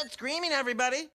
Quit screaming, everybody.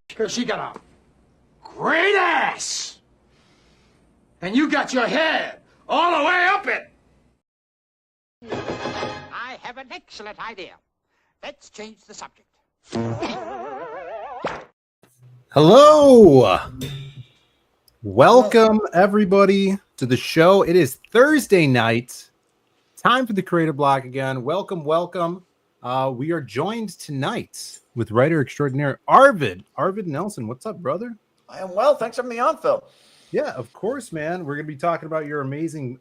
Because she got a great ass. And you got your head all the way up it. I have an excellent idea. Let's change the subject. Hello. Welcome, everybody, to the show. It is Thursday night. Time for the Creative Block again. Welcome, welcome. We are joined tonight with writer extraordinaire Arvid Nelson. What's up, brother? I am well. Thanks for having me on, Phil. Yeah, of course, man. We're going to be talking about your amazing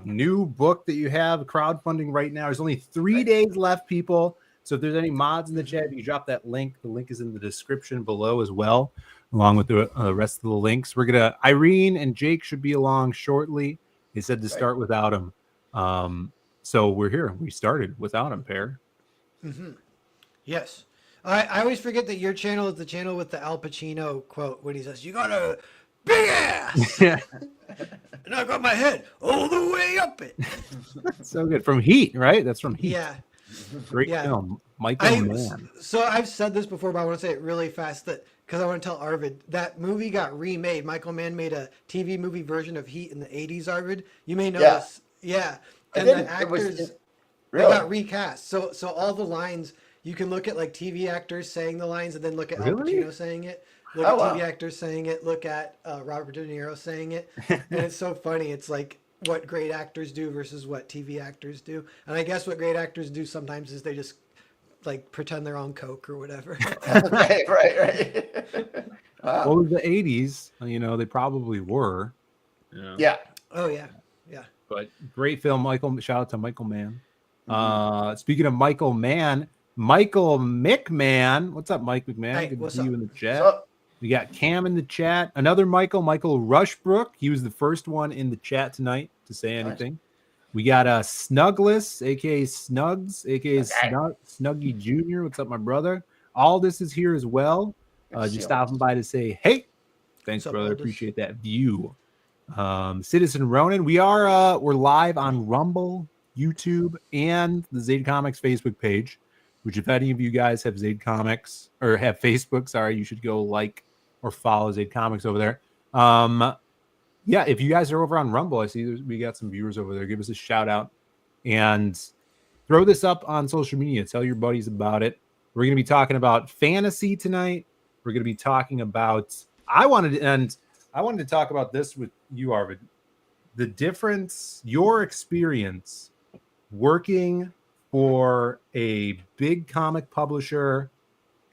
new book that you have, crowdfunding right now. There's only 3 days left, people. So if there's any mods in the chat, you can drop that link. The link is in the description below as well, along with the rest of the links. We're going to, Irene and Jake should be along shortly. They said to start without him. So we're here. We started without him, pair. Mm-hmm. Yes. I always forget that your channel is the channel with the Al Pacino quote when he says, "You got a big ass." Yeah. And I got my head all the way up it. So good. From Heat, right? That's from Heat. Yeah. Great film. Michael Mann. So I've said this before, but I want to say it really fast because I want to tell Arvid that movie got remade. Michael Mann made a TV movie version of Heat in the 80s, Arvid. You may know this. Yeah. And the actors they got recast. So all the lines, you can look at like TV actors saying the lines and then look at Al Pacino saying it. Look at TV actors saying it. Look at Robert De Niro saying it. And it's so funny. It's like what great actors do versus what TV actors do. And I guess what great actors do sometimes is they just like pretend they're on coke or whatever. right. Wow. Well, the 80s, you know, they probably were. Yeah. Oh, yeah. But great film, Michael. Shout out to Michael Mann. Speaking of Michael Mann, Michael McMahon. What's up, Mike McMahon? Hey, Good to what's see up? you in the chat. What's up? We got Cam in the chat. Another Michael Rushbrook. He was the first one in the chat tonight to say anything. Nice. We got Snugless, aka Snugs, aka Snuggy Jr. What's up, my brother? All this is here as well. Just stopping by to say, hey, thanks, brother. Appreciate that view. Citizen Ronan. We're live on Rumble, YouTube, and the Zaid Comics Facebook page. Which, if any of you guys have Zaid Comics or have Facebook, you should go like or follow Zaid Comics over there. Yeah, if you guys are over on Rumble, I see we got some viewers over there. Give us a shout out and throw this up on social media. Tell your buddies about it. We're going to be talking about fantasy tonight. We're going to be talking about. I wanted to talk about this with you, Arvid. The difference, your experience working for a big comic publisher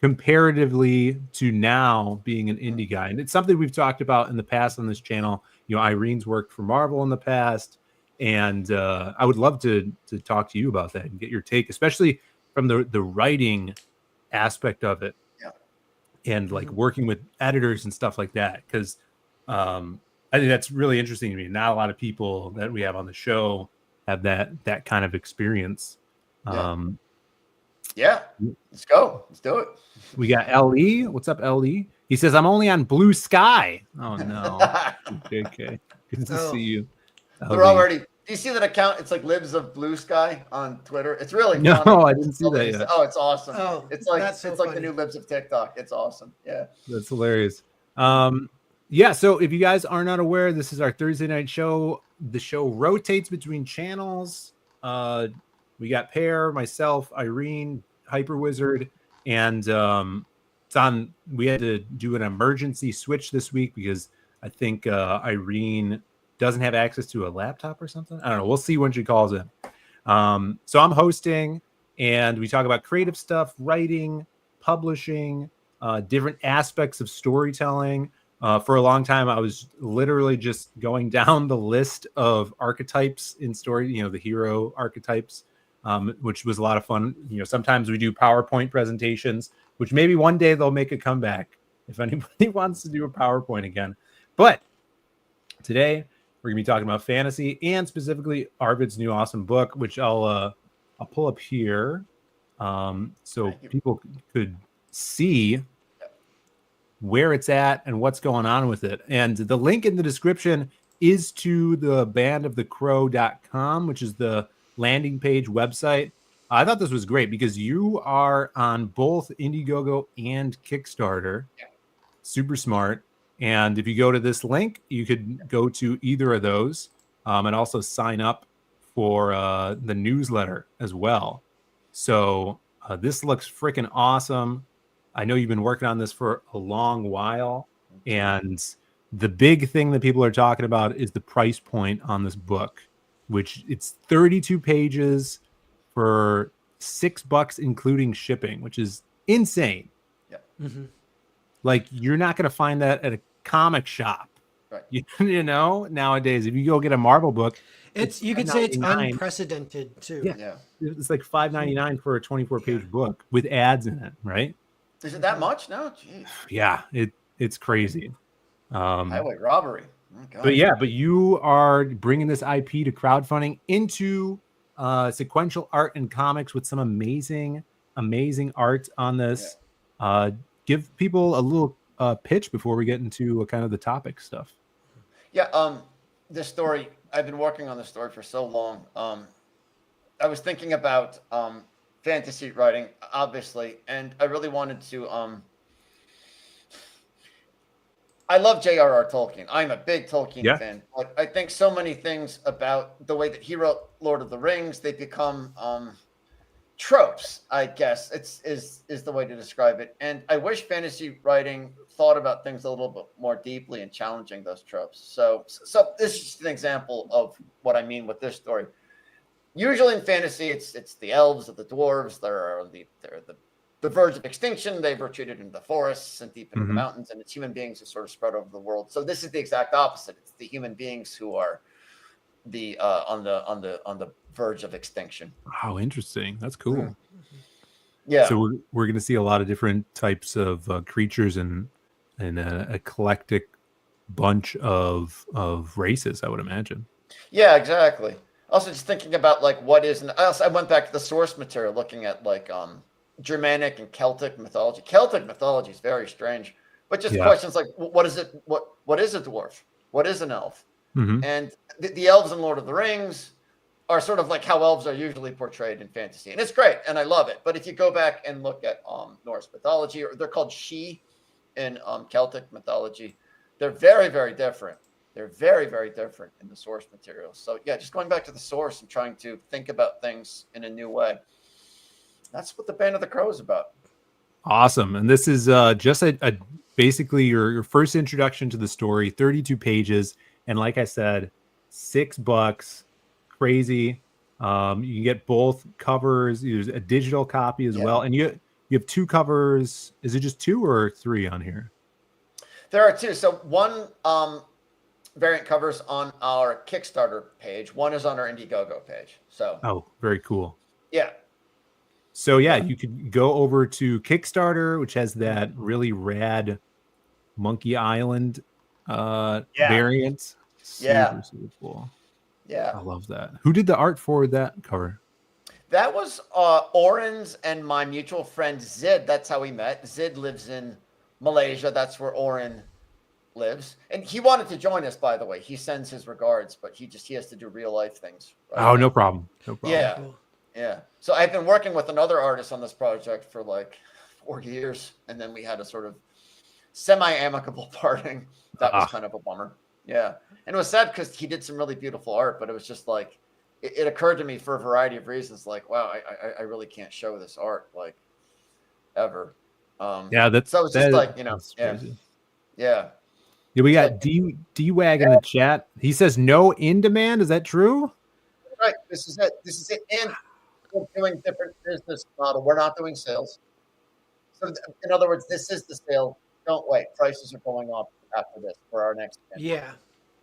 comparatively to now being an indie guy? And it's something we've talked about in the past on this channel. You know, Irene's worked for Marvel in the past, and I would love to talk to you about that and get your take, especially from the writing aspect of it, and like working with editors and stuff like that, because I think that's really interesting to me. Not a lot of people that we have on the show have that kind of experience. Yeah, let's go. Let's do it. We got LE. What's up, LE? He says, I'm only on Blue Sky. Oh, no. JK. Good to see you. They're already. Do you see that account? It's like Libs of Blue Sky on Twitter. It's really no, funny. I didn't see that yet. Oh, it's awesome. Oh, it's like so like the new Libs of TikTok. It's awesome. Yeah. That's hilarious. Yeah, so if you guys are not aware, this is our Thursday night show. The show rotates between channels. We got Pear, myself, Irene, Hyper Wizard, and it's on. We had to do an emergency switch this week because I think Irene doesn't have access to a laptop or something. I don't know. We'll see when she calls in. So I'm hosting, and we talk about creative stuff, writing, publishing, different aspects of storytelling. For a long time, I was literally just going down the list of archetypes in story, you know, the hero archetypes, which was a lot of fun. You know, sometimes we do PowerPoint presentations, which maybe one day they'll make a comeback if anybody wants to do a PowerPoint again. But today we're gonna be talking about fantasy, and specifically Arvid's new awesome book, which I'll pull up here so people could see where it's at and what's going on with it. And the link in the description is to the bandofthecrow.com, which is the landing page website. I thought this was great because you are on both Indiegogo and Kickstarter. Super smart. And if you go to this link, you could go to either of those and also sign up for the newsletter as well. So this looks freaking awesome. I know you've been working on this for a long while, and the big thing that people are talking about is the price point on this book, which it's 32 pages for $6 including shipping, which is insane. Yeah. Like, you're not going to find that at a comic shop, right? You know, nowadays, if you go get a Marvel book, you could say it's unprecedented too. Yeah. It's like $5.99 for a 24-page book with ads in it, right? Is it that much now? Jeez. Yeah, it's crazy. Highway robbery. Oh, God. But you are bringing this IP to crowdfunding into sequential art and comics with some amazing art on this. Yeah. Give people a little pitch before we get into kind of the topic stuff. Yeah. This story, I've been working on this story for so long. I was thinking about fantasy writing, obviously, and I really wanted to. I love J.R.R. Tolkien. I'm a big Tolkien fan. But I think so many things about the way that he wrote Lord of the Rings, they become tropes, I guess is the way to describe it. And I wish fantasy writing thought about things a little bit more deeply and challenging those tropes. So this is just an example of what I mean with this story. Usually in fantasy, it's the elves or the dwarves. They're the verge of extinction. They've retreated into the forests and deep into the mountains, and it's human beings who sort of spread over the world. So this is the exact opposite. It's the human beings who are the on the verge of extinction. Oh, interesting. That's cool. Yeah. So we're going to see a lot of different types of creatures and an eclectic bunch of races, I would imagine. Yeah, exactly. Also, just thinking about like what is, and I went back to the source material, looking at like Germanic and Celtic mythology. Celtic mythology is very strange, but just questions like what is it? What is a dwarf? What is an elf? And the elves in Lord of the Rings are sort of like how elves are usually portrayed in fantasy, and it's great, and I love it. But if you go back and look at Norse mythology, or they're called She in Celtic mythology, they're very, very different. They're very, very different in the source material. So yeah, just going back to the source and trying to think about things in a new way. That's what the Band of the Crow is about. Awesome. And this is just a basically your first introduction to the story, 32 pages. And like I said, $6, crazy. You can get both covers. There's a digital copy as well, and you have 2 covers. Is it just 2 or 3 on here? There are 2. So one variant covers on our Kickstarter page. One is on our Indiegogo page. So very cool. Yeah. So you could go over to Kickstarter, which has that really rad Monkey Island variant. Super cool. Yeah. I love that. Who did the art for that cover? That was Oren's and my mutual friend Zid. That's how we met. Zid lives in Malaysia. That's where Oren lives. And he wanted to join us, by the way. He sends his regards, but he has to do real life things. Right? No problem. Yeah. Cool. Yeah. So I've been working with another artist on this project for like 4 years. And then we had a sort of semi-amicable parting. That was kind of a bummer. Yeah. And it was sad because he did some really beautiful art, but it was just like, it occurred to me for a variety of reasons, like, wow, I really can't show this art, like, ever. So it's just like, Yeah, we got D-Wag in the chat. He says no in demand. Is that true? Right. This is it. And we're doing different business model. We're not doing sales. So in other words, this is the sale. Don't wait. Prices are going up after this for our next event. Yeah.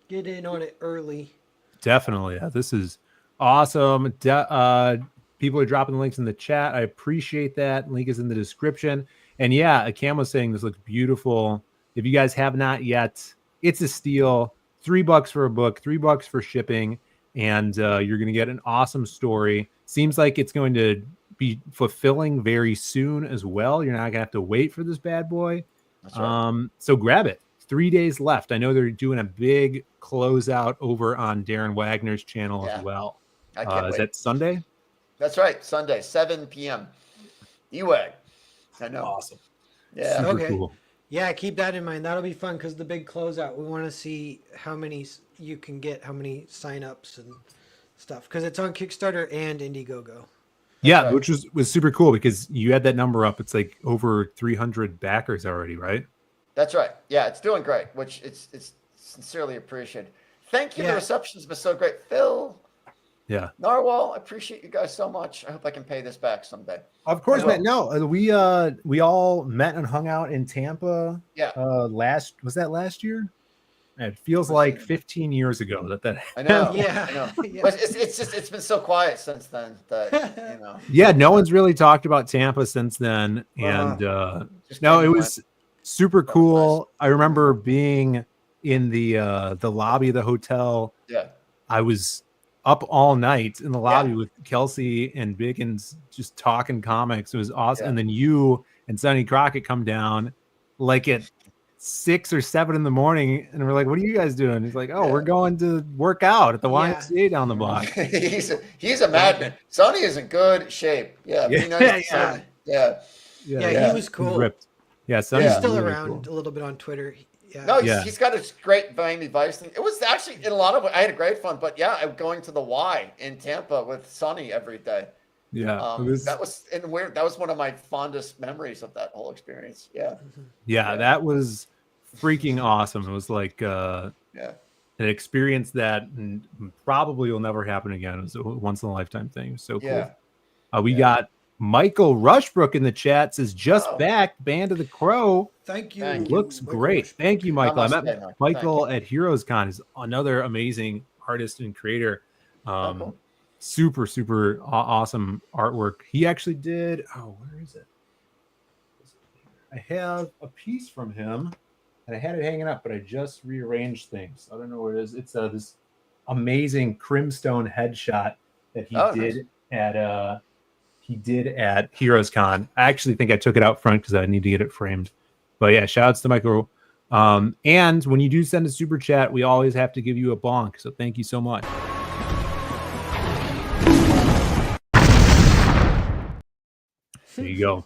Get in on it early. Definitely. Yeah, this is awesome. People are dropping the links in the chat. I appreciate that. Link is in the description. And Cam was saying this looks beautiful. If you guys have not yet, it's a steal. $3 for a book, $3 for shipping, and you're going to get an awesome story. Seems like it's going to be fulfilling very soon as well. You're not going to have to wait for this bad boy. That's right. So grab it. 3 days left. I know they're doing a big closeout over on Darren Wagner's channel as well. I can't wait. Is that Sunday? That's right. Sunday, 7 p.m. E-Wag. I know. Awesome. Yeah. Super cool. Yeah, keep that in mind. That'll be fun because the big closeout, we want to see how many you can get, how many signups and stuff, because it's on Kickstarter and Indiegogo. Yeah, which was super cool because you had that number up. It's like over 300 backers already, right? That's right. Yeah, it's doing great, which it's sincerely appreciated. Thank you. The reception's been so great. Phil. Yeah. Narwhal, I appreciate you guys so much. I hope I can pay this back someday. Of course, man. No, we all met and hung out in Tampa. Yeah. Was that last year? It feels like 15 years ago that I know. Yeah. I know. Yeah. But it's been so quiet since then that Yeah, no one's really talked about Tampa since then, and it was super cool. Nice. I remember being in the lobby of the hotel. Yeah. I was up all night in the lobby with Kelsey and Biggins just talking comics. It was awesome. Yeah. And then you and Sonny Crockett come down like at 6 or 7 in the morning, and we're like, "What are you guys doing?" He's like, "Oh, we're going to work out at the YMCA down the block." he's a madman. Sonny is in good shape. Yeah. Be nice to He was cool. He's ripped. Yeah, Sonny's still really around a little bit on Twitter. Yeah. No, he's got a great Miami Vice thing. It was actually in a lot of I had a great fun, but I'm going to the Y in Tampa with Sonny every day. Yeah, that was one of my fondest memories of that whole experience. Yeah, that was freaking awesome. It was like an experience that probably will never happen again. It was a once in a lifetime thing. It was so cool. We got Michael Rushbrook in the chat, says just back, Band of the Crow. Thank you. Looks great. Thank you, Michael. I met Michael at Heroes Con. He's another amazing artist and creator. Super, super awesome artwork. He actually did. Where is it? I have a piece from him, and I had it hanging up, but I just rearranged things. I don't know where it is. It's this amazing Crimstone headshot that he did at Heroes Con. I actually think I took it out front because I need to get it framed. But yeah, shout outs to Michael. And when you do send a super chat, we always have to give you a bonk. So thank you so much. There you go.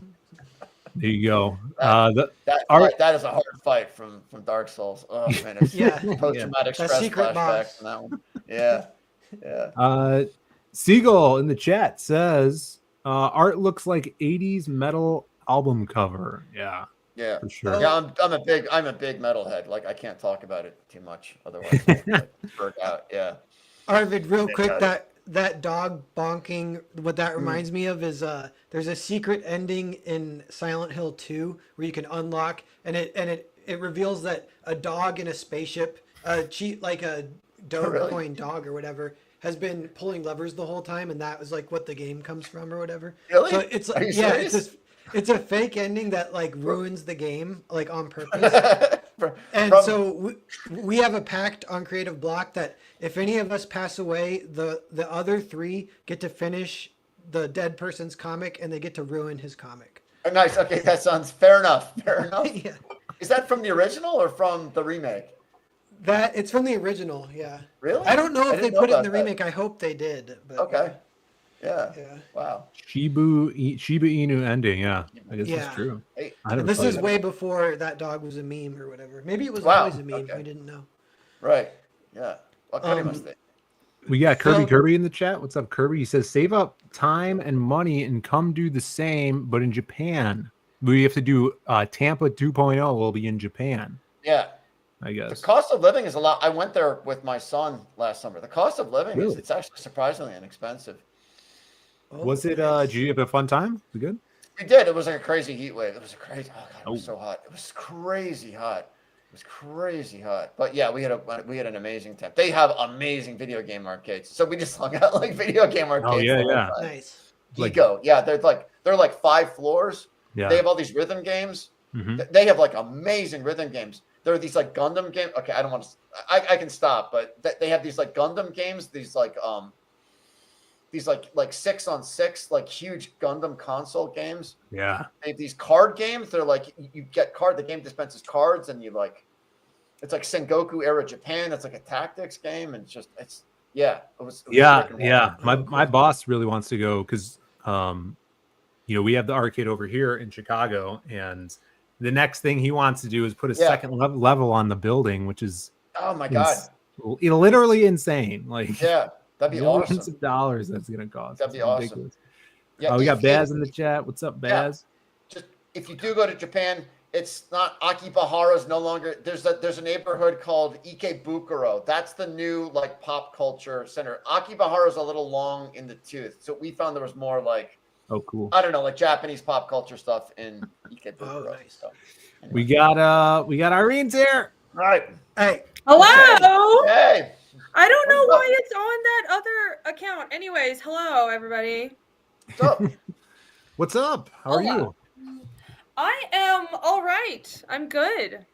There you go. That is a hard fight from Dark Souls. Oh man, it's post-traumatic stress flashbacks on that one. Yeah. Seagull in the chat says art looks like 80s metal album cover. Yeah, for sure. Yeah, I'm a big metalhead. Like I can't talk about it too much, otherwise I'll work out. Yeah. Arvid, real quick, that dog bonking, what that reminds me of is there's a secret ending in Silent Hill 2 where you can unlock, and it reveals that a dog in a spaceship, like a Dogecoin dog or whatever, has been pulling levers the whole time, and that was like what the game comes from or whatever. Really? So it's like, it's a fake ending that like ruins the game like on purpose. So we have a pact on Creative Block that if any of us pass away, the other 3 get to finish the dead person's comic, and they get to ruin his comic. Oh, nice. Okay, that sounds fair enough. Fair enough. Yeah. Is that from the original or from the remake? That it's from the original. Yeah. Really? I don't know if they put it in the that. remake. I hope they did. But, Okay. Yeah. Yeah. Wow. Shiba Inu ending. Yeah, I guess that's true. Hey, this is way before that dog was a meme or whatever. Maybe it was Wow, always a meme. okay. We didn't know. Right. Yeah. Well, Cody must think. We got Kirby in the chat. What's up, Kirby? He says, save up time and money and come do the same, but in Japan. We have to do Tampa 2.0 will be in Japan. Yeah. I guess. The cost of living is a lot. I went there with my son last summer. The cost of living is it's actually surprisingly inexpensive. Was it did you have a fun time? Was it good? We did. It was like a crazy heat wave. It was a crazy. Oh God, it was so hot. It was crazy hot. It was crazy hot. But yeah, we had an amazing time. They have amazing video game arcades. So we just hung out like video game arcades. Oh yeah. Nice. Ego. Yeah, they're like 5 floors. Yeah. They have all these rhythm games. Mm-hmm. They have like amazing rhythm games. There are these like Gundam games. Okay, I don't want to. I can stop, but they have these like Gundam games. These like 6-on-6 like huge Gundam console games. Yeah. They have these card games. They're like you get the game dispenses cards, and you like it's like Sengoku era Japan. It's like a tactics game, and it was yeah. My boss really wants to go because we have the arcade over here in Chicago, and the next thing he wants to do is put a second level on the building, which is oh my god, literally insane. Like that'd be millions awesome. of dollars that's gonna cost. That'd be awesome. Yeah, we got Baz in the chat. What's up, Baz? Just if you do go to Japan, it's not Akibahara is no longer there's a neighborhood called Ikebukuro. That's the new like pop culture center. Akibahara is a little long in the tooth, so we found there was more like cool. I don't know, like Japanese pop culture stuff in Ikebukuro. Oh, nice. So, anyway. We got Irene's here. All right. Hey. Hello. Hey. I don't know why it's on that other account. Anyways, hello everybody. What's up? What's up? How are you? I am all right. I'm good.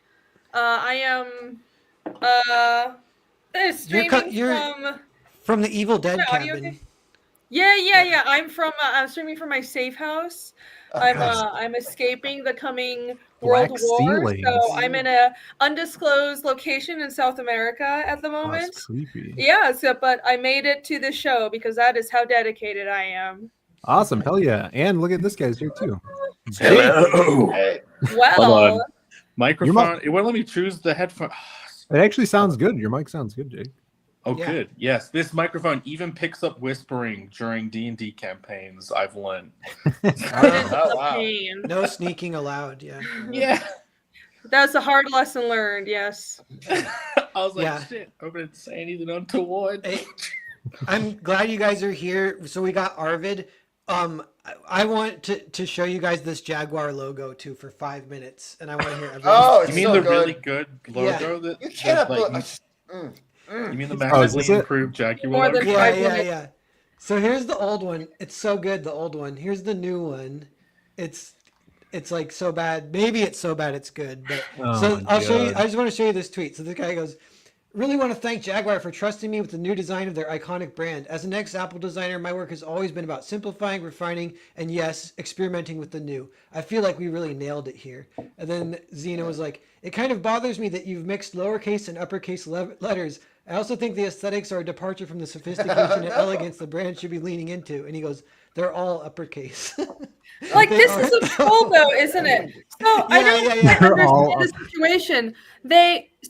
I am streaming from the Evil Dead cabin. Okay? Yeah. I'm streaming from my safe house. I'm escaping the coming World War. So I'm in a undisclosed location in South America at the moment. That's creepy. Yeah, but I made it to the show because that is how dedicated I am. Awesome. Hell yeah. And look at this guy's here too. Hello. Hey. Well, microphone. It won't let me choose the headphone. It actually sounds good. Your mic sounds good, Jake. Oh, good. Yes, this microphone even picks up whispering during D&D campaigns. I've learned. Wow. No sneaking allowed. Yeah. Yeah. That's a hard lesson learned. Yes. I was like, shit. I'm gonna say anything untoward. Hey, I'm glad you guys are here. So we got Arvid. I want to show you guys this Jaguar logo too for 5 minutes, and I want to hear everyone. Oh, you mean the really good logo that you cannot you mean the massively improved Jaguar? More than 5 minutes. Yeah. So here's the old one. It's so good, the old one. Here's the new one. It's like so bad. Maybe it's so bad it's good. But I'll show you. I just want to show you this tweet. So this guy goes, really want to thank Jaguar for trusting me with the new design of their iconic brand. As an ex-Apple designer, my work has always been about simplifying, refining, and yes, experimenting with the new. I feel like we really nailed it here. And then Zena was like, it kind of bothers me that you've mixed lowercase and uppercase letters. I also think the aesthetics are a departure from the sophistication and elegance the brand should be leaning into. And he goes, they're all uppercase. Like, this is a troll, though, isn't it? So I don't understand the situation.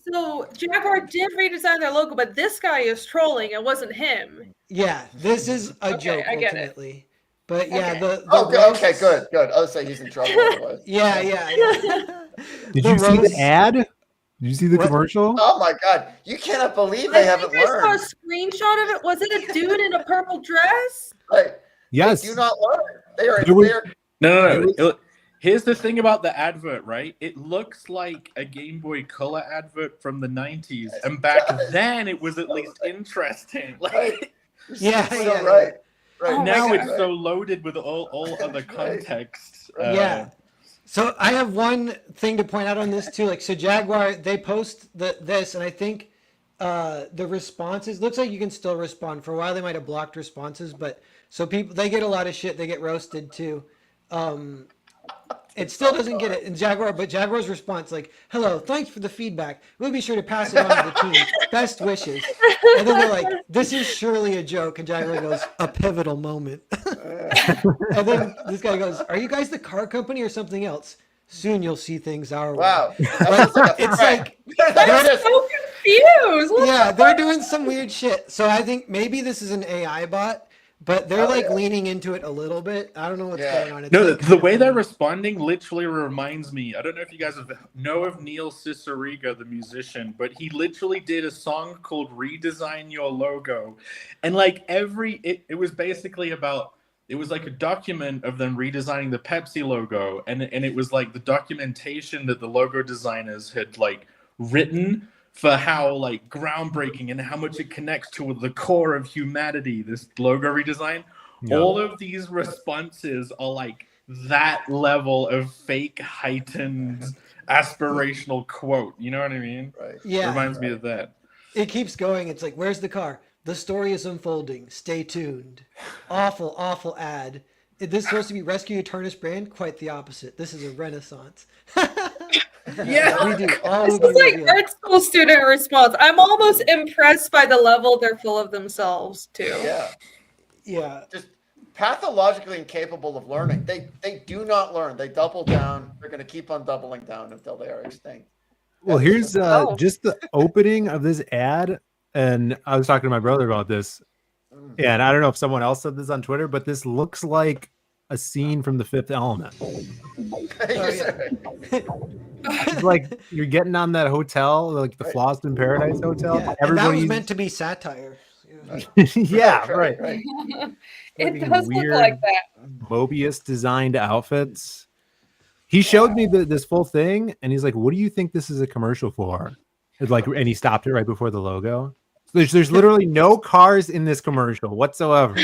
So Jaguar did redesign their logo, but this guy is trolling. It wasn't him. Yeah, this is a joke ultimately. But yeah, okay, good. I'll say he's in trouble. Yeah. Did you see the ad? Did you see the commercial? Oh my God! You cannot believe they haven't I saw a learned. screenshot of it. Was it a dude in a purple dress? Right. Yes. They do not learn. They are. No. Here's the thing about the advert, right? It looks like a Game Boy Color advert from the 90s. And back then, it was at least interesting. Like, Right. Oh now my it's so loaded with all other context. Yeah. So I have one thing to point out on this too. Like, so Jaguar, they post this, and I think the responses looks like you can still respond. For a while, they might have blocked responses, but so people they get a lot of shit. They get roasted too. It still doesn't get it in Jaguar, but Jaguar's response like, "Hello, thanks for the feedback. We'll be sure to pass it on to the team. Best wishes." And then they're like, "This is surely a joke," and Jaguar goes, "A pivotal moment." And then this guy goes, "Are you guys the car company or something else? Soon you'll see things our way." Wow. It's like I'm so confused. yeah, they're doing some weird shit. So I think maybe this is an AI bot, but they're leaning into it a little bit. I don't know what's going on. It's No, like, the way they're responding literally reminds me. I don't know if you guys know of Neil Cicierega, the musician, but he literally did a song called "Redesign Your Logo," and like it was basically about. It was like a document of them redesigning the Pepsi logo, and it was like the documentation that the logo designers had like written for how like groundbreaking and how much it connects to the core of humanity, this logo redesign. Yeah. All of these responses are like that level of fake heightened aspirational quote. You know what I mean? Right. Yeah. It reminds me of that. It keeps going. It's like, where's the car? The story is unfolding. Stay tuned. Awful ad. Is this supposed to be Rescue Your Tarnish brand? Quite the opposite. This is a renaissance. Yeah, we do. This is like art school student response. I'm almost impressed by the level they're full of themselves too. Yeah. Just pathologically incapable of learning. They do not learn. They double down. They're going to keep on doubling down until they are extinct. Well, here's just the opening of this ad. And I was talking to my brother about this. And I don't know if someone else said this on Twitter, but this looks like a scene from The Fifth Element. It's like you're getting on that hotel, like the Fhloston Paradise Hotel. Yeah. That was meant to be satire. Yeah, right. It does look like that. Mobius designed outfits. He showed me this full thing, and he's like, "What do you think this is a commercial for?" It's like, and he stopped it right before the logo. So there's literally no cars in this commercial whatsoever.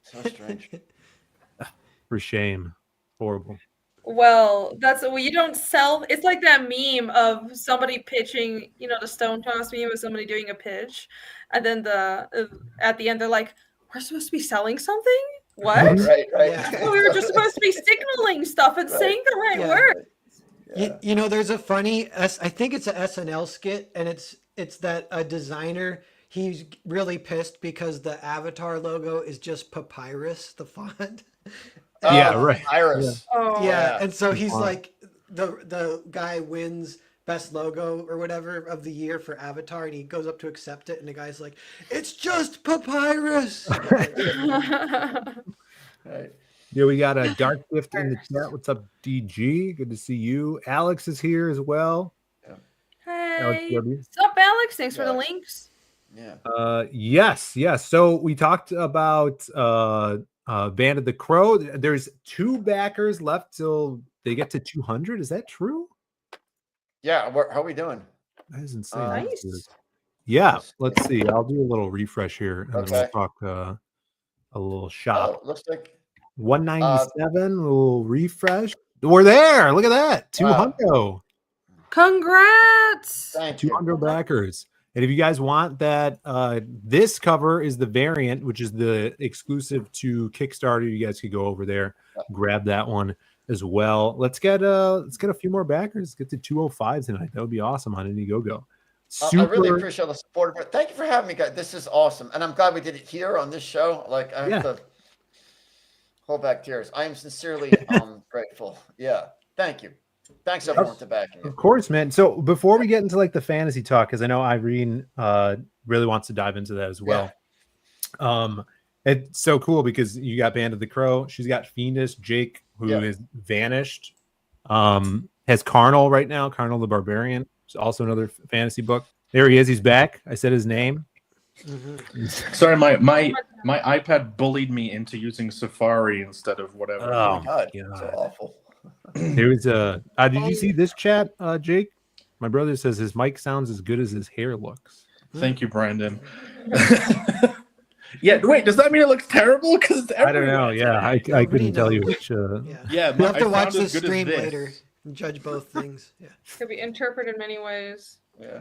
So strange. For shame. Horrible. Well, you don't sell. It's like that meme of somebody pitching, the stone toss meme of somebody doing a pitch, and then at the end they're like, "We're supposed to be selling something? What? Right. Well, we were just supposed to be signaling stuff and saying the right word." Yeah. There's a funny, I think it's an SNL skit, and it's that a designer, he's really pissed because the Avatar logo is just papyrus, the font. Right. Iris. Yeah. And so he's like, the guy wins best logo or whatever of the year for Avatar, and he goes up to accept it, and the guy's like, "It's just papyrus." Right. Yeah, we got a Dark Gift in the chat. What's up, DG? Good to see you. Alex is here as well. Hey. What's up, Alex? Thanks for the links. Yeah. Yes. So we talked about Band of the Crow. There's 2 backers left till they get to 200. Is that true? Yeah. How are we doing? That is insane. Nice. Yeah. Let's see. I'll do a little refresh here, and then we'll talk a little shop. Looks like 197. We'll refresh. We're there. Look at that. 200. Wow. Congrats. Thank you. 200 backers. And if you guys want that, this cover is the variant, which is the exclusive to Kickstarter. You guys could go over there, grab that one as well. Let's get a few more backers. Get to 205 tonight. That would be awesome on Indiegogo. I really appreciate the support. Thank you for having me, guys. This is awesome, and I'm glad we did it here on this show. Like I have to hold back tears. I am sincerely grateful. Yeah, thank you. Thanks everyone to backing. Of course, man. So before we get into like the fantasy talk, because I know Irene really wants to dive into that as well. It's so cool because you got Band of the Crow. She's got Fiendish, Jake, who is vanished. Has Carnal right now, Carnal the Barbarian. It's also another fantasy book. There he is. He's back. I said his name. Sorry, my iPad bullied me into using Safari instead of whatever. Oh my God. So awful. There was did you see this chat, Jake? My brother says his mic sounds as good as his hair looks. Thank you, Brandon. Yeah, wait, does that mean it looks terrible? Because I don't know. Yeah, I couldn't tell you which. Yeah, we'll have to watch this stream later and judge both things. Yeah, could be interpreted in many ways. Yeah.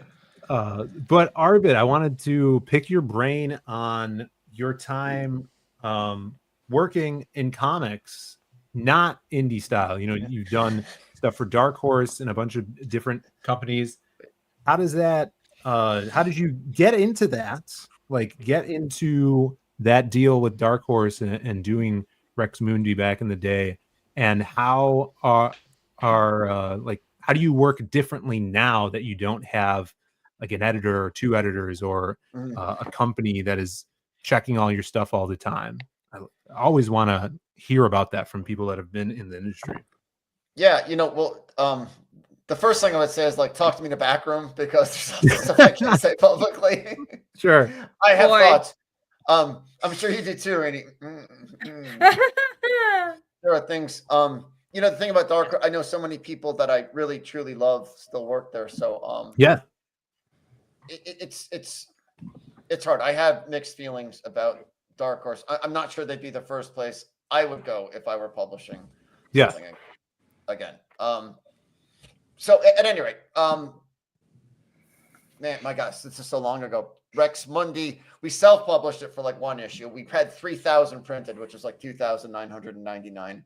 But Arvid, I wanted to pick your brain on your time working in comics, not indie style. You know, you've done stuff for Dark Horse and a bunch of different companies. How does that? How did you get into that? Like, get into that deal with Dark Horse and doing Rex Mundi back in the day, and how like, how do you work differently now that you don't have like an editor or two editors or a company that is checking all your stuff all the time? I always want to hear about that from people that have been in the industry. Yeah, you know, well, the first thing I would say is, like, talk to me in the back room, because there's stuff I can't say publicly. Sure. I have thoughts. I'm sure you do too, Randy. There are things, you know, the thing about Dark, I know so many people that I really truly love still work there. So yeah, it's hard. I have mixed feelings about Dark Horse. I'm not sure they'd be the first place I would go if I were publishing something again. So at any rate, man, my gosh, this is so long ago. Rex Mundi, we self-published it for like one issue. We had 3,000 printed, which is like 2,999.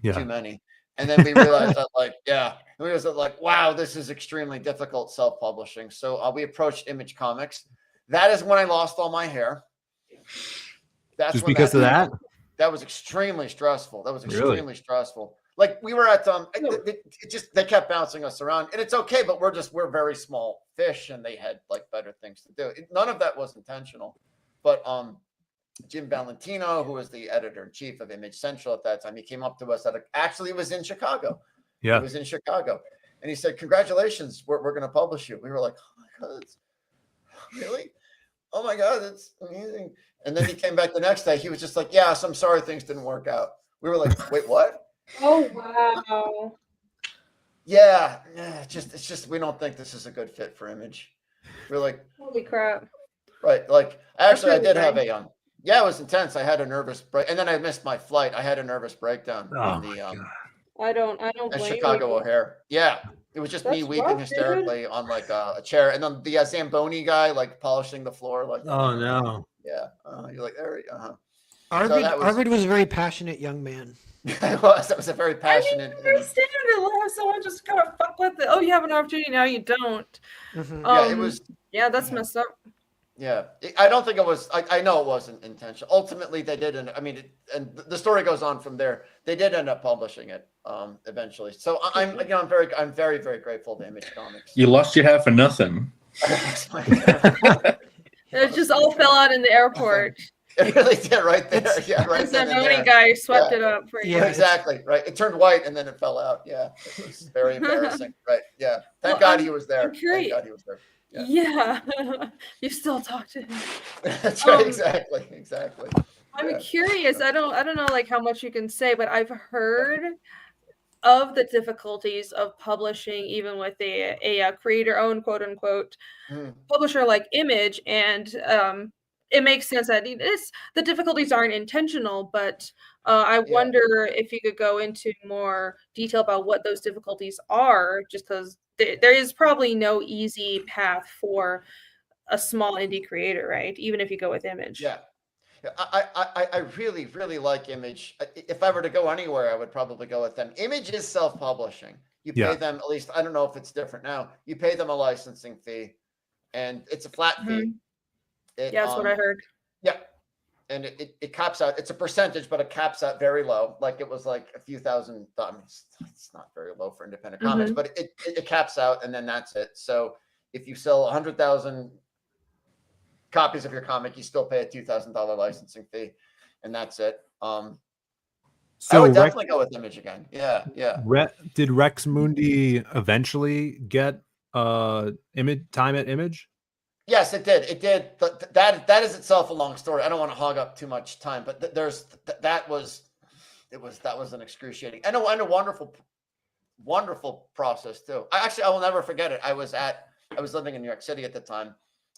Too many. And then we realized that, like, we realized that, like, wow, this is extremely difficult self-publishing. So we approached Image Comics. That is when I lost all my hair. That's just because of that. That was extremely stressful. That was extremely stressful. Like, we were at they kept bouncing us around, and it's okay, but we're very small fish, and they had like better things to do. None of that was intentional, but Jim Valentino, who was the editor-in-chief of Image Central at that time, he came up to us actually it was in Chicago. Yeah, it was in Chicago, and he said, "Congratulations, we're going to publish you." We were like, "Oh my God, really? Oh my God, that's amazing!" And then he came back the next day. He was just like, "Yeah, so I'm sorry things didn't work out." We were like, "Wait, what?" Oh wow. Yeah, it's just we don't think this is a good fit for Image. We're like, holy crap. Right. Like, actually, I did have a it was intense. I had a nervous break, and then I missed my flight. I had a nervous breakdown on the I don't blame Chicago you. O'Hare. Yeah, it was just me weeping hysterically on like a chair, and then the Zamboni guy like polishing the floor. Like, oh no. Yeah, you're like, there. Arvid was a very passionate young man. It was a very passionate. I mean, understand to have someone just kind of fuck with it. Oh, you have an opportunity, now you don't. It was. Yeah, that's messed up. Yeah, I don't think it was. I know it wasn't intentional. Ultimately, they did, and the story goes on from there. They did end up publishing it eventually. So I'm very, very grateful to Image Comics. You lost your hair for nothing. It just all fell out in the airport. It really did, right there. Yeah, right there. The Zamboni guy swept it up for you. Yeah, exactly. Right. It turned white and then it fell out. Yeah, it was very embarrassing. Right. Yeah. Thank God he was there. Thank God he was there. Yeah. You still talk to him. That's right. Exactly. I'm curious. I don't know like how much you can say, but I've heard of the difficulties of publishing even with a creator-owned quote unquote publisher like Image, and it makes sense that the difficulties aren't intentional, but I wonder if you could go into more detail about what those difficulties are, just because there is probably no easy path for a small indie creator, right? Even if you go with Image. Yeah. I really, really like Image. If I were to go anywhere, I would probably go with them. Image is self-publishing. You pay them, at least, I don't know if it's different now. You pay them a licensing fee, and it's a flat fee. That's what I heard. Yeah. And it caps out. It's a percentage, but it caps out very low. Like, it was like a few thousand. I mean, it's not very low for independent comics, but it caps out, and then that's it. So if you sell 100,000 copies of your comic, you still pay a $2,000 licensing fee, and that's it. So I would definitely go with Image again. Yeah. Did Rex Mundi eventually get time at Image? Yes, it did. It did. That is itself a long story. I don't want to hog up too much time, but that was an excruciating and a wonderful process too. I will never forget it. I was living in New York City at the time,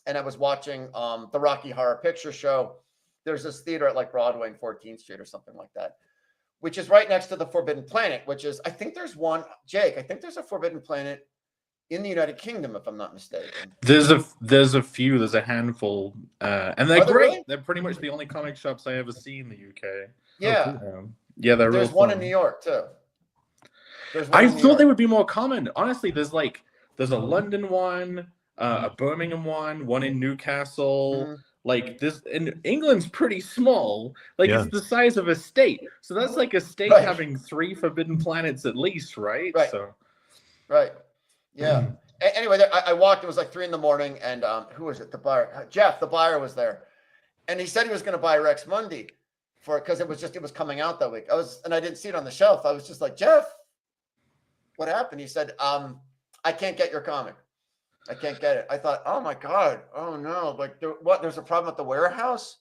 and I was watching the Rocky Horror Picture Show. There's this theater at like Broadway and 14th Street or something like that, which is right next to the Forbidden Planet, which is, I think there's one, Jake, I think there's a Forbidden Planet in the United Kingdom, if I'm not mistaken. There's a few, there's a handful, and they're great. Really? They're pretty much the only comic shops I ever see in the UK. Yeah. Yeah, there's one in New York too. I thought they would be more common. Honestly, there's a London one, a Birmingham one in Newcastle. Mm-hmm. Like this, and England's pretty small. Like it's the size of a state. So that's like a state having 3 Forbidden Planets at least, right? Right. So. Right. Yeah. Anyway, I walked. It was like 3 a.m, and who was it? The buyer, Jeff, the buyer was there, and he said he was going to buy Rex Mundi because it was coming out that week. I didn't see it on the shelf. I was just like, Jeff, what happened? He said, I can't get your comic. I can't get it. I thought, oh my God, oh no, like there's a problem at the warehouse?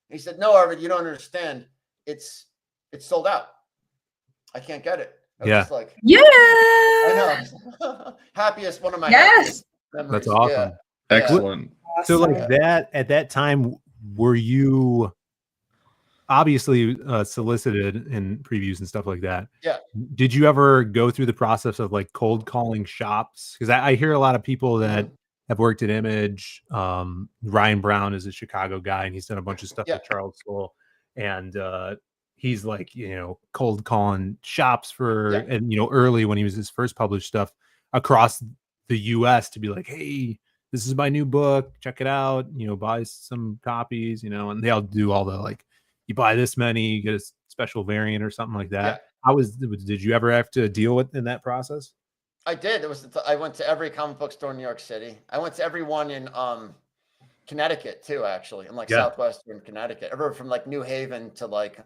And he said, no, Arvid, you don't understand. It's sold out. I can't get it. I was just like, yeah, I know. One of my happiest memories. That's awesome. Yeah. Excellent. So like that at that time, were you obviously solicited in previews and stuff like that? Yeah. Did you ever go through the process of like cold calling shops? Because I hear a lot of people that have worked at Image. Ryan Brown is a Chicago guy, and he's done a bunch of stuff with Charles Soule, and he's like, cold calling shops and early when he was his first published stuff across the US to be like, hey, this is my new book, check it out, buy some copies, and they'll do all the like, you buy this many, you get a special variant or something like that. Did you ever have to deal with in that process? I did. I went to every comic book store in New York City. I went to every one in Connecticut too, actually, in like southwestern Connecticut, ever from like New Haven to like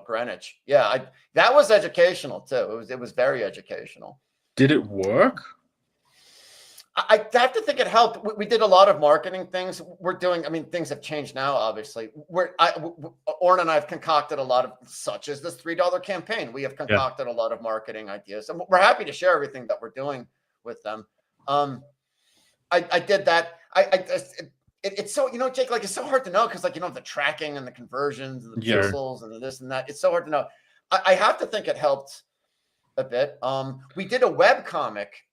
Greenwich. Yeah, that was educational too. It was very educational. Did it work? I have to think it helped. We did a lot of marketing things. Things have changed now, obviously. Orrin and I have concocted a lot of, such as this $3 campaign. We have concocted a lot of marketing ideas, and we're happy to share everything that we're doing with them. I did that. It's so, Jake, like, it's so hard to know because, like, the tracking and the conversions and the pixels and the this and that. It's so hard to know. I have to think it helped a bit. We did a web comic.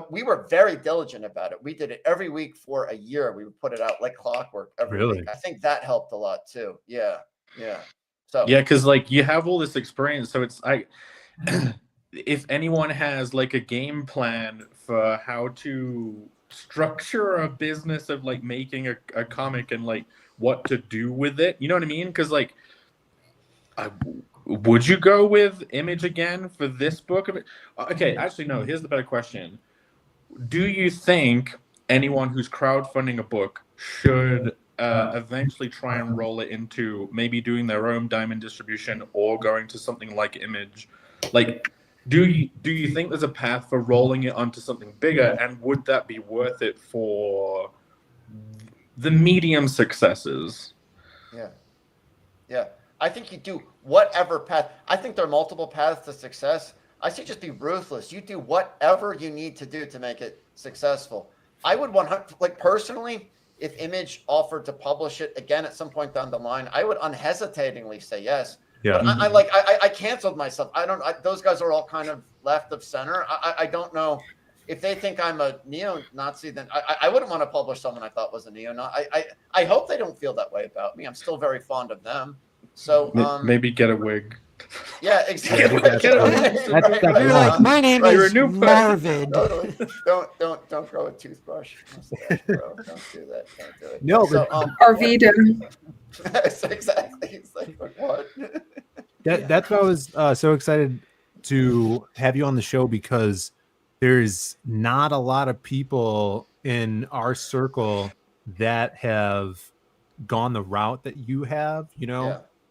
We were very diligent about it. We did it every week for a year. We would put it out like clockwork every week. I think that helped a lot too. Yeah. So because like you have all this experience, so it's if anyone has like a game plan for how to structure a business of like making a comic and like what to do with it, you know what I mean? Because like would you go with Image again for this book? Okay, actually, no. Here's the better question. Do you think anyone who's crowdfunding a book should eventually try and roll it into maybe doing their own diamond distribution or going to something like Image? Like, do you think there's a path for rolling it onto something bigger, and would that be worth it for the medium successes? Yeah. I think you do whatever path. I think there are multiple paths to success. I say just be ruthless. You do whatever you need to do to make it successful. I would personally, if Image offered to publish it again at some point down the line, I would unhesitatingly say yes. Yeah. But I canceled myself. Those guys are all kind of left of center. I don't know if they think I'm a neo-Nazi, then I wouldn't want to publish someone I thought was a neo-Nazi. I hope they don't feel that way about me. I'm still very fond of them. So maybe get a wig. Yeah, exactly. You're like, my name is Arvid. Totally. Don't grow a toothbrush. Don't do that. Don't do it. No, but Arvid. Exactly. It's like what? That's why I was so excited to have you on the show, because there's not a lot of people in our circle that have gone the route that you have,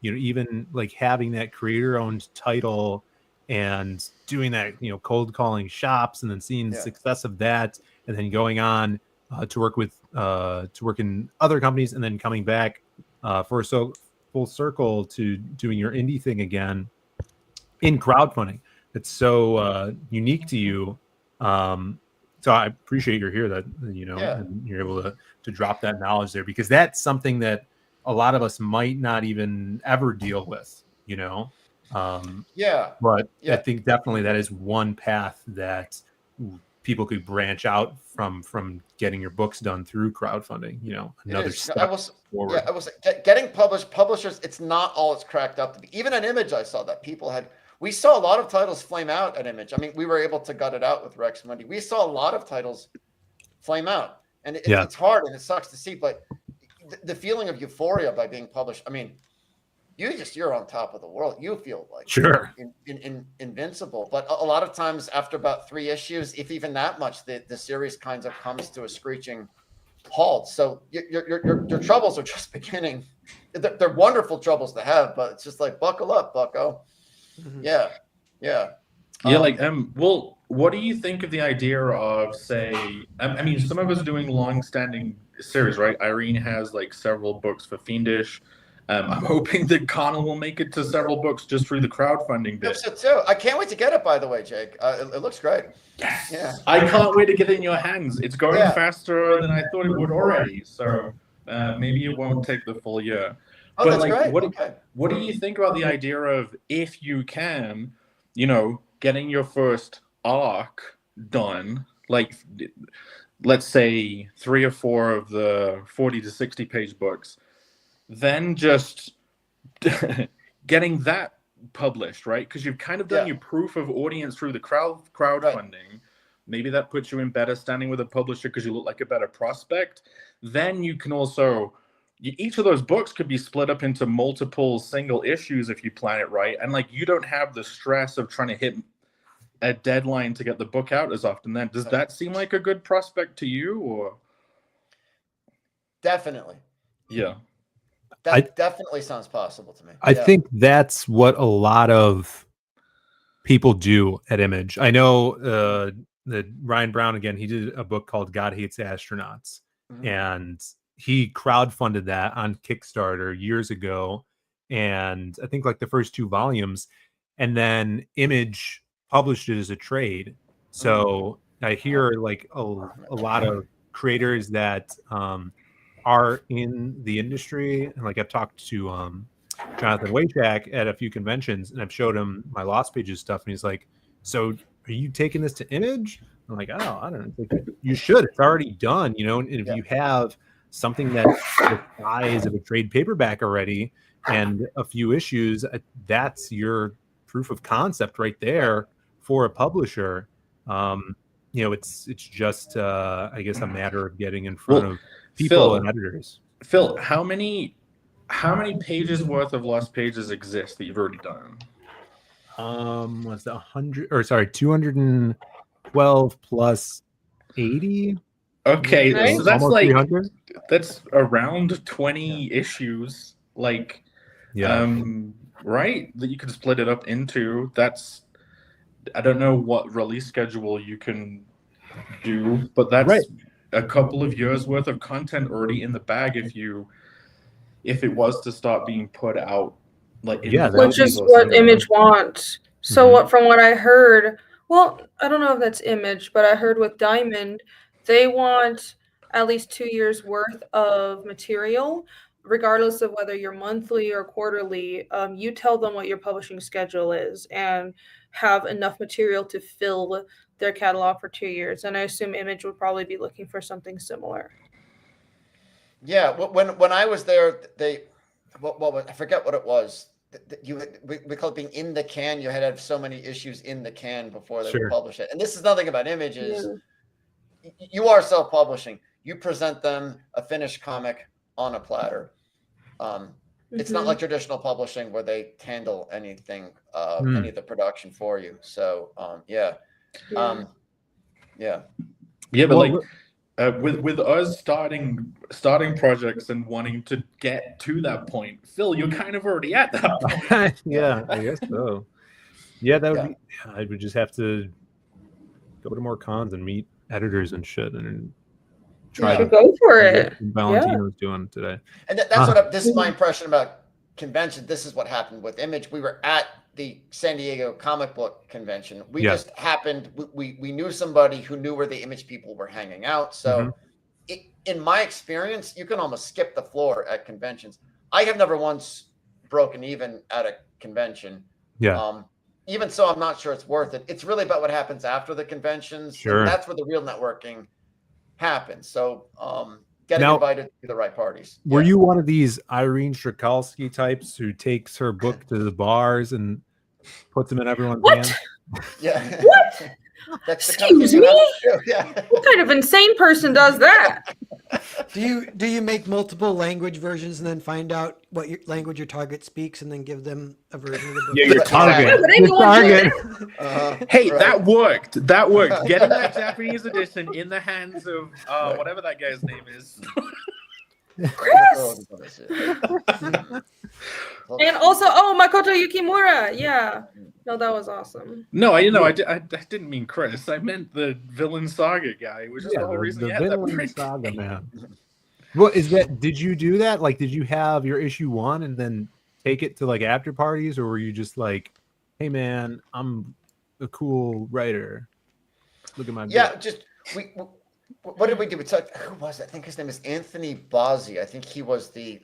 even like having that creator-owned title and doing that, cold calling shops and then seeing the success of that. and then going on to work in other companies, and then coming back for full circle to doing your indie thing again in crowdfunding. It's so unique to you. So I appreciate you're here, that and you're able to drop that knowledge there, because that's something that a lot of us might not even ever deal with, but I think definitely that is one path that people could branch out from getting your books done through crowdfunding. Another step forward. Yeah, I was getting publishers. It's not all it's cracked up to be. Even an Image, I saw that we saw a lot of titles flame out at Image. I mean, we were able to gut it out with Rex Monday. We saw a lot of titles flame out, and it's hard and it sucks to see. But the feeling of euphoria by being published. I mean, you're on top of the world. You feel like invincible. But a lot of times, after about 3 issues, if even that much, the series kind of comes to a screeching halt. So your troubles are just beginning. They're wonderful troubles to have, but it's just like, buckle up, bucko. Mm-hmm. Yeah. Well, what do you think of the idea of, say, I mean, some of us are doing long-standing series, right? Irene has like several books for Fiendish. I'm hoping that Connell will make it to several books just through the crowdfunding bit. So too. I can't wait to get it, by the way, Jake. It looks great. Yes. Yeah. I can't wait to get it in your hands. It's going faster than I thought it would already. So maybe it won't take the full year. Oh, but that's great. What do you think about the idea of, if you can, getting your first arc done, like let's say 3 or 4 of the 40 to 60 page books, then just getting that published, right? Because you've kind of done your proof of audience through the crowdfunding. Right. Maybe that puts you in better standing with a publisher because you look like a better prospect. Then you can also, each of those books could be split up into multiple single issues if you plan it right. And you don't have the stress of trying to hit a deadline to get the book out as often. Then does that seem like a good prospect to you, or? Definitely. Yeah. That definitely sounds possible to me. I think that's what a lot of people do at Image. I know that Ryan Brown, again, he did a book called God Hates Astronauts, and he crowdfunded that on Kickstarter years ago, and I think the first 2 volumes, and then Image published it as a trade. So I hear a lot of creators that are in the industry, and I've talked to Jonathan Waychak at a few conventions, and I've showed him my Lost Pages stuff, and he's like, "So are you taking this to Image?" I'm like, "Oh, I don't know. You should. It's already done, And if you have something that's the size of a trade paperback already and a few issues, that's your proof of concept right there for a publisher. It's just I guess a matter of getting in front of people and editors. Phil, how many pages worth of Lost Pages exist that you've already done? Was that 212 plus 80? Okay, right? So that's almost 300? That's around 20 issues, right? That you could split it up into. That's, I don't know what release schedule you can do, but that's a couple of years worth of content already in the bag if it was to start being put out. Which is what Image wants. So from what I heard, well, I don't know if that's Image, but I heard with Diamond, they want at least 2 years worth of material, regardless of whether you're monthly or quarterly. You tell them what your publishing schedule is and have enough material to fill their catalog for 2 years. And I assume Image would probably be looking for something similar. Yeah, when I was there, I forget what it was. We call it being in the can. You had to have so many issues in the can before they would publish it. And this is nothing about Images. You are self-publishing. You present them a finished comic on a platter. It's not like traditional publishing where they handle anything, any of the production for you. So but with us starting projects and wanting to get to that point, Phil, you're kind of already at that point. Yeah, I guess so. Yeah, that would be. I would just have to go to more cons and meet editors and shit, and try to go for it. Valentino's doing today. And that's what this is my impression about convention. This is what happened with Image. We were at the San Diego comic book convention. We just happened, we knew somebody who knew where the Image people were hanging out. So in my experience, you can almost skip the floor at conventions. I have never once broken even at a convention. Even so, I'm not sure it's worth it. It's really about what happens after the conventions. Sure. And that's where the real networking happens. So getting invited to the right parties. Were you one of these Irene Strakalski types who takes her book to the bars and puts them in everyone's hands? Yeah. What? That's Excuse me? What kind of insane person does that? Do you make multiple language versions and then find out what language your target speaks and then give them a version of the book? Yeah, your target. Hey, that worked. That worked. Getting that Japanese edition in the hands of whatever that guy's name is. Chris! And also, Makoto Yukimura. Yeah. No, that was awesome. No, I didn't mean Chris. I meant the Villain Saga guy, which is the whole reason he had that Villain break. Saga, man. What is that? Did you do that? Like, did you have your issue 1 and then take it to like after parties, or were you just like, hey man, I'm a cool writer. Look at my book. Just what did we do? We talked. Who was it? I think his name is Anthony Bozzi. I think he was he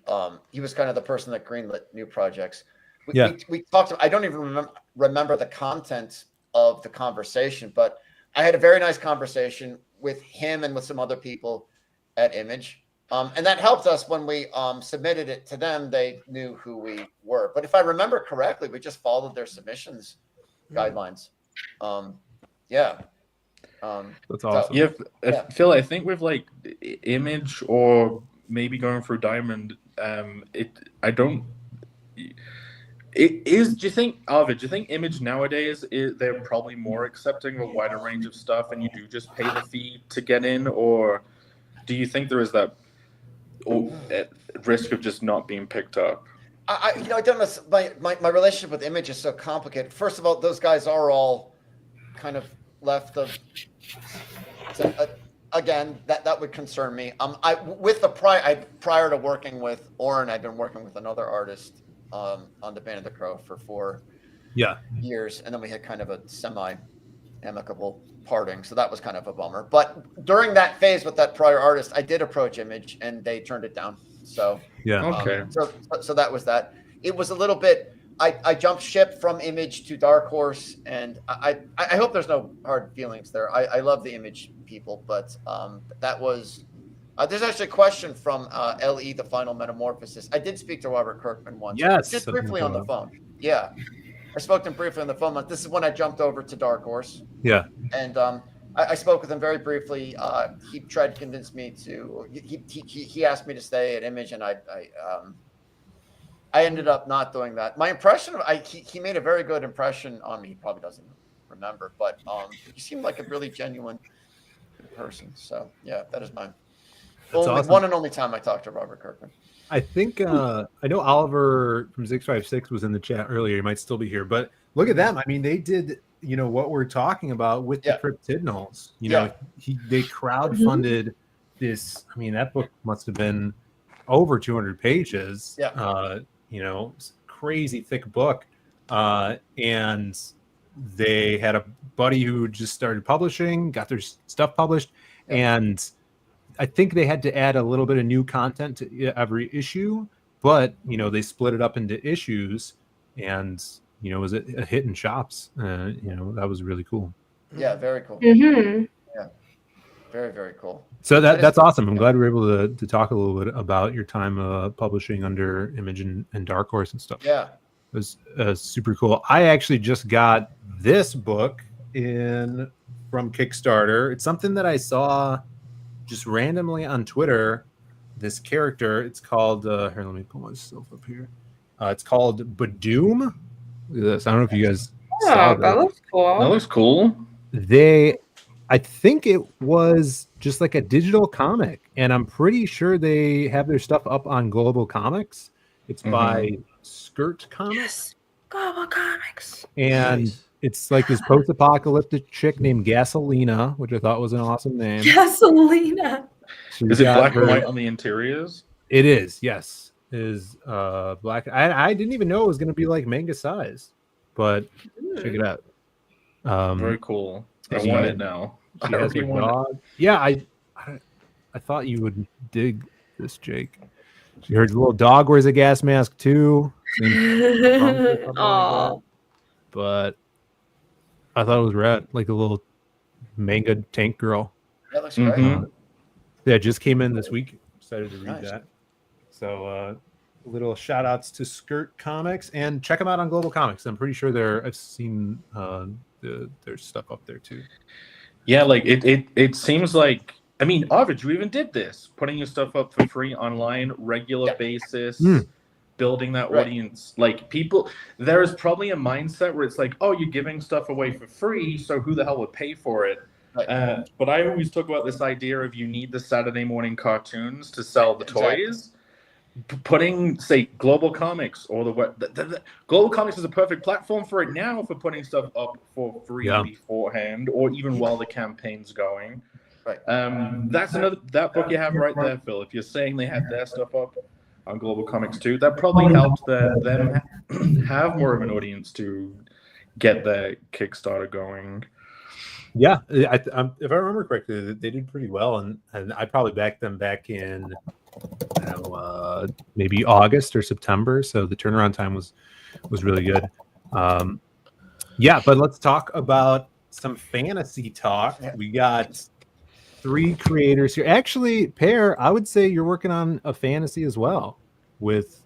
was kind of the person that greenlit new projects. We talked. I don't even remember the content of the conversation, but I had a very nice conversation with him and with some other people at Image, and that helped us when we submitted it to them. They knew who we were. But if I remember correctly, we just followed their submissions guidelines. That's awesome. Phil, I think with like Image or maybe going for Diamond, do you think, Arvid, do you think Image nowadays they're probably more accepting of a wider range of stuff and you do just pay the fee to get in, or do you think there is that risk of just not being picked up? I don't know. My relationship with Image is so complicated. First of all, those guys are all kind of left of. Again, that would concern me. Prior to working with Oren, I'd been working with another artist on the Band of the Crow for 4 years, and then we had kind of a semi-amicable parting, so that was kind of a bummer. But during that phase with that prior artist, I did approach Image, and they turned it down. So so that was that. It was a little bit. I jumped ship from Image to Dark Horse, and I hope there's no hard feelings there. I love the Image people, but that was. There's actually a question from LE, the Final Metamorphosis. I did speak to Robert Kirkman once. Yes. Just briefly on the phone. Yeah. I spoke to him briefly on the phone. This is when I jumped over to Dark Horse. Yeah. And I spoke with him very briefly. He tried to convince me to. He asked me to stay at Image, and I ended up not doing that. My impression of he made a very good impression on me. He probably doesn't remember, but he seemed like a really genuine person. So yeah, that is mine. Awesome. One and only time I talked to Robert Kirkman. I think I know Oliver from 656 was in the chat earlier. He might still be here, but look at them. I mean, they did what we're talking about with the Cryptidnals. They crowdfunded this. I mean, that book must have been over 200 pages. Crazy thick book, and they had a buddy who just started publishing, got their stuff published, and I think they had to add a little bit of new content to every issue, but they split it up into issues, and it was a hit in shops. That was really cool. Yeah, very cool. Mm-hmm. Yeah, very, very cool. So that's awesome. I'm glad we were able to talk a little bit about your time publishing under Image and Dark Horse and stuff. Yeah, it was super cool. I actually just got this book from Kickstarter. It's something that I saw just randomly on Twitter. This character, it's called here, let me pull myself up here. It's called Badoom. Look at this. I don't know if you guys saw that looks cool. That looks cool. I think it was just like a digital comic, and I'm pretty sure they have their stuff up on Global Comics. It's by Skirt Comics. Yes, Global Comics. And It's like this post-apocalyptic chick named Gasolina, which I thought was an awesome name. Gasolina. So Is it black and white on the interiors? It is, yes. It is black. I didn't even know it was going to be like manga size, but check it out. Very cool. I want it now. She has her dog. Yeah, I thought you would dig this, Jake. Her little dog wears a gas mask too. Aww. But I thought it was rad, like a little manga tank girl. That looks great. Yeah, it just came in this week. Excited to read that. So little shout outs to Skirt Comics, and check them out on Global Comics. I'm pretty sure I've seen their stuff up there too. Yeah, like it seems like, I mean, Arvid, you even did this, putting your stuff up for free online, regular basis, building that audience. Like people, there is probably a mindset where it's like, oh, you're giving stuff away for free, so who the hell would pay for it? But I always talk about this idea of you need the Saturday morning cartoons to sell the toys. Putting, say, Global Comics or the Global Comics is a perfect platform for it now, for putting stuff up for free beforehand, or even while the campaign's going. That's that book you have right there, Phil. If you're saying they had their stuff up on Global Comics too, that probably helped them have more of an audience to get their Kickstarter going. Yeah, if I remember correctly, they did pretty well, and I probably backed them back in maybe August or September, so the turnaround time was really good. Yeah, but let's talk about some fantasy talk. We got 3 creators here. Actually, Pear, I would say you're working on a fantasy as well with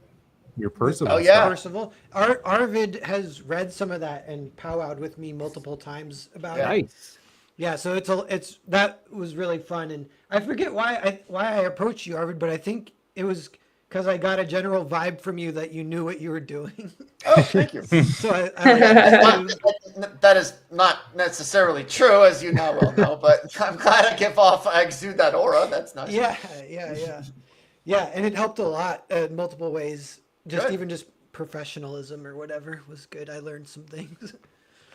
your Percival. Oh yeah, Percival. Arvid has read some of that and powwowed with me multiple times about it. Nice. Yeah, so it's that was really fun, and I forget why I approached you, Arvid, but I think it was because I got a general vibe from you that you knew what you were doing. Oh, thank you. So that is not necessarily true, as you now well know, but I'm glad I exude that aura. That's nice. Yeah, and it helped a lot in multiple ways. Even just professionalism or whatever was good. I learned some things.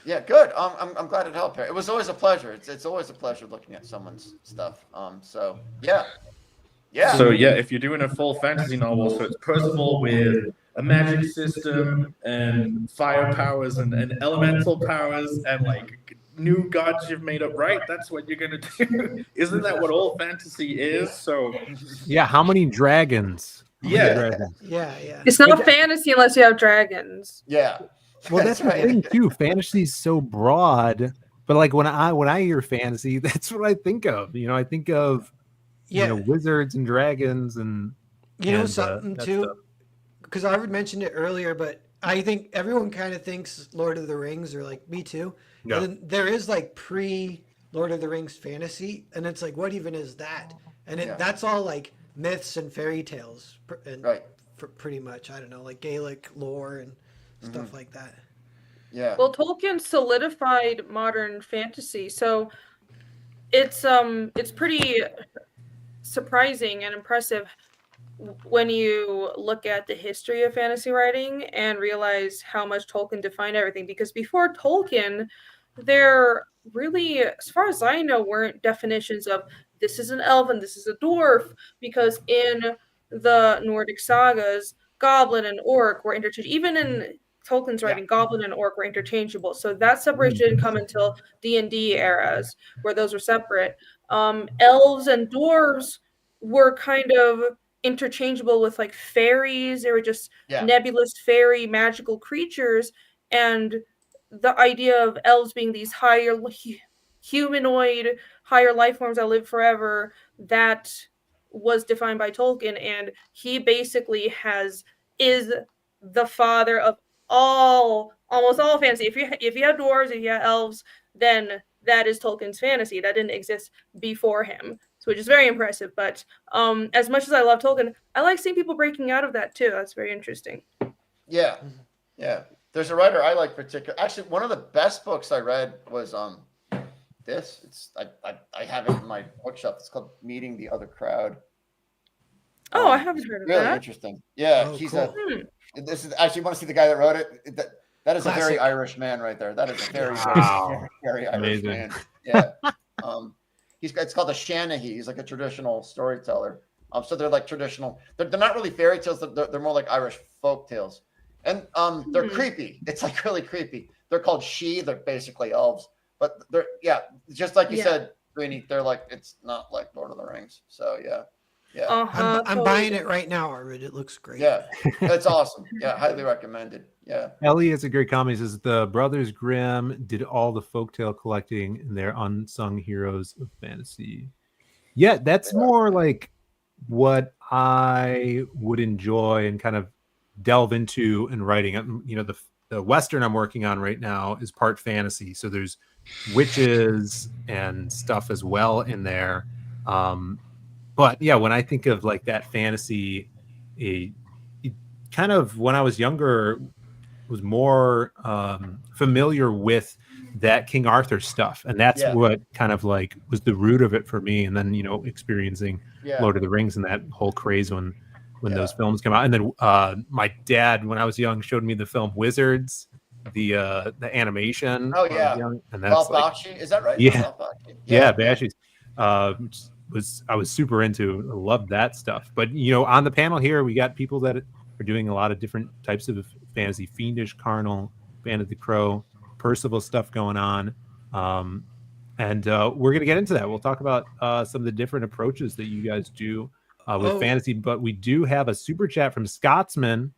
Yeah, good. I'm glad it helped. It was always a pleasure. It's always a pleasure looking at someone's stuff. So yeah. So yeah, if you're doing a full fantasy novel, so it's Percival with a magic system and fire powers and elemental powers and like new gods you've made up, right? That's what you're gonna do. Isn't that what all fantasy is? So yeah, how many dragons? Yeah. It's not fantasy unless you have dragons. Yeah. Well, that's the thing too. Fantasy is so broad, but like when I hear fantasy, that's what I think of. I think of wizards and dragons and something too. Because Arvid mentioned it earlier, but I think everyone kind of thinks Lord of the Rings, or like me too. Yeah. And then there is like pre-Lord of the Rings fantasy, and it's like, what even is that? And that's all like myths and fairy tales, and for pretty much, I don't know, like Gaelic lore and stuff like that. Yeah. Well, Tolkien solidified modern fantasy, so it's pretty surprising and impressive when you look at the history of fantasy writing and realize how much Tolkien defined everything. Because before Tolkien, there really, as far as I know, weren't definitions of this is an elf and this is a dwarf, because in the Nordic sagas, goblin and orc were interchangeable. Even in Tolkien's writing, goblin and orc were interchangeable. So that separation didn't come until D&D eras, where those were separate. Elves and dwarves were kind of interchangeable with like fairies. They were just nebulous fairy magical creatures. And the idea of elves being these higher humanoid, higher life forms that live forever, that was defined by Tolkien, and he basically is the father of almost all fantasy. If you have dwarves, if you have elves, then that is Tolkien's fantasy. That didn't exist before him, so which is very impressive. But as much as I love Tolkien, I like seeing people breaking out of that too. That's very interesting. Yeah. There's a writer I like particular. Actually, one of the best books I read was this. It's I have it in my bookshelf. It's called Meeting the Other Crowd. I haven't heard of that. Really interesting. Yeah, he's cool. This is actually, you want to see the guy that wrote it? That is Classic. a very Irish man right there. That is a very, Wow. very Irish Amazing. man. Yeah. It's called a Shanahy. He's like a traditional storyteller. So they're like traditional. They're not really fairy tales. They're more like Irish folk tales, and they're creepy. It's like really creepy. They're called She. They're basically elves, but they're just like you said, Greenie. They're like it's not like Lord of the Rings. So yeah. I'm buying it right now, Arvid. It looks great. Yeah, it's awesome. Yeah, highly recommended. Yeah. Ellie has a great comment. He says the Brothers Grimm did all the folktale collecting and they're unsung heroes of fantasy. Yeah, that's more like what I would enjoy and kind of delve into in writing. You know, the Western I'm working on right now is part fantasy. So there's witches and stuff as well in there. But yeah, when I think of like that fantasy, kind of when I was younger, was more familiar with that King Arthur stuff, and that's what kind of like was the root of it for me. And then experiencing Lord of the Rings and that whole craze when those films came out. And then my dad, when I was young, showed me the film Wizards, the animation. Oh yeah, and that's Bakshi, is that right? Yeah, Bakshi's. I was super into. I loved that stuff. But on the panel here, we got people that are doing a lot of different types of fantasy: Fiendish, Carnal, Band of the Crow, Percival stuff going on. And we're going to get into that. We'll talk about some of the different approaches that you guys do with fantasy. But we do have a super chat from Scotsman.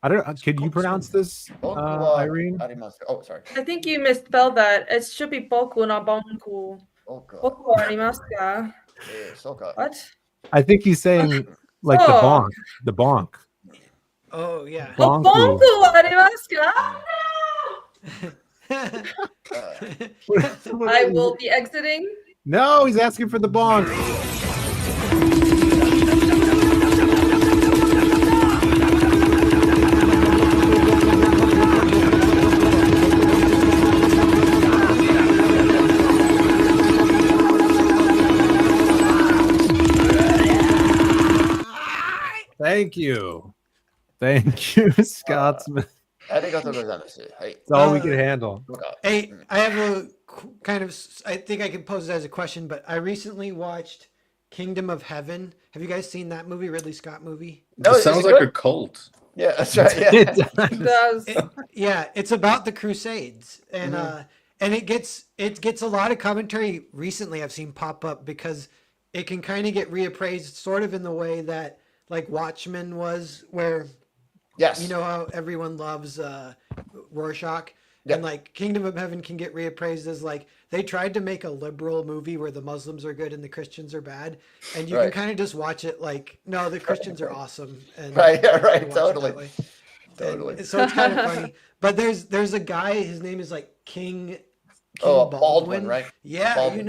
I don't know. Could you pronounce this, Irene? Oh, sorry. I think you misspelled that. It should be boku, not bonku. Boku arimasu ka? What? I think he's saying like the bonk. Oh yeah. Bonku arimasu ka? I will be exiting. No, he's asking for the bonk. Thank you, Scotsman. It's all we can handle. Hey, I have a kind of. I think I can pose it as a question, but I recently watched Kingdom of Heaven. Have you guys seen that movie, Ridley Scott movie? No, it sounds like a cult. Yeah, that's right. Yeah. It does. It's about the Crusades, and and it gets a lot of commentary recently. I've seen pop up because it can kind of get reappraised, sort of in the way that like Watchmen was, where how everyone loves Rorschach. And like Kingdom of Heaven can get reappraised as like they tried to make a liberal movie where the Muslims are good and the Christians are bad, and you can kind of just watch it like, no, the Christians are awesome. And totally. And so it's kind of funny. But there's a guy, his name is like King Baldwin, right? Yeah, Baldwin,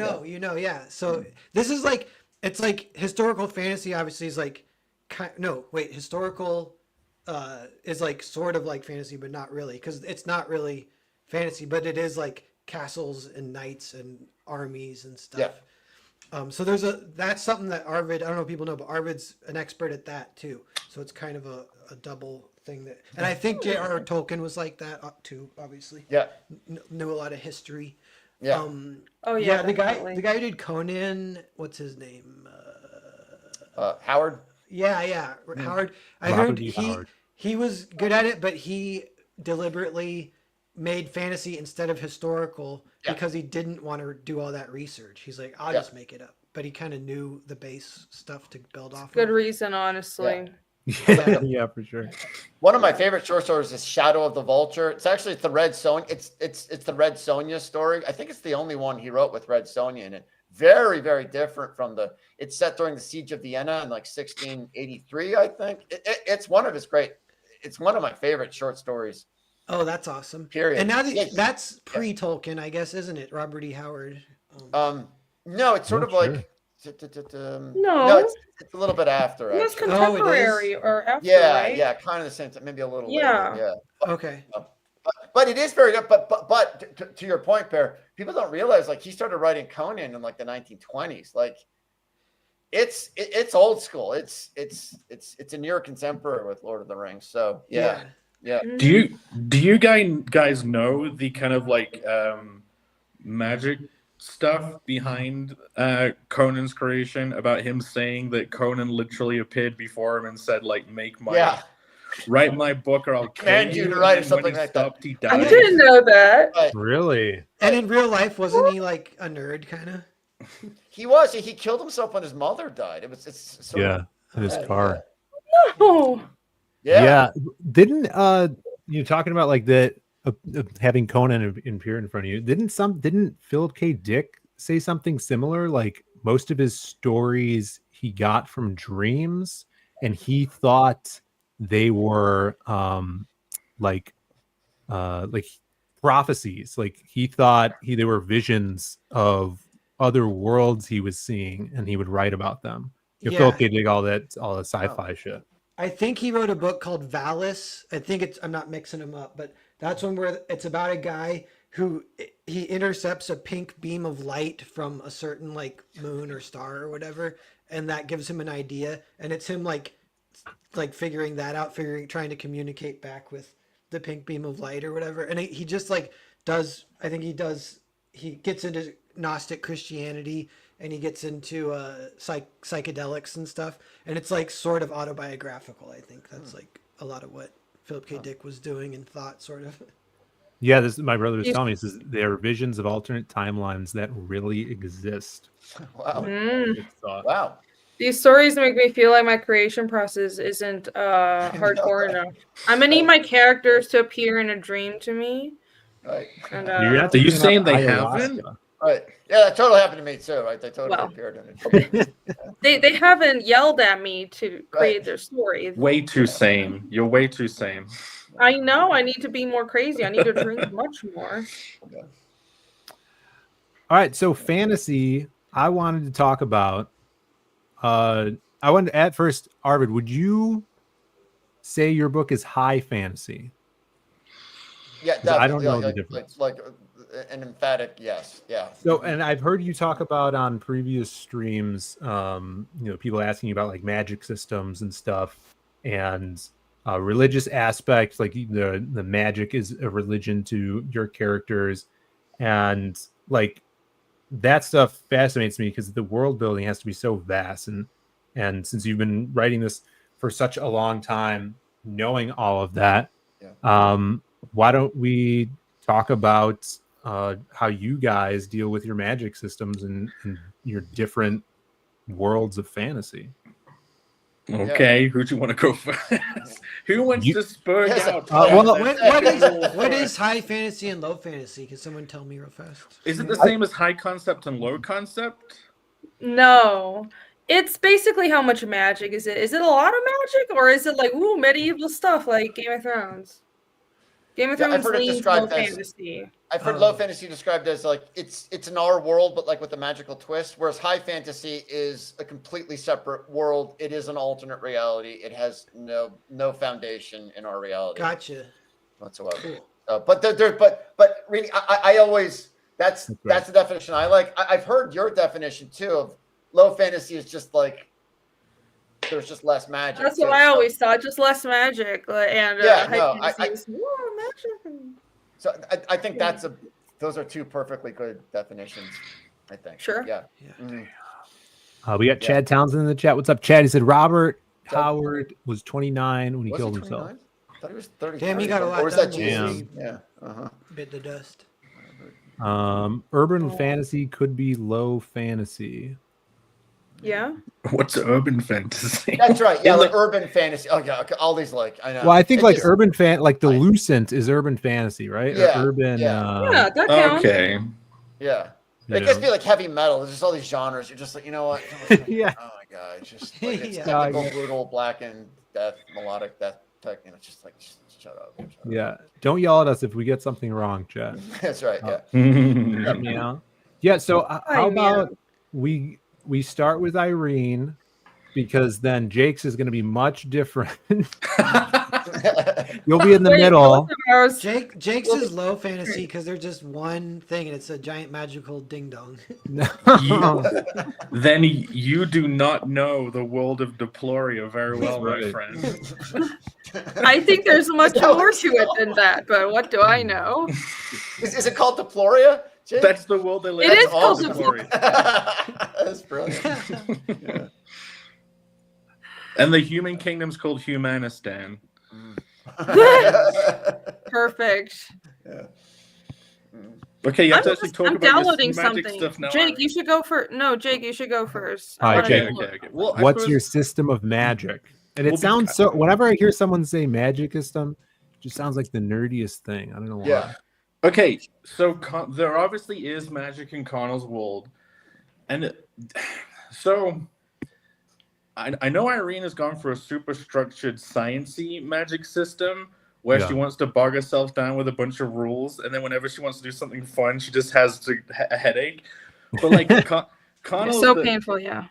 yeah. So this is like, it's like historical fantasy. Obviously, is like historical is like sort of like fantasy, but not really, because it's not really fantasy, but it is like castles and knights and armies and stuff. So that's something that Arvid, I don't know if people know, but Arvid's an expert at that too. So it's kind of a double thing that, and I think J.R.R. Tolkien was like that too, obviously. Yeah. Knew a lot of history. Yeah. The guy who did Conan, what's his name? Howard. Yeah, Howard. I heard he was good at it, but he deliberately made fantasy instead of historical because he didn't want to do all that research. He's like, I'll just make it up. But he kind of knew the base stuff to build off. Good reason, honestly. Yeah, for sure. One of my favorite short stories is Shadow of the Vulture. It's actually the Red Sonja. It's the Red Sonja story. I think it's the only one he wrote with Red Sonja in it. Very, very different from it's set during the Siege of Vienna in like 1683, I think. It's one of his it's one of my favorite short stories. Oh, that's awesome. Period. And now that's pre-Tolkien, I guess, isn't it? Robert E. Howard. No, it's sort of like no, it's a little bit after. It was contemporary or after, right? Yeah, kind of the same time, maybe a little later. Yeah. Okay. But it is very good. But to your point, Bear, people don't realize like he started writing Conan in like the 1920s. Like it's old school. It's a near contemporary with Lord of the Rings. So yeah. Yeah. Do you guys know the kind of like magic stuff behind Conan's creation about him saying that Conan literally appeared before him and said like write my book or I'll command kill you to write or and something when he like stopped, that. he I died. didn't know that. Right. Really? And in real life, wasn't he like a nerd kind of? He was. He killed himself when his mother died. It's sort of, In his car. Oh, yeah. Didn't you talking about like that having Conan appear in front of you? Didn't Philip K. Dick say something similar? Like most of his stories he got from dreams, and he thought they were like prophecies. Like he thought they were visions of other worlds he was seeing, and he would write about them. Philip K. Dick, all the sci-fi shit. I think he wrote a book called Valis. I'm not mixing them up, but that's one where it's about a guy who he intercepts a pink beam of light from a certain like moon or star or whatever, and that gives him an idea, and it's him like figuring that out, trying to communicate back with the pink beam of light or whatever, and he just like does. I think he gets into Gnostic Christianity, and he gets into psychedelics and stuff, and it's like sort of autobiographical. I think that's like a lot of what Philip K. Dick was doing and thought, sort of. Yeah, my brother was telling me, he says there are visions of alternate timelines that really exist. Wow. Wow. These stories make me feel like my creation process isn't hardcore enough. I'm gonna need my characters to appear in a dream to me. Right. And, Are you saying they haven't? Right. Yeah, that totally happened to me too. Right. They totally appeared in it. They haven't yelled at me to create their story. Way too sane. You're way too sane. I know. I need to be more crazy. I need to drink much more. Yeah. All right. So fantasy, I wanted to talk about. I wanted to at first, Arvid, would you say your book is high fantasy? Yeah, definitely. I don't know the difference. Like an emphatic yes. Yeah. So, and I've heard you talk about on previous streams, people asking you about like magic systems and stuff, and religious aspects, like the magic is a religion to your characters, and like that stuff fascinates me because the world building has to be so vast, and since you've been writing this for such a long time, knowing all of that, why don't we talk about how you guys deal with your magic systems and your different worlds of fantasy? Okay, who do you want to go first? Who wants to spur out? What is high fantasy and low fantasy? Can someone tell me real fast? Is it the same as high concept and low concept? No. It's basically how much magic is it? Is it a lot of magic, or is it like medieval stuff like Game of Thrones? Game of Thrones leans low fantasy. I've heard low fantasy described as like it's in our world, but like with a magical twist. Whereas high fantasy is a completely separate world. It is an alternate reality. It has no foundation in our reality. Gotcha. Whatsoever. Cool. But really, I always that's the definition I like. I've heard your definition too of low fantasy is just like there's just less magic. That's what I always thought, just less magic. And high fantasy is more magic. So I think those are two perfectly good definitions, I think. Sure. Yeah. Mm-hmm. We got Chad Townsend in the chat. What's up, Chad? He said Robert Howard was 29 when he killed himself. I thought he was 30. Damn, he got a lot Or was done. that Jesus? Yeah. Bit the dust. Urban fantasy could be low fantasy. Yeah. What's urban fantasy? That's right. Yeah, like urban fantasy. Oh yeah, all these like I know. Well, I think like urban like the Lucent is urban fantasy, right? Yeah. Or urban. Yeah, that counts. Okay. Yeah. It gets be like heavy metal. There's just all these genres. You're just like, you know what? Yeah. Oh my god, it's just like, it's typical brutal blackened death, melodic death tech, and it's just like shut up. Yeah. Don't yell at us if we get something wrong, Chad. That's right. Yeah. Yeah. Yeah. So how about we start with Irene, because then Jake's is going to be much different. You'll be in the middle. Jake's is low fantasy because they're just one thing and it's a giant magical ding dong. Then you do not know the world of Deploria very well, my friend. I think there's much more to it than that, but what do I know? Is it called Deploria? Jake? That's the world they live in. It is called Deploria. That's brilliant. Yeah. And the human kingdom's called Humanistan. Perfect. Yeah. Okay, you have to actually talk I'm about your downloading magic something. stuff now. Jake, you should go first. No, Jake, you should go first. All right, Jake. Okay. Well, what's your system of magic? And it sounds so. Whenever I hear someone say magic system, it just sounds like the nerdiest thing. I don't know why. Yeah. Okay, so there obviously is magic in Connell's world, and so I know Irene has gone for a super structured, sciencey magic system where she wants to bog herself down with a bunch of rules, and then whenever she wants to do something fun, she just has a headache. But like Connell's it's so painful, yeah.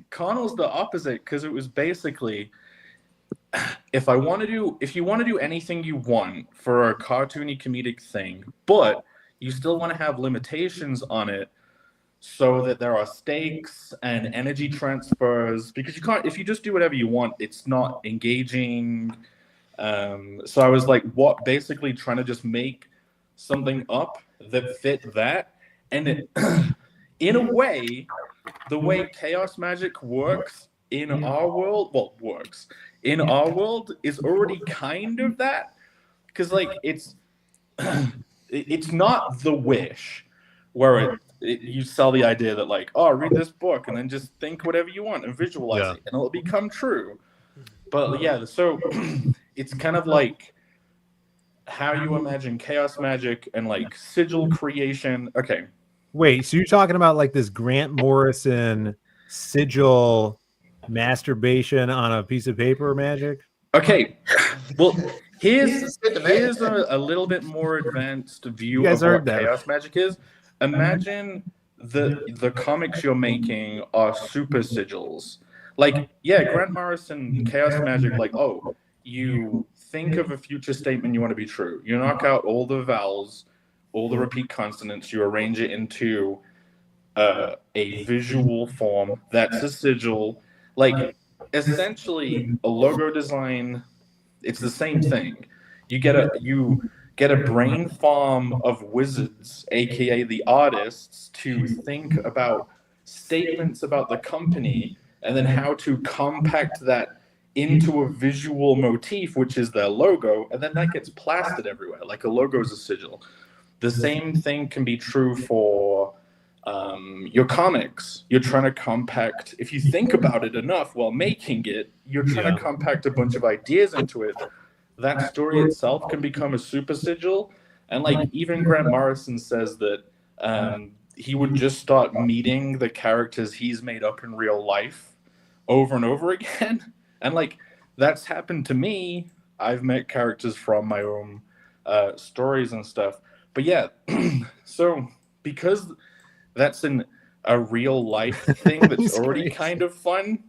Connell's the opposite because it was basically, if you want to do anything you want for a cartoony comedic thing, but you still want to have limitations on it so that there are stakes and energy transfers, because you can't, if you just do whatever you want, it's not engaging. So I was like, basically trying to just make something up that fit that. And in a way, the way chaos magic works in our world, in our world is already kind of that, because like it's not the Wish where you sell the idea that like, oh, read this book and then just think whatever you want and visualize it and it'll become true. But yeah, so it's kind of like how you imagine chaos magic and like sigil creation. Okay. Wait, so you're talking about like this Grant Morrison sigil masturbation on a piece of paper magic? Okay, well, here's a little bit more advanced view of what chaos magic is. Imagine the comics you're making are super sigils. Like, yeah, Grant Morrison chaos magic, like, oh, you think of a future statement you want to be true. You knock out all the vowels, all the repeat consonants, you arrange it into a visual form. That's a sigil. Like, essentially, a logo design, it's the same thing. You get a brain farm of wizards, aka the artists, to think about statements about the company and then how to compact that into a visual motif, which is their logo, and then that gets plastered everywhere. Like a logo is a sigil. The same thing can be true for your comics. You're trying to compact, if you think about it enough while making it, you're trying to compact a bunch of ideas into it. That story itself can become a super sigil. And like even Grant Morrison says that he would just start meeting the characters he's made up in real life over and over again. And like that's happened to me. I've met characters from my own stories and stuff. But yeah, so because that's a real life thing that's already kind of fun,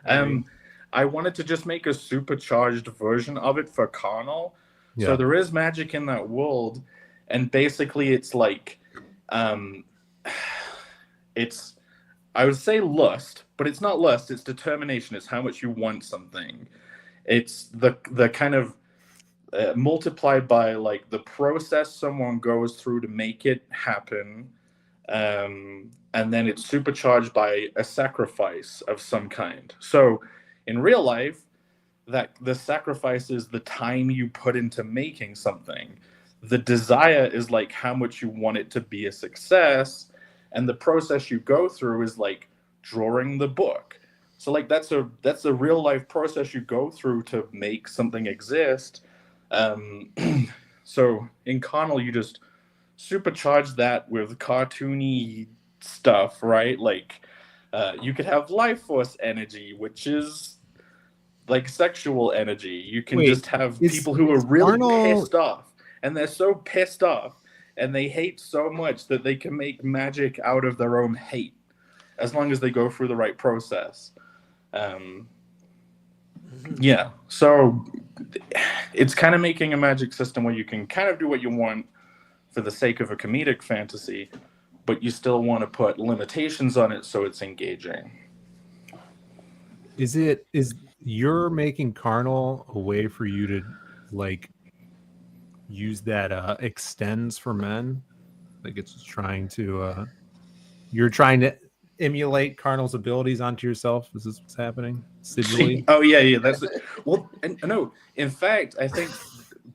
I wanted to just make a supercharged version of it for Connell. Yeah. So there is magic in that world, and basically it's like, it's, I would say lust, but it's not lust, it's determination. It's how much you want something. It's the kind of multiplied by like the process someone goes through to make it happen. And then it's supercharged by a sacrifice of some kind. So in real life, that the sacrifice is the time you put into making something. The desire is like how much you want it to be a success. And the process you go through is like drawing the book. So like that's a real life process you go through to make something exist. So in Connell, you just supercharge that with cartoony stuff, right? Like you could have life force energy, which is like sexual energy. You can just have people who are really pissed off, and they're so pissed off and they hate so much that they can make magic out of their own hate as long as they go through the right process. Yeah, so it's kind of making a magic system where you can kind of do what you want for the sake of a comedic fantasy, but you still want to put limitations on it so it's engaging. Is you're making Carnal a way for you to like use that extends for men? Like it's trying to you're trying to emulate Carnal's abilities onto yourself. Is this what's happening? Sigilly? Oh yeah, that's it. Well, and no, in fact, I think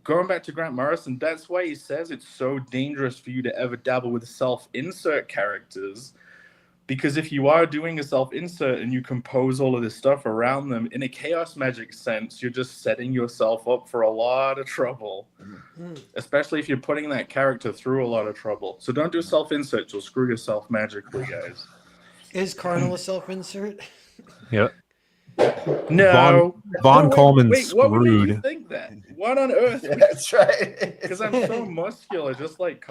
going back to Grant Morrison, that's why he says it's so dangerous for you to ever dabble with self-insert characters, because if you are doing a self-insert and you compose all of this stuff around them in a chaos magic sense, you're just setting yourself up for a lot of trouble, especially if you're putting that character through a lot of trouble. So don't do self-insert, you'll screw yourself magically, guys. Is Carnal a self-insert? Yep. No. Von Coleman's wait, what would make you screwed. think that? What on earth? Yeah, that's right. Because I'm so muscular, just like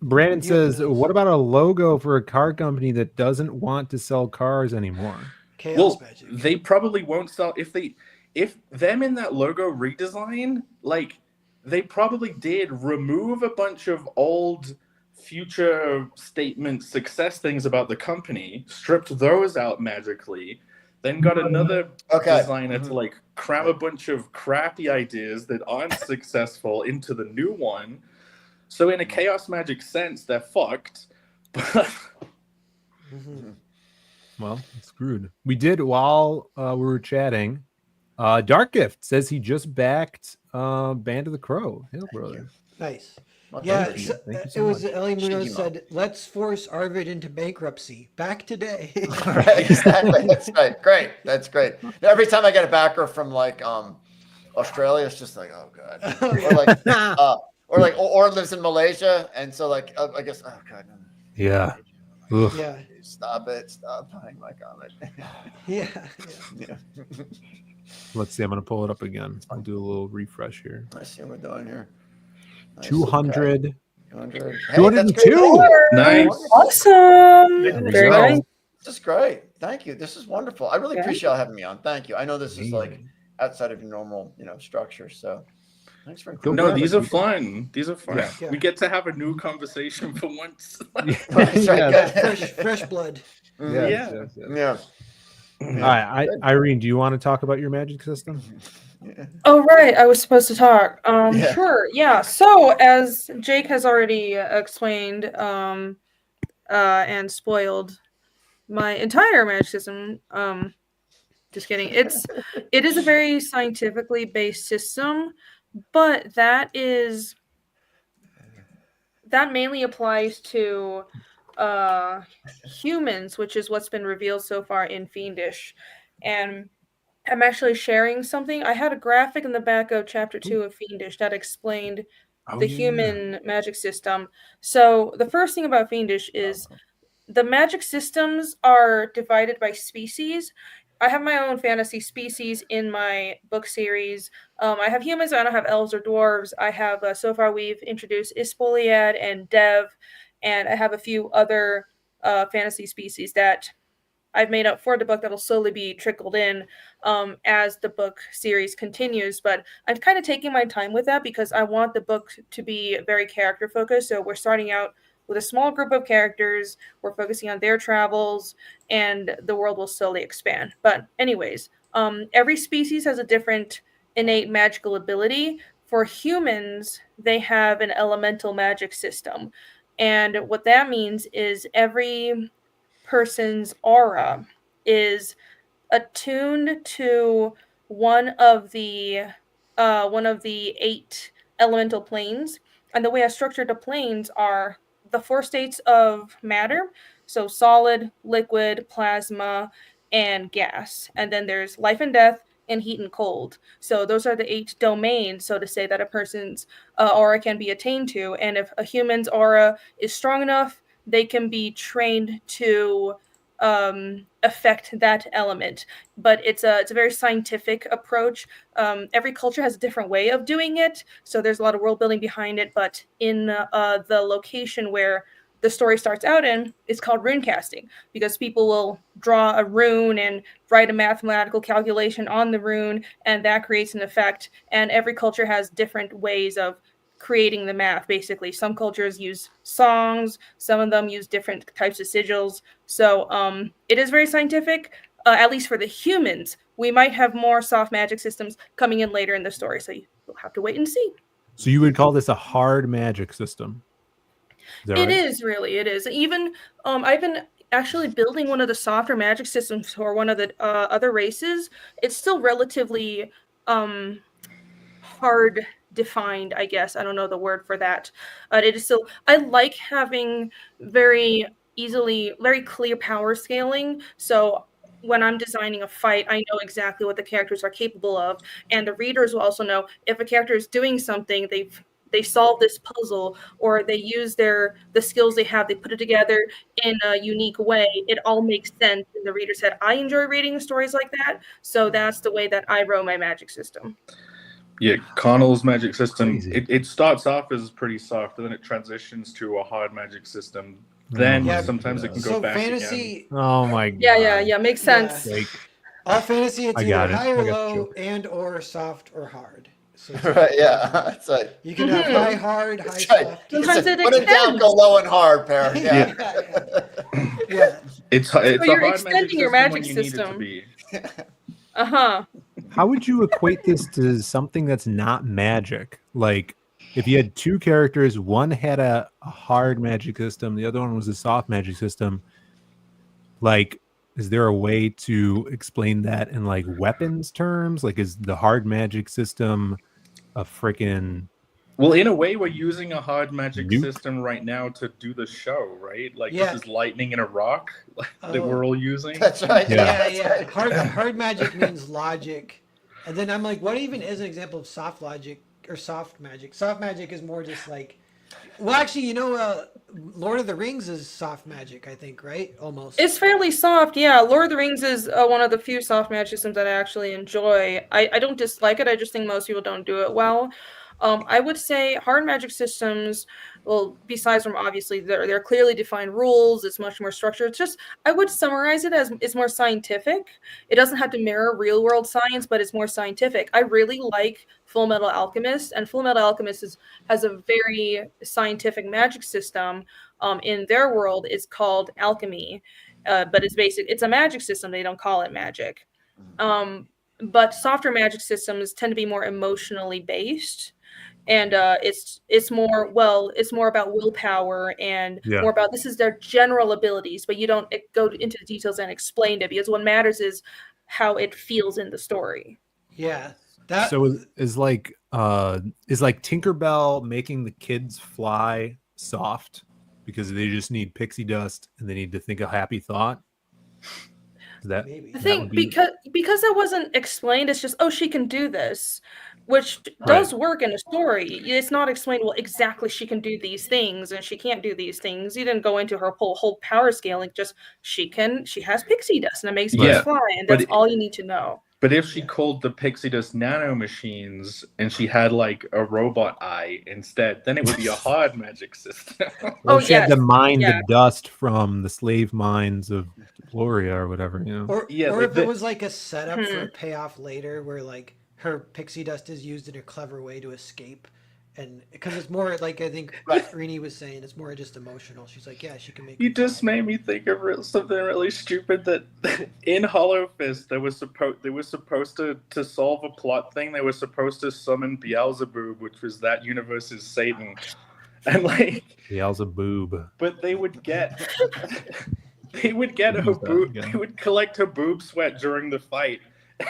Brandon says, what about a logo for a car company that doesn't want to sell cars anymore? Chaos magic. They probably won't sell if them in that logo redesign, like they probably did remove a bunch of old future statement success things about the company, stripped those out magically, then got another designer to like cram a bunch of crappy ideas that aren't successful into the new one. So in a chaos magic sense, they're fucked. Well, screwed. We did while we were chatting. Dark Gift says he just backed Band of the Crow. Hail, brother. Nice. Well, Yeah, thank you. it was Ellie Munoz said, "Let's force Arvid into bankruptcy. Back today." Right, exactly. That's right. Great. That's great. Every time I get a backer from like Australia, it's just like, oh god, or lives in Malaysia, and so like I guess, oh god, Yeah. Ugh. Yeah. Stop it. Stop buying my comment. Yeah. Let's see. I'm going to pull it up again. I'll do a little refresh here. I see what we're doing here. Nice. 200. 200. Hey, 202. Nice. Awesome. Very nice. This is great. Thank you. This is wonderful. I really appreciate y'all having me on. Thank you. I know this is like outside of your normal, structure. So thanks for including No, these are fun. These are fun. Yeah. We get to have a new conversation for once. Fresh blood. Yeah. All right, Irene, do you want to talk about your magic system? Oh, right. I was supposed to talk. Sure. Yeah. So, as Jake has already explained and spoiled my entire magic system, just kidding. It is a very scientifically based system, but that mainly applies to humans, which is what's been revealed so far in Fiendish. And I'm actually sharing something. I had a graphic in the back of chapter 2 of Fiendish that explained the human magic system. So the first thing about Fiendish is the magic systems are divided by species. I have my own fantasy species in my book series. I have humans. I don't have elves or dwarves. I have, so far we've introduced Ispoliad and Dev, and I have a few other fantasy species that I've made up for the book that'll slowly be trickled in as the book series continues. But I'm kind of taking my time with that because I want the book to be very character focused. So we're starting out with a small group of characters. We're focusing on their travels, and the world will slowly expand. But anyways, every species has a different innate magical ability. For humans, they have an elemental magic system. And what that means is every person's aura is attuned to one of the 8 elemental planes. And the way I structured the planes are the 4 states of matter, so solid, liquid, plasma, and gas. And then there's life and death and heat and cold. So those are the 8 domains, so to say, that a person's aura can be attained to. And if a human's aura is strong enough, they can be trained to affect that element. But it's a very scientific approach. Every culture has a different way of doing it, so there's a lot of world building behind it. But in the location where the story starts out in is called rune casting, because people will draw a rune and write a mathematical calculation on the rune, and that creates an effect. And every culture has different ways of creating the math. Basically, some cultures use songs, some of them use different types of sigils. So it is very scientific, at least for the humans. We might have more soft magic systems coming in later in the story, so you'll have to wait and see. So you would call this a hard magic system? It is really, it is. Even I've been actually building one of the softer magic systems for one of the other races. It's still relatively hard defined, I guess. I don't know the word for that. It is still, I like having very clear power scaling. So when I'm designing a fight, I know exactly what the characters are capable of, and the readers will also know if a character is doing something, they solve this puzzle, or they use the skills they have, they put it together in a unique way. It all makes sense in the reader's head. I enjoy reading stories like that, so that's the way that I wrote my magic system. Yeah, Connell's magic system, it starts off as pretty soft, and then it transitions to a hard magic system. Then sometimes it can go back fantasy, again. Oh my god. Yeah, makes sense. Yeah. All fantasy, it's either high or low, and or soft or hard. So right, yeah. It's like, you can have high, hard, high, soft. Sometimes it put it down, go low and hard, pair. Yeah. Yeah. It's So a you're hard extending your magic magic system when you need it to system. be. How would you equate this to something that's not magic? Like, if you had two characters, one had a hard magic system, the other one was a soft magic system. Like, is there a way to explain that in like weapons terms? Like, is the hard magic system a freaking... Well, in a way, we're using a hard magic system right now to do the show, right? Like, this is lightning in a rock that we're all using. That's right. Yeah. Hard magic means logic. And then I'm like, what even is an example of soft logic or soft magic? Soft magic is more just like, well, actually, Lord of the Rings is soft magic, I think, right? Almost. It's fairly soft, yeah. Lord of the Rings is one of the few soft magic systems that I actually enjoy. I don't dislike it. I just think most people don't do it well. I would say hard magic systems, well, besides from obviously there are clearly defined rules, it's much more structured. It's just, I would summarize it as it's more scientific. It doesn't have to mirror real world science, but it's more scientific. I really like Full Metal Alchemist, and Full Metal Alchemist has a very scientific magic system. In their world, it's called alchemy, but it's a magic system. They don't call it magic. But softer magic systems tend to be more emotionally based. And it's more about willpower and more about, this is their general abilities, but you don't go into the details and explain it, because what matters is how it feels in the story. Yeah. So is like Tinkerbell making the kids fly soft because they just need pixie dust and they need to think a happy thought? That I think because that wasn't explained, it's just, oh, she can do this, which does work in a story. It's not explained, well, exactly she can do these things and she can't do these things. You didn't go into her whole power scaling. Just she has pixie dust and it makes kids fly, and that's all you need to know. But if she called the pixie dust nano machines and she had like a robot eye instead, then it would be a hard magic system. Or she had to mine the dust from the slave mines of Gloria or whatever, Or if it was like a setup for a payoff later where like her pixie dust is used in a clever way to escape. And because it's more like, I think Rini was saying, it's more just emotional. She's like, yeah, she can make. You just made me think of something really stupid, that in Hollow Fist they were supposed to solve a plot thing. They were supposed to summon Beelzebub, which was that universe's Satan, and like Beelzebub. But they would get her boob. They would collect her boob sweat during the fight,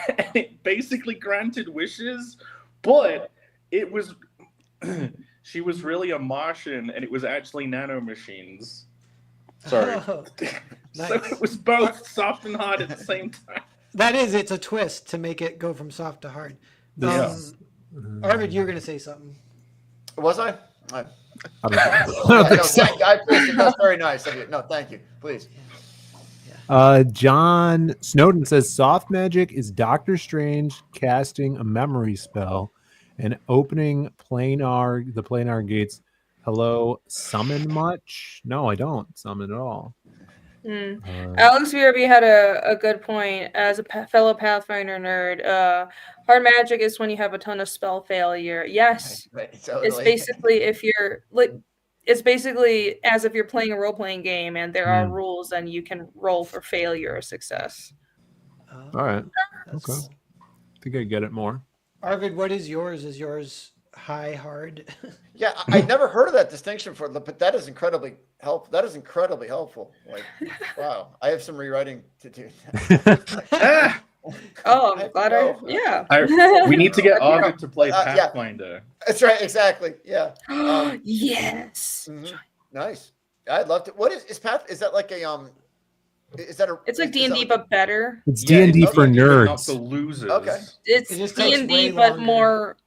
and it basically granted wishes, but it was. She was really a Martian, and it was actually nanomachines. Sorry. Oh, nice. So it was both soft and hard at the same time. It's a twist to make it go from soft to hard. Arvid, you were going to say something. Was I? I don't think so. I appreciate it. That's very nice of you. No, thank you. Please. John Snowden says soft magic is Doctor Strange casting a memory spell and opening the planar gates Hello, summon much? No, I don't summon at all. Alex VRB had a good point. As a fellow Pathfinder nerd, hard magic is when you have a ton of spell failure. Yes, Right, totally. it's basically it's basically as if you're playing a role-playing game and there are rules and you can roll for failure or success. All right. Okay. I think I get it more. Arvid, what is yours? Is yours high, hard? Yeah, I never heard of that distinction before, but that is incredibly helpful. That is incredibly helpful. Like, wow, I have some rewriting to do. Oh, I'm glad we need to get Arvid to play Pathfinder. That's right, exactly. Yeah. Yes. Nice. I'd love to. What is Path? Is that like a Is that a? It's like D&D but better. It's D&D for nerds. Not for losers. Okay. It's D&D but more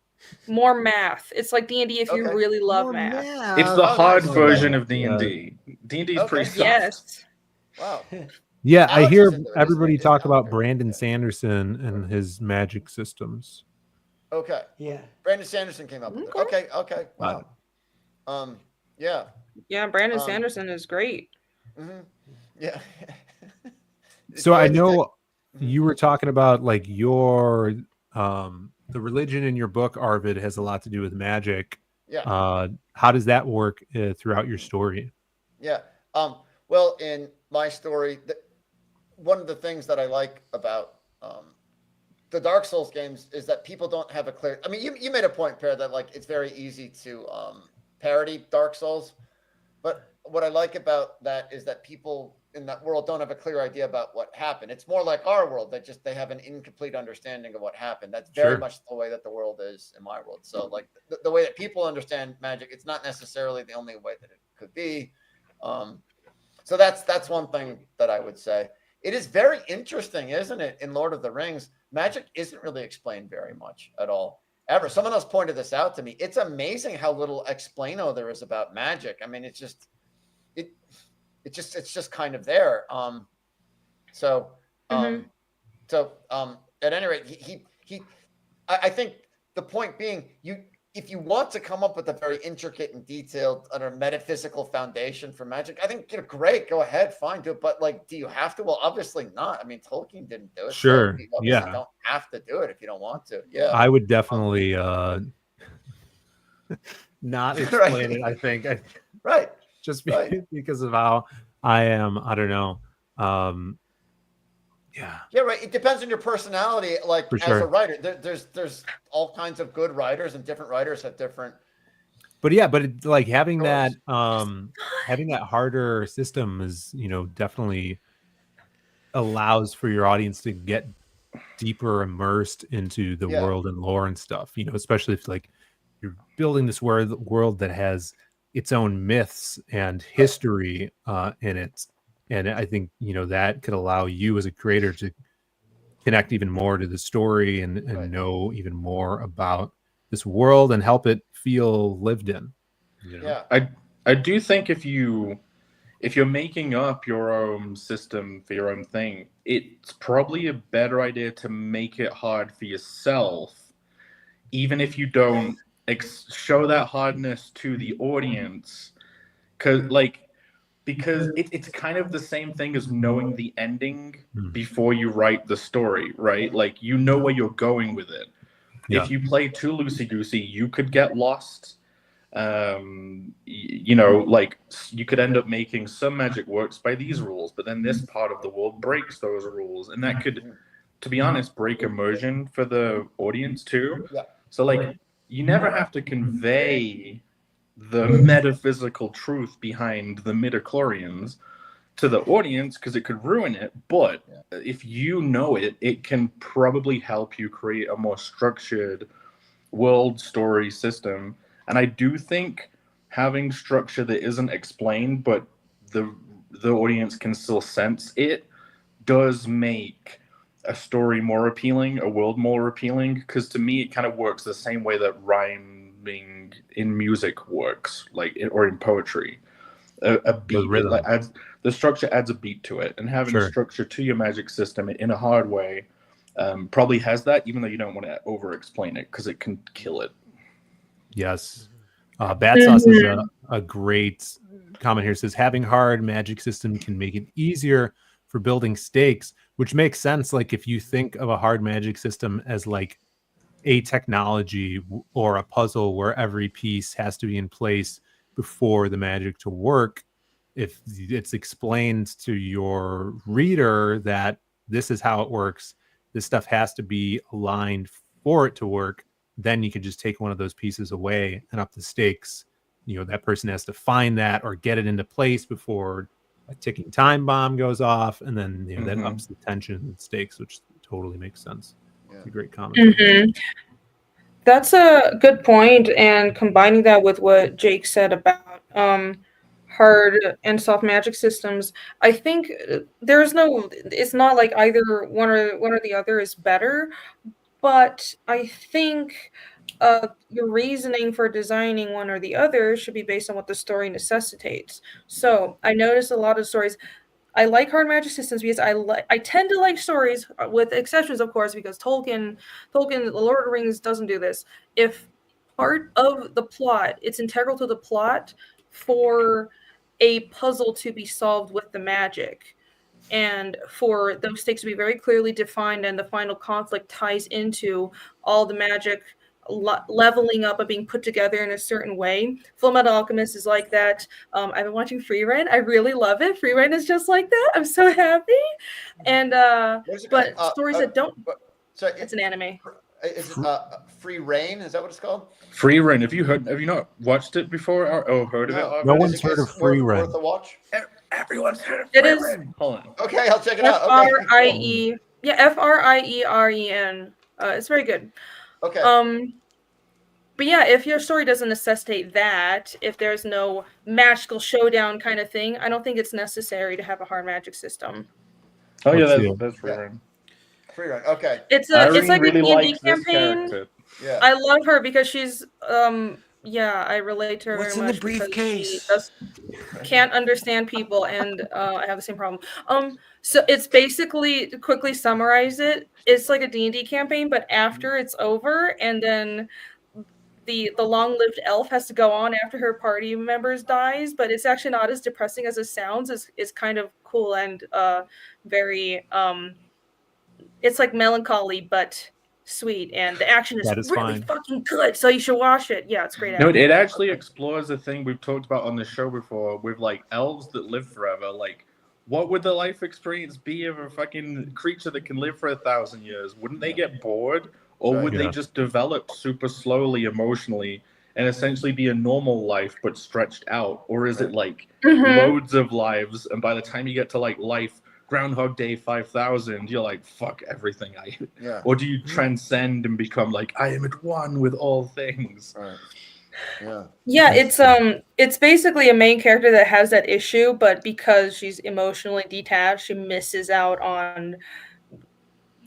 math. It's like D&D if you really love math. It's the hard version of D&D. D&D is pretty soft. Yes. Wow. Yeah, I hear everybody talk about Brandon Sanderson and his magic systems. Okay. Yeah. Brandon Sanderson came up with it. Okay. Okay. Wow. Yeah. Yeah, Brandon Sanderson is great. Yeah. So I know you were talking about like your the religion in your book, Arvid, has a lot to do with magic. Yeah. How does that work throughout your story? Yeah. Well, in my story, one of the things that I like about the Dark Souls games is that people don't have a clear. I mean, you made a point, Per, that like it's very easy to parody Dark Souls, but what I like about that is that people in that world don't have a clear idea about what happened. It's more like our world that they have an incomplete understanding of what happened. That's very much the way that the world is in my world. So like the way that people understand magic, it's not necessarily the only way that it could be. So that's one thing that I would say. It is very interesting, isn't it? In Lord of the Rings, magic isn't really explained very much at all. Ever. Someone else pointed this out to me. It's amazing how little explaino there is about magic. I mean, it's just kind of there. So at any rate, I think the point being, if you want to come up with a very intricate and detailed metaphysical foundation for magic, I think great, go ahead, fine, do it. But like, do you have to? Well, obviously not. I mean, Tolkien didn't do it. Sure. So you obviously don't have to do it if you don't want to. Yeah. I would definitely not explain it. I think. Right. Just because of how I am. I don't know. Yeah, right. It depends on your personality. Like as a writer, there's all kinds of good writers, and different writers have different. But it's like having that harder system is, definitely allows for your audience to get deeper immersed into the world and lore and stuff. Especially if like you're building this world that has its own myths and history in it. And I think, that could allow you as a creator to connect even more to the story and know even more about this world and help it feel lived in. Yeah. I do think if you're making up your own system for your own thing, it's probably a better idea to make it hard for yourself, even if you don't show that hardness to the audience. Because it's kind of the same thing as knowing the ending before you write the story, right? Like, where you're going with it. Yeah. If you play too loosey-goosey, you could get lost. Like, you could end up making some magic works by these rules, but then this part of the world breaks those rules. And that could, to be honest, break immersion for the audience too. Yeah. So, like, you never have to convey the metaphysical truth behind the midichlorians to the audience because it could ruin it. But if you know it, it can probably help you create a more structured world story system. And I do think having structure that isn't explained, but the audience can still sense it, does make a story more appealing, a world more appealing. Because to me, it kind of works the same way that rhyming in music works, or in poetry. A beat, the structure adds a beat to it, and having a structure to your magic system in a hard way probably has that, even though you don't want to over explain it because it can kill it. Yes. Bat Sauce is a great comment here. It says having hard magic system can make it easier for building stakes, which makes sense. Like if you think of a hard magic system as like a technology or a puzzle where every piece has to be in place before the magic to work, if it's explained to your reader that this is how it works, this stuff has to be aligned for it to work, then you can just take one of those pieces away and up the stakes. You know, that person has to find that or get it into place before a ticking time bomb goes off, and then that ups the tension and stakes, which totally makes sense. Yeah. It's a great comment. That's a good point, and combining that with what Jake said about hard and soft magic systems, I think it's not like either one or the other is better, but I think your reasoning for designing one or the other should be based on what the story necessitates. So I notice a lot of stories. I like hard magic systems because I tend to like stories, with exceptions, of course, because Tolkien, The Lord of the Rings doesn't do this. If part of the plot, it's integral to the plot for a puzzle to be solved with the magic, and for those stakes to be very clearly defined, and the final conflict ties into all the magic leveling up and being put together in a certain way. Fullmetal Alchemist is like that. I've been watching Free Reign. I really love it. Free Reign is just like that. I'm so happy. And but stories that don't. So it's an anime. Is it Free Reign? Is that what it's called? Free Reign. Have you not watched it before or heard of it? No one's heard of Free Reign. Worth a watch? Everyone's heard of Free Reign. Hold on. Okay, I'll check it out. F-R-I-E. Yeah, F-R-I-E-R-E-N. It's very good. Okay. But yeah, if your story doesn't necessitate that, if there's no magical showdown kind of thing, I don't think it's necessary to have a hard magic system. Oh yeah, that's Free Reign. Free Reign. Okay. It's like a D&D campaign. Yeah. I love her because she's I relate to her What's very much. in the briefcase? She can't understand people, and I have the same problem. So it's basically, to quickly summarize it, it's like a D&D campaign, but after it's over, and then the long-lived elf has to go on after her party members dies, but it's actually not as depressing as it sounds. It's kind of cool and very it's like melancholy but sweet, and the action is really fucking good, so you should watch it. Yeah, it's great. No, it actually explores a thing we've talked about on the show before with like elves that live forever. Like, what would the life experience be of a fucking creature that can live for 1,000 years? Wouldn't they get bored? Or would they just develop super slowly emotionally and essentially be a normal life but stretched out? Or is it like loads of lives, and by the time you get to like life Groundhog Day 5000, you're like, fuck everything Or do you transcend and become like, I am at one with all things? Right. Yeah, it's basically a main character that has that issue, but because she's emotionally detached, she misses out on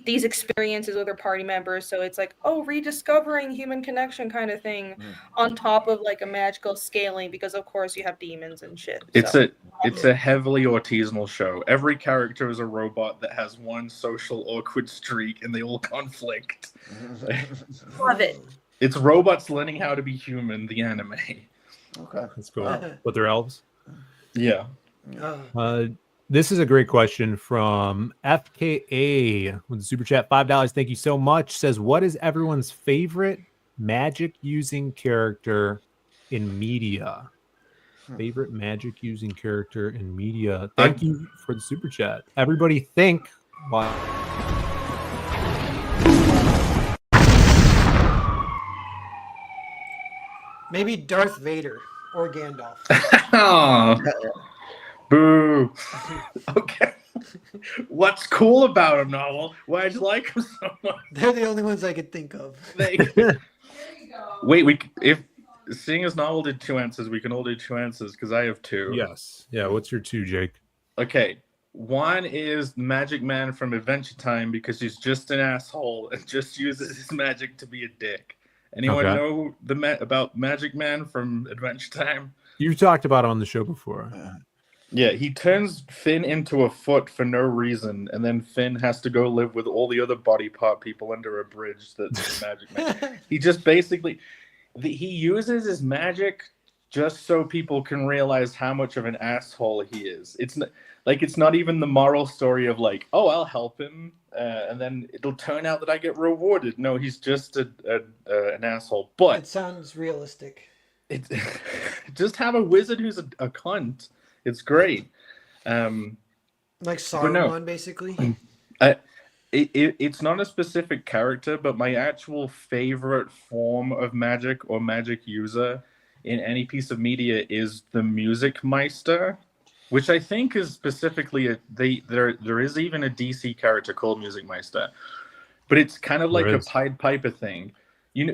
these experiences with her party members. So it's like, rediscovering human connection kind of thing, on top of like a magical scaling, because of course you have demons and shit. It's a heavily artisanal show. Every character is a robot that has one social awkward streak, and they all conflict. Love it. It's robots learning how to be human, the anime. Okay. That's cool. But they're elves? Yeah. This is a great question from FKA with the super chat, $5. Thank you so much. Says, what is everyone's favorite magic using character in media? Favorite magic using character in media. Thank you for the super chat. Everybody think. Maybe Darth Vader or Gandalf. Oh. Boo. Okay. What's cool about him, Novel? Why'd you like him so much? They're the only ones I could think of. Wait, if seeing as Novel did 2 answers, we can all do 2 answers because I have 2. Yes. Yeah. What's your 2, Jake? Okay. One is Magic Man from Adventure Time because he's just an asshole and just uses his magic to be a dick. Anyone know about Magic Man from Adventure Time? You've talked about it on the show before. Yeah, he turns Finn into a foot for no reason, and then Finn has to go live with all the other body part people under a bridge that's Magic Man. He just basically... he uses his magic just so people can realize how much of an asshole he is. It's not even the moral story of like, oh, I'll help him, and then it'll turn out that I get rewarded. No, he's just an asshole. But it sounds realistic. Just have a wizard who's a cunt. It's great. Like Saruman, basically. It's not a specific character, but my actual favorite form of magic or magic user in any piece of media is the Music Meister, which I think is specifically there is even a DC character called Music Meister, but it's kind of like a Pied Piper thing.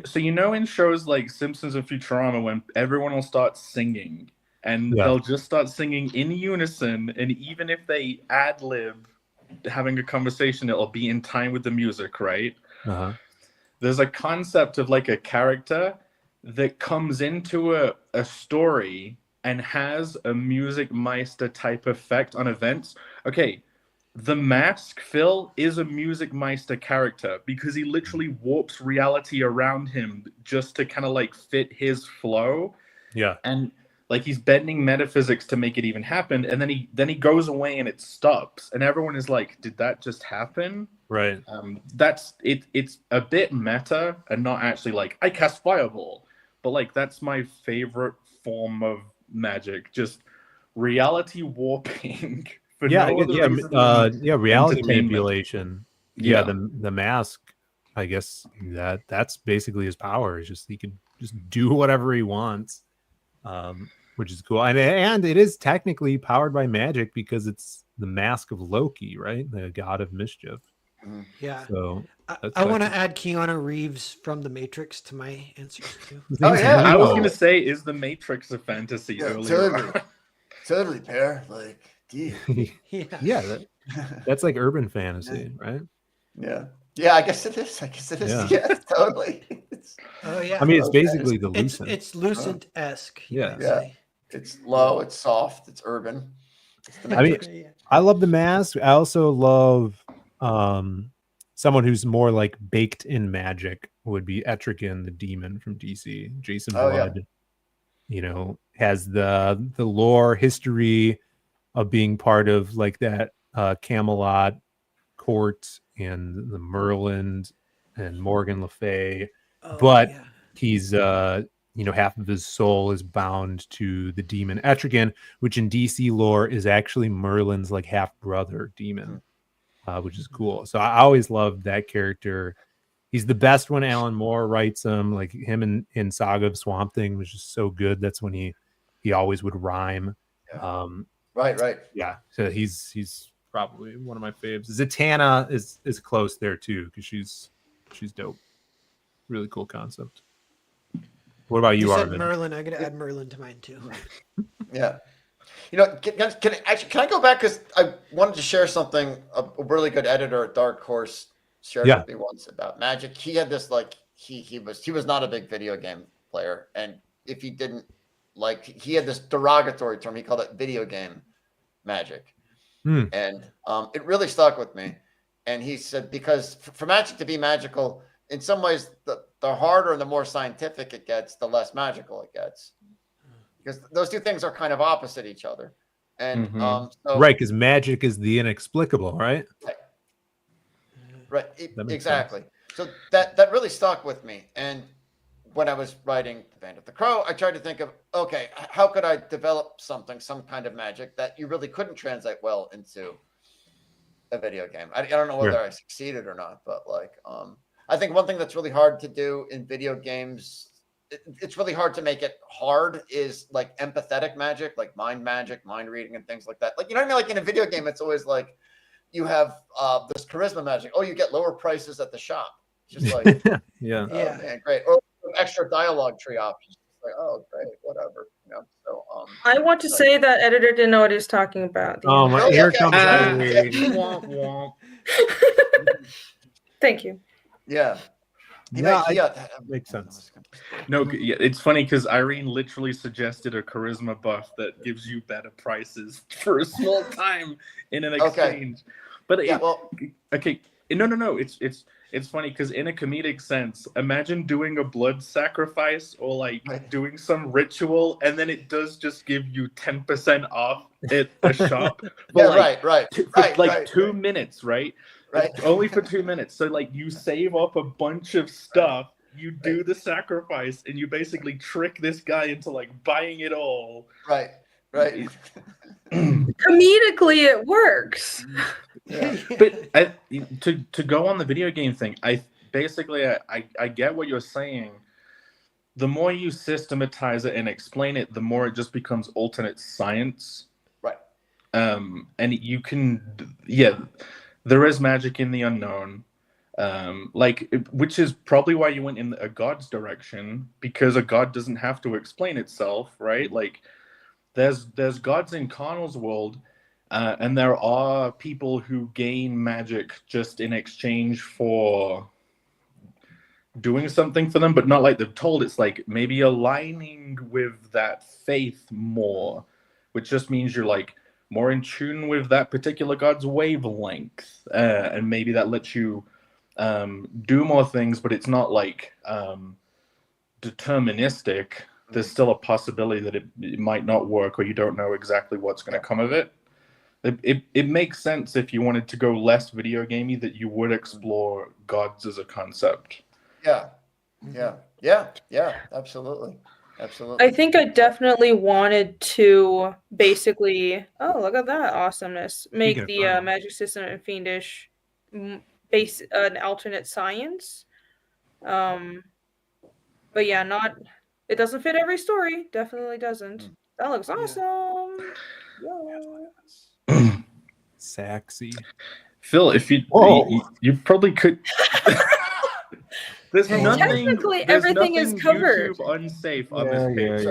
So in shows like Simpsons and Futurama, when everyone will start singing and they'll just start singing in unison, and even if they ad-lib having a conversation, it'll be in time with the music, right? There's a concept of like a character that comes into a story and has a Music Meister type effect on events. Okay, the Mask, Phil, is a Music Meister character because he literally warps reality around him just to kind of like fit his flow. Yeah. And like he's bending metaphysics to make it even happen, and then he goes away and it stops, and everyone is like, "Did that just happen?" Right. That's it. It's a bit meta and not actually like I cast Fireball, but like that's my favorite form of magic, just reality warping. For reality manipulation. Yeah, the Mask. I guess that's basically his power. Is just he can just do whatever he wants. Which is cool, and it is technically powered by magic because it's the mask of Loki, right? The god of mischief. Yeah. So I want to add Keanu Reeves from The Matrix to my answers too. Oh yeah, I was gonna say, is The Matrix a fantasy? Totally, pair. Like, that's like urban fantasy, right? Yeah, I guess it is. Yeah, totally. I mean, it's basically the Lucent. It's Lucent-esque. Yeah. It's low, it's soft, it's urban. I love the Mask. I also love someone who's more like baked in magic would be Etrigan, the demon from DC. Jason Blood, has the lore history of being part of like that Camelot court and the Merlin and Morgan Le Fay, he's half of his soul is bound to the demon Etrigan, which in DC lore is actually Merlin's like half brother demon, which is cool. So I always loved that character. He's the best when Alan Moore writes him. Like him in Saga of Swamp Thing was just so good. That's when he always would rhyme. Right. Yeah. So he's probably one of my faves. Zatanna is close there too because she's dope. Really cool concept. What about you, Arvid? Merlin. I'm gonna add Merlin to mine too. Yeah. Can I go back because I wanted to share something a really good editor at Dark Horse shared with me once about magic. He had this like he was not a big video game player, and if he didn't he had this derogatory term. He called it video game magic. And it really stuck with me. And he said, because for magic to be magical, in some ways, the harder and the more scientific it gets, the less magical it gets. Because those two things are kind of opposite each other. And because magic is the inexplicable, right? Right. Exactly. Sense. So that really stuck with me. And when I was writing The Band of the Crow, I tried to think of, okay, how could I develop some kind of magic that you really couldn't translate well into a video game? I don't know whether I succeeded or not, but I think one thing that's really hard to do in video games, it's really hard to make it hard, is like empathetic magic, like mind magic, mind reading, and things like that. Like, you know what I mean? Like in a video game, it's always like you have this charisma magic. Oh, you get lower prices at the shop. Just like, yeah, man, great. Or extra dialogue tree options. Like, oh, great, whatever. So I want to say that editor didn't know what he was talking about. Oh my! Here comes Thank you. Yeah. Makes sense. No, it's funny because Irene literally suggested a charisma buff that gives you better prices for a small time in an exchange. But No. It's funny because in a comedic sense, imagine doing a blood sacrifice or like doing some ritual, and then it does just give you 10% off at a shop. Yeah, right. 2 minutes, right? Right. Only for 2 minutes. So like you save up a bunch of stuff, you do the sacrifice, and you basically trick this guy into like buying it all. Right. Comedically, it works. Yeah. But to go on the video game thing, I get what you're saying. The more you systematize it and explain it, the more it just becomes alternate science. Right. And you can, there is magic in the unknown. Which is probably why you went in a god's direction, because a god doesn't have to explain itself, right? Like there's gods in Connell's world, and there are people who gain magic just in exchange for doing something for them, but not like they're told. It's like maybe aligning with that faith more, which just means you're like more in tune with that particular god's wavelength, and maybe that lets you do more things, but it's not like deterministic. There's still a possibility that it might not work, or you don't know exactly what's going to come of it. It makes sense if you wanted to go less video gamey that you would explore gods as a concept. Yeah, absolutely. I think I definitely wanted to basically, look at that awesomeness, make the magic system and fiendish base an alternate science. But yeah, it doesn't fit every story. Definitely doesn't. That looks awesome. Yeah. Sexy. Phil, if you probably could. There's everything is covered. YouTube unsafe on this page.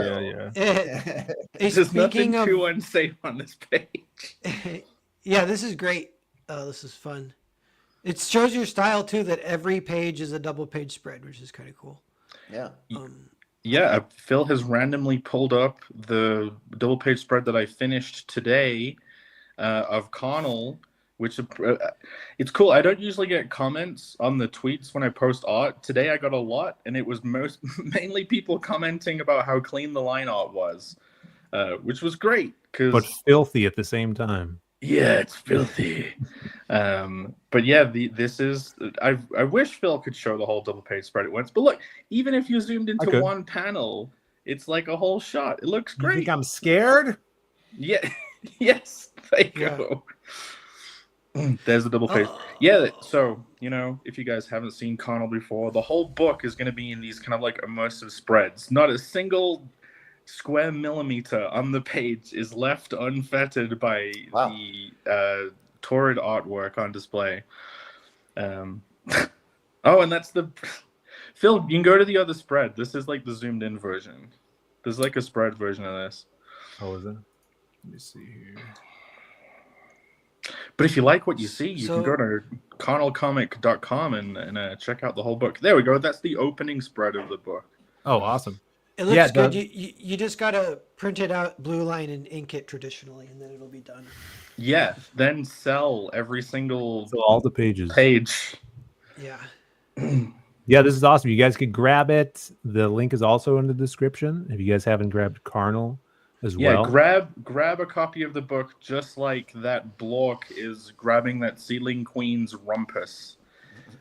There's nothing too unsafe on this page. Yeah, this is great. This is fun. It shows your style too, that every page is a double page spread, which is kind of cool. Yeah. Phil has randomly pulled up the double page spread that I finished today of Connell, which it's cool. I don't usually get comments on the tweets when I post art. Today I got a lot, and it was mainly people commenting about how clean the line art was, which was great. But filthy at the same time. Yeah, it's filthy. But yeah, this is. I wish Phil could show the whole double page spread at once. But look, even if you zoomed into one panel, it's like a whole shot. It looks great. You think I'm scared? Yeah. Yes. There you go. There's the double page. Yeah. So if you guys haven't seen Connell before, the whole book is going to be in these kind of like immersive spreads. Not a single square millimeter on the page is left unfettered by the torrid artwork on display. And that's the Phil, you can go to the other spread. This is like the zoomed in version. There's like a spread version of this. Oh, is it? Let me see here. But if you like what you see, you can go to connellcomic.com and check out the whole book. There we go. That's the opening spread of the book. Oh, awesome. It looks good. You just got to print it out, blue line, and ink it traditionally, and then it'll be done. Yeah. Then sell every single all the pages. Page. Yeah. Yeah, this is awesome. You guys could grab it. The link is also in the description. If you guys haven't grabbed Connell as well. Yeah, grab a copy of the book, just like that Blork is grabbing that Sealing Queen's rumpus.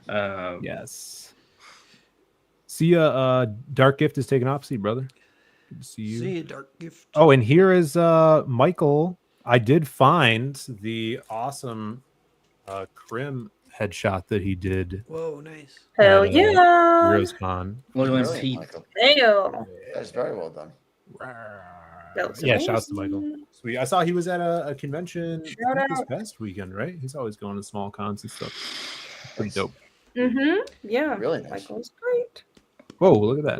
Yes. See ya, Dark Gift is taking off. See you, brother. Good to see you. See you, Dark Gift. Oh, and here is Michael. I did find the awesome Crim headshot that he did. Whoa, nice. Hell yeah. Heroes Con. Look at those teeth. Damn. That's very well done. Yeah, shouts to Michael. Sweet. I saw he was at a convention this past weekend, right? He's always going to small cons and stuff. Pretty dope. Yeah. Really nice. Michael's great. Whoa, look at that.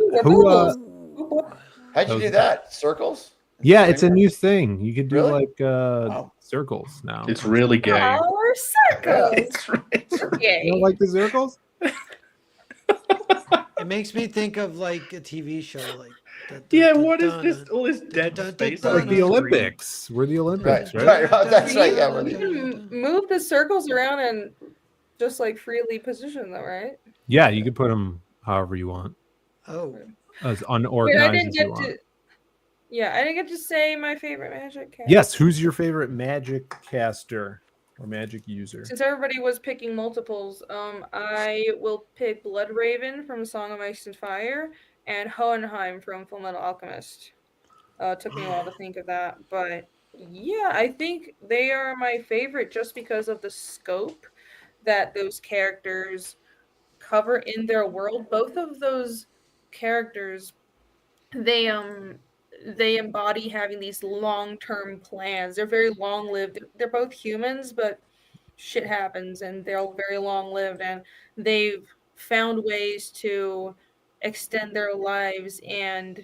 How'd you do that? Circles? Yeah, it's a new thing. You could do Really? circles now. It's really gay. Or circles. It's Okay. You don't like the circles? It makes me think of like a TV show, like. What is this? All this dead space. Like the Olympics. We're the Olympics, right? Right. That's right. Yeah, we're Move the circles around and just like freely position though, right? Yeah, you can put them however you want. Oh, As Wait, unorganized as you want. I didn't get to say my favorite magic caster. Yes, who's your favorite magic caster or magic user? Since everybody was picking multiples, I will pick Bloodraven from Song of Ice and Fire and Hohenheim from Fullmetal Alchemist. Took me a while to think of that, but yeah, I think they are my favorite just because of the scope that those characters cover in their world. Both of those characters, they embody having these long-term plans. They're very long-lived. They're both humans, but shit happens and they're very long-lived, and they've found ways to extend their lives and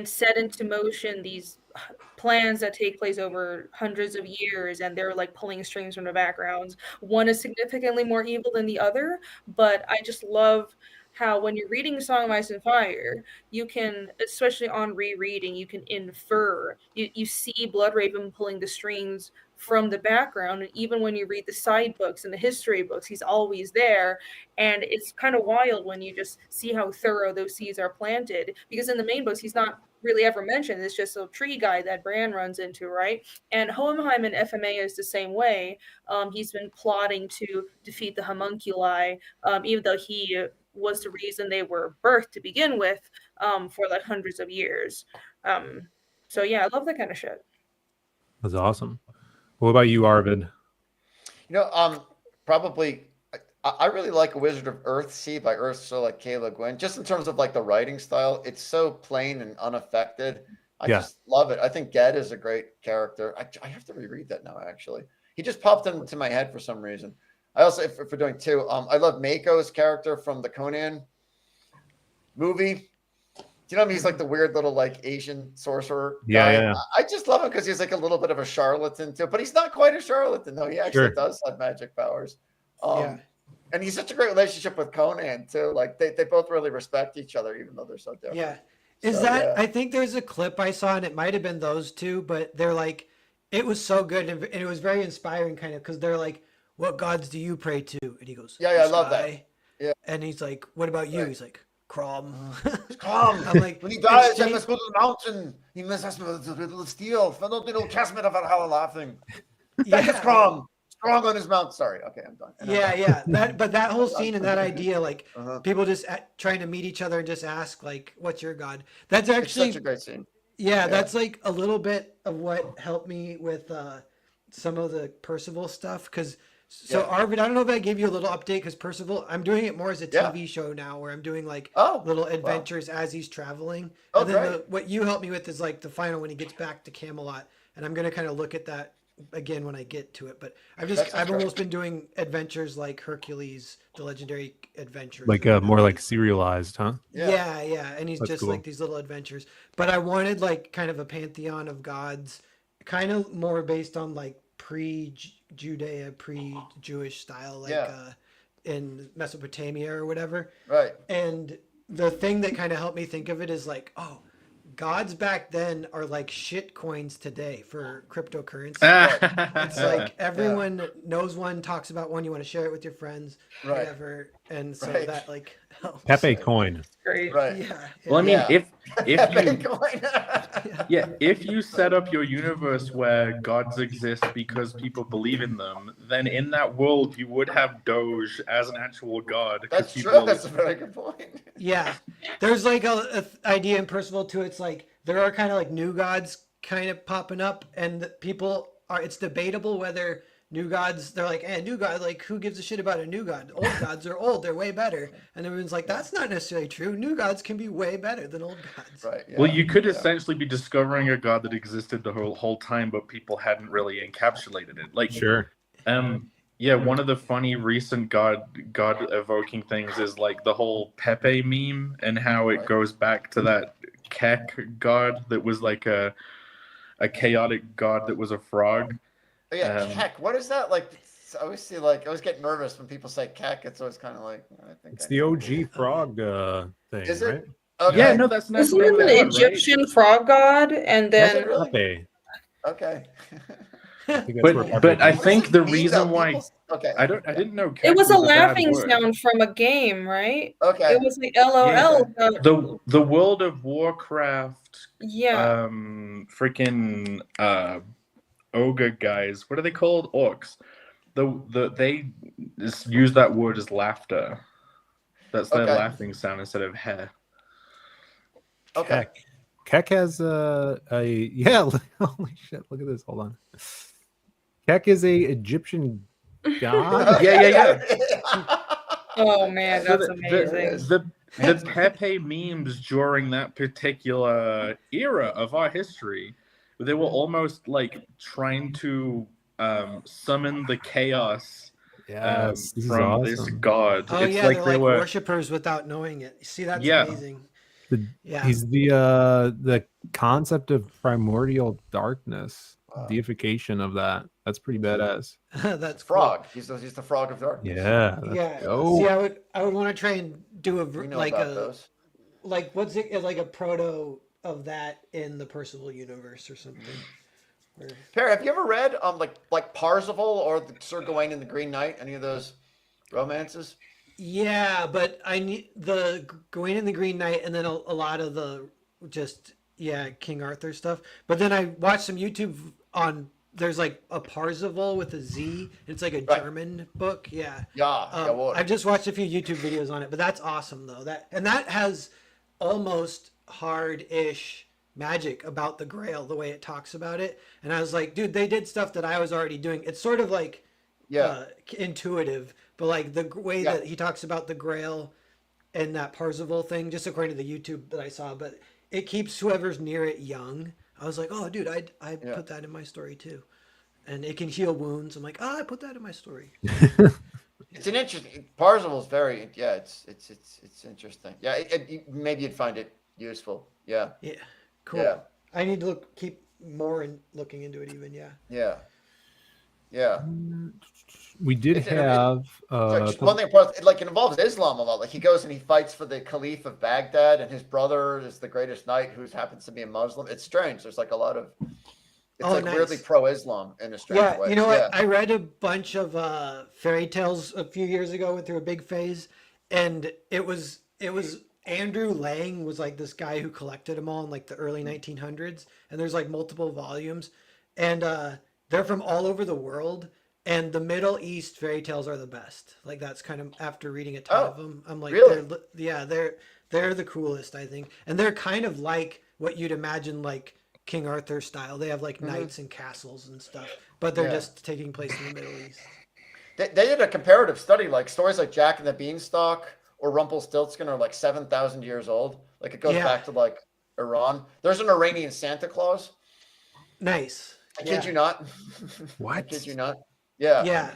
set into motion these plans that take place over hundreds of years, and they're like pulling strings from the backgrounds. One is significantly more evil than the other, but I just love how when you're reading Song of Ice and Fire, you can, especially on rereading, you can infer. You see Bloodraven pulling the strings from the background, and even when you read the side books and the history books, he's always there. And it's kind of wild when you just see how thorough those seeds are planted, because in the main books he's not really ever mentioned. It's just a tree guy that Bran runs into, right? And Hohenheim in FMA is the same way. He's been plotting to defeat the homunculi, even though he was the reason they were birthed to begin with, for like hundreds of years. So yeah, I love that kind of shit. That's awesome. What about you, Arvid? Probably I really like A Wizard of Earthsea by Ursula K. Le Guin. Just in terms of like the writing style, it's so plain and unaffected. I just love it. I think Ged is a great character. I have to reread that now, actually. He just popped into my head for some reason. I also, if we're doing two, I love Mako's character from the Conan movie. Do you know him? He's like the weird little like Asian sorcerer guy. Yeah. I just love him because he's like a little bit of a charlatan too, but he's not quite a charlatan. No, he actually does have magic powers. And he's such a great relationship with Conan too. Like they both really respect each other, even though they're so different. Yeah. I think there's a clip I saw, and it might have been those two, but they're like, it was so good, and it was very inspiring, kind of, because they're like, "What gods do you pray to?" And he goes, "Yeah, I love that." Yeah. And he's like, "What about you?" Right. He's like, "Crom." Crom. I'm like, when he dies, I must go to the mountain. He must have a riddle of steel. For no cast me of Valhalla laughing. That is Crom. Strong on his mount. Sorry. Okay, I'm done. Yeah. That whole scene and that idea, like people just trying to meet each other and just ask, like, "What's your god?" That's actually such a great scene. Yeah, that's like a little bit of what helped me with some of the Percival stuff. Because Arvid, I don't know if I gave you a little update, because Percival, I'm doing it more as a TV show now, where I'm doing like little adventures as he's traveling. Oh, and then what you helped me with is like the final when he gets back to Camelot, and I'm gonna kind of look at that again when I get to it. But I've almost been doing adventures like Hercules, the legendary adventures, like more like serialized, huh? Yeah, and he's just cool. Like these little adventures. But I wanted like kind of a pantheon of gods, kind of more based on like pre-Judea, pre-Jewish style, like in Mesopotamia or whatever. Right. And the thing that kind of helped me think of it is like, gods back then are like shit coins today for cryptocurrency. It's like everyone knows one, talks about one, you want to share it with your friends, whatever. And so that like helps. Pepe coin. Great. Right. Yeah. Well, I mean, if you if you set up your universe where gods exist because people believe in them, then in that world you would have Doge as an actual god. That's true. That's a very good point. Yeah, there's like a idea in Percival too. It's like there are kind of like new gods kind of popping up, and people are. It's debatable whether new gods. They're like, new god. Like, who gives a shit about a new god? Old gods are old. They're way better. And everyone's like, that's not necessarily true. New gods can be way better than old gods. Right. Yeah, well, you could essentially be discovering a god that existed the whole time, but people hadn't really encapsulated it. Like, yeah, one of the funny recent god evoking things is like the whole Pepe meme and how it goes back to that Kek god that was like a chaotic god that was a frog. Oh, yeah, Kek. What is that? Like, I always see, like, I always get nervous when people say Kek. It's always kind of like, I think it's the OG frog thing, is it? right? Okay. Yeah, no, that's not. Isn't it an Egyptian frog god? And then Really? Okay. But I think the reason why okay, I didn't know It was a bad laughing word. sound from a game, right? Okay. It was like LOL. The World of Warcraft Yeah. freaking ogre guys. What are they called? Orcs. They just use that word as laughter. That's their laughing sound instead of hair. Okay. Keck has yeah. Holy shit! Look at this. Hold on. Keck is a Egyptian god. Yeah. Oh man, So that's amazing. The Pepe memes during that particular era of our history, they were almost like trying to summon the chaos from this god. Oh it's yeah, like they're they like were worshippers without knowing it. See, that's amazing. He's the concept of primordial darkness, deification of that. That's pretty badass. That's frog. Cool. He's the frog of darkness. Yeah. See, I would want to try and do what's it like a proto of that in the Percival universe or something. Perry, have you ever read like Parzival or Sir Gawain and the Green Knight? Any of those romances? Yeah, but I need the Gawain and the Green Knight, and then a lot of the King Arthur stuff. But then I watched some YouTube on. There's like a Parzival with a Z. It's like a German book. Yeah. I've just watched a few YouTube videos on it, but that's awesome though. That has almost hard-ish magic about the Grail, the way it talks about it. And I was like, dude, they did stuff that I was already doing. It's sort of like intuitive, but like the way that he talks about the Grail and that Parzival thing, just according to the YouTube that I saw, but it keeps whoever's near it young. I was like, oh, dude, I put that in my story too. And it can heal wounds. I'm like, I put that in my story. It's an interesting, Parzival's very, it's interesting. Yeah, maybe you'd find it useful. Yeah. Yeah. Cool. Yeah. I need to keep more in looking into it even. Yeah. We did have one thing. Like it involves Islam a lot. Like he goes and he fights for the Caliph of Baghdad, and his brother is the greatest knight who happens to be a Muslim. It's strange. There's like a lot of. It's weirdly pro-Islam in a strange way. You know what? I read a bunch of fairy tales a few years ago. Went through a big phase, and it was Andrew Lang was like this guy who collected them all in like the early 1900s, and there's like multiple volumes, and they're from all over the world. And the Middle East fairy tales are the best. Like that's kind of after reading a ton of them, I'm like, really? they're the coolest, I think. And they're kind of like what you'd imagine like King Arthur style. They have like knights and castles and stuff, but they're just taking place in the Middle East. They did a comparative study, like stories like Jack and the Beanstalk or Rumpelstiltskin are like 7,000 years old. Like it goes back to like Iran. There's an Iranian Santa Claus. Nice. I kid you not. What? I kid you not. Yeah.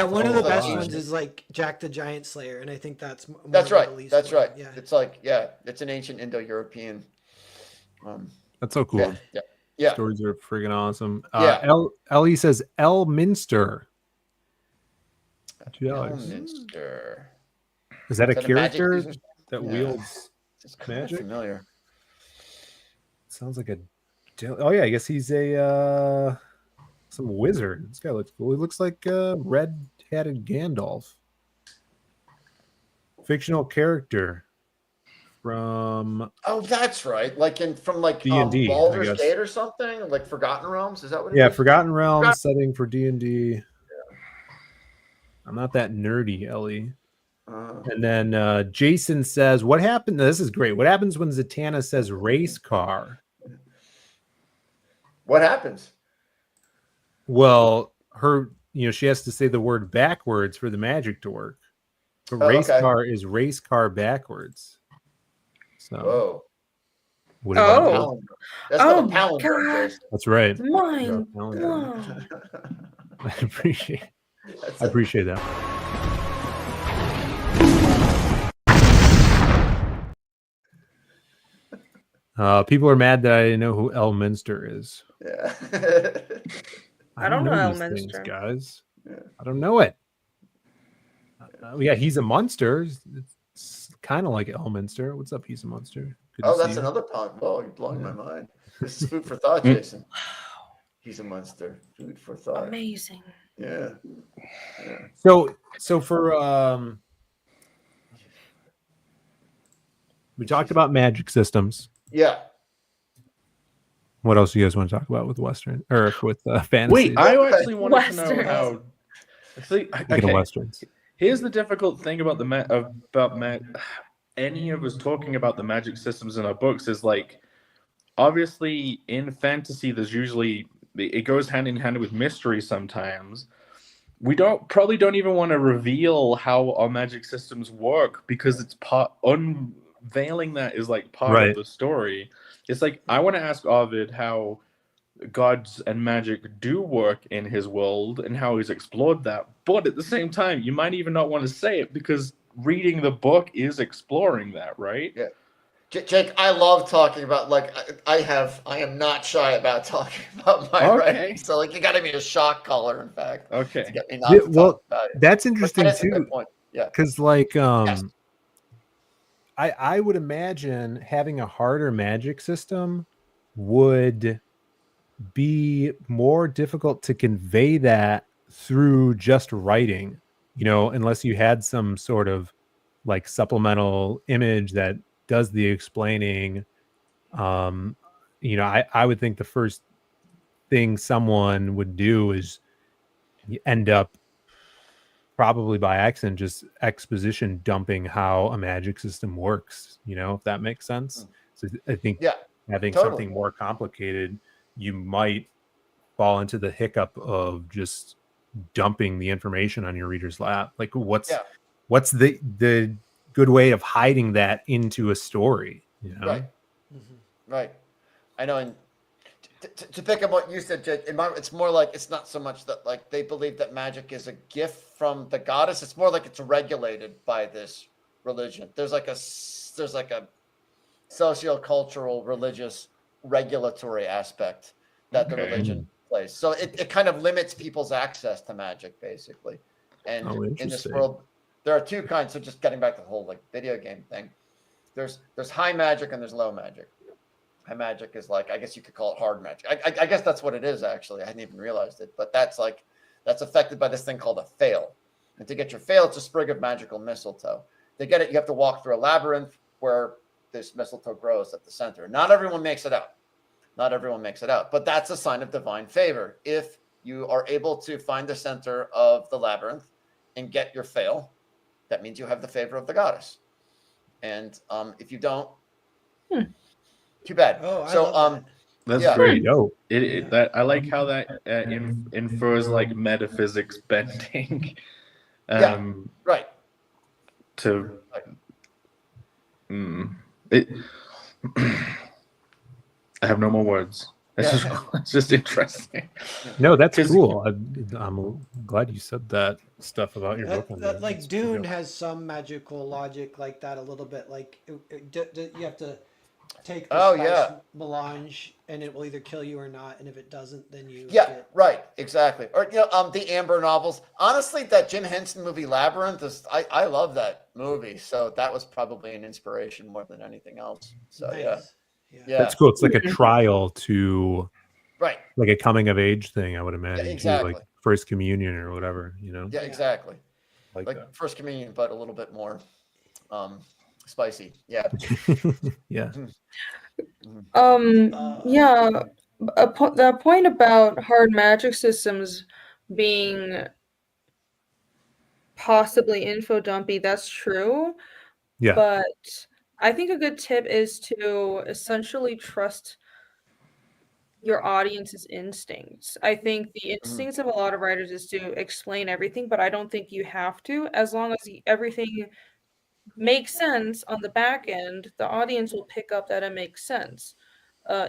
One of the best ones is like Jack the Giant Slayer, and I think that's more right. That's right. Yeah. It's like it's an ancient Indo-European. That's so cool. Yeah. Stories are freaking awesome. Ellie says Elminster. Elminster. Is that a character that wields it's kind of familiar? Sounds like a. Oh yeah, I guess he's a. Some wizard. This guy looks cool. He looks like red-hatted Gandalf. Fictional character from. Oh, that's right. Like from D&D, Baldur's Gate or something. Like Forgotten Realms. Is that what it is? Yeah, Forgotten Realms setting for D&D. Yeah. I'm not that nerdy, Ellie. And then Jason says, "What happened?" This is great. What happens when Zatanna says race car? What happens? Well, she has to say the word backwards for the magic to work. But race car is race car backwards. So, that's not a palindrome. That's right. Mine. I appreciate that. People are mad that I know who Elminster is. Yeah. I don't know Elminster, guys. Yeah. I don't know it. He's a monster. It's kind of like Elminster. What's up? He's a monster. That's another point. Oh, you're blowing my mind. This is food for thought, Jason. He's a monster. Food for thought. Amazing. Yeah. So for we talked about magic systems. Yeah. What else do you guys want to talk about with Western or with fantasy? Wait, I actually wanted to know Westerns. how. Speaking of Westerns. Here's the difficult thing about any of us talking about the magic systems in our books is like, obviously in fantasy, there's usually it goes hand in hand with mystery sometimes. We probably don't even want to reveal how our magic systems work because it's unveiling that is like part of the story. It's like I want to ask Arvid how gods and magic do work in his world and how he's explored that, but at the same time, you might even not want to say it because reading the book is exploring that, right? Yeah. Jake, I love talking about, like, I am not shy about talking about my writing. So, like, you got to be a shock collar, in fact. Okay. To get me not to talk about it. That's interesting That's too. A good point. Yeah. Because, like, Yes. I would imagine having a harder magic system would be more difficult to convey that through just writing, unless you had some sort of like supplemental image that does the explaining. I would think the first thing someone would do is you end up probably by accident just exposition dumping how a magic system works, if that makes sense. So I think having something more complicated, you might fall into the hiccup of just dumping the information on your reader's lap. Like what's the good way of hiding that into a story, Right. Right. I know. And to pick up what you said, Jake, it's more like it's not so much that like they believe that magic is a gift from the goddess. It's more like it's regulated by this religion. There's like a socio-cultural, religious, regulatory aspect that the religion plays. So it kind of limits people's access to magic, basically. And in this world, there are two kinds. So just getting back to the whole like video game thing, there's high magic and there's low magic. High magic is like, I guess you could call it hard magic. I guess that's what it is, actually. I hadn't even realized it. But that's affected by this thing called a fail. And to get your fail, it's a sprig of magical mistletoe. To get it, you have to walk through a labyrinth where this mistletoe grows at the center. Not everyone makes it out. But that's a sign of divine favor. If you are able to find the center of the labyrinth and get your fail, that means you have the favor of the goddess. And if you don't, too bad. That's great. I like how that infers like metaphysics bending. Right. I have no more words. It's just interesting. No, that's cool. I'm glad you said that stuff about your book. Like Dune has some magical logic like that a little bit. Like you have to take the spice melange and it will either kill you or not. And if it doesn't, then you right, exactly. Or the Amber novels. Honestly, that Jim Henson movie Labyrinth I love that movie. So that was probably an inspiration more than anything else. So nice. Yeah, that's cool. It's like a trial to, right, like a coming of age thing, I would imagine. Exactly. Like first communion or whatever, Yeah, exactly. Like first communion, but a little bit more spicy. Yeah. Yeah. The point about hard magic systems being possibly info dumpy, that's true. Yeah. But I think a good tip is to essentially trust your audience's instincts. I think the instincts of a lot of writers is to explain everything, but I don't think you have to. As long as everything makes sense on the back end, the audience will pick up that it makes sense.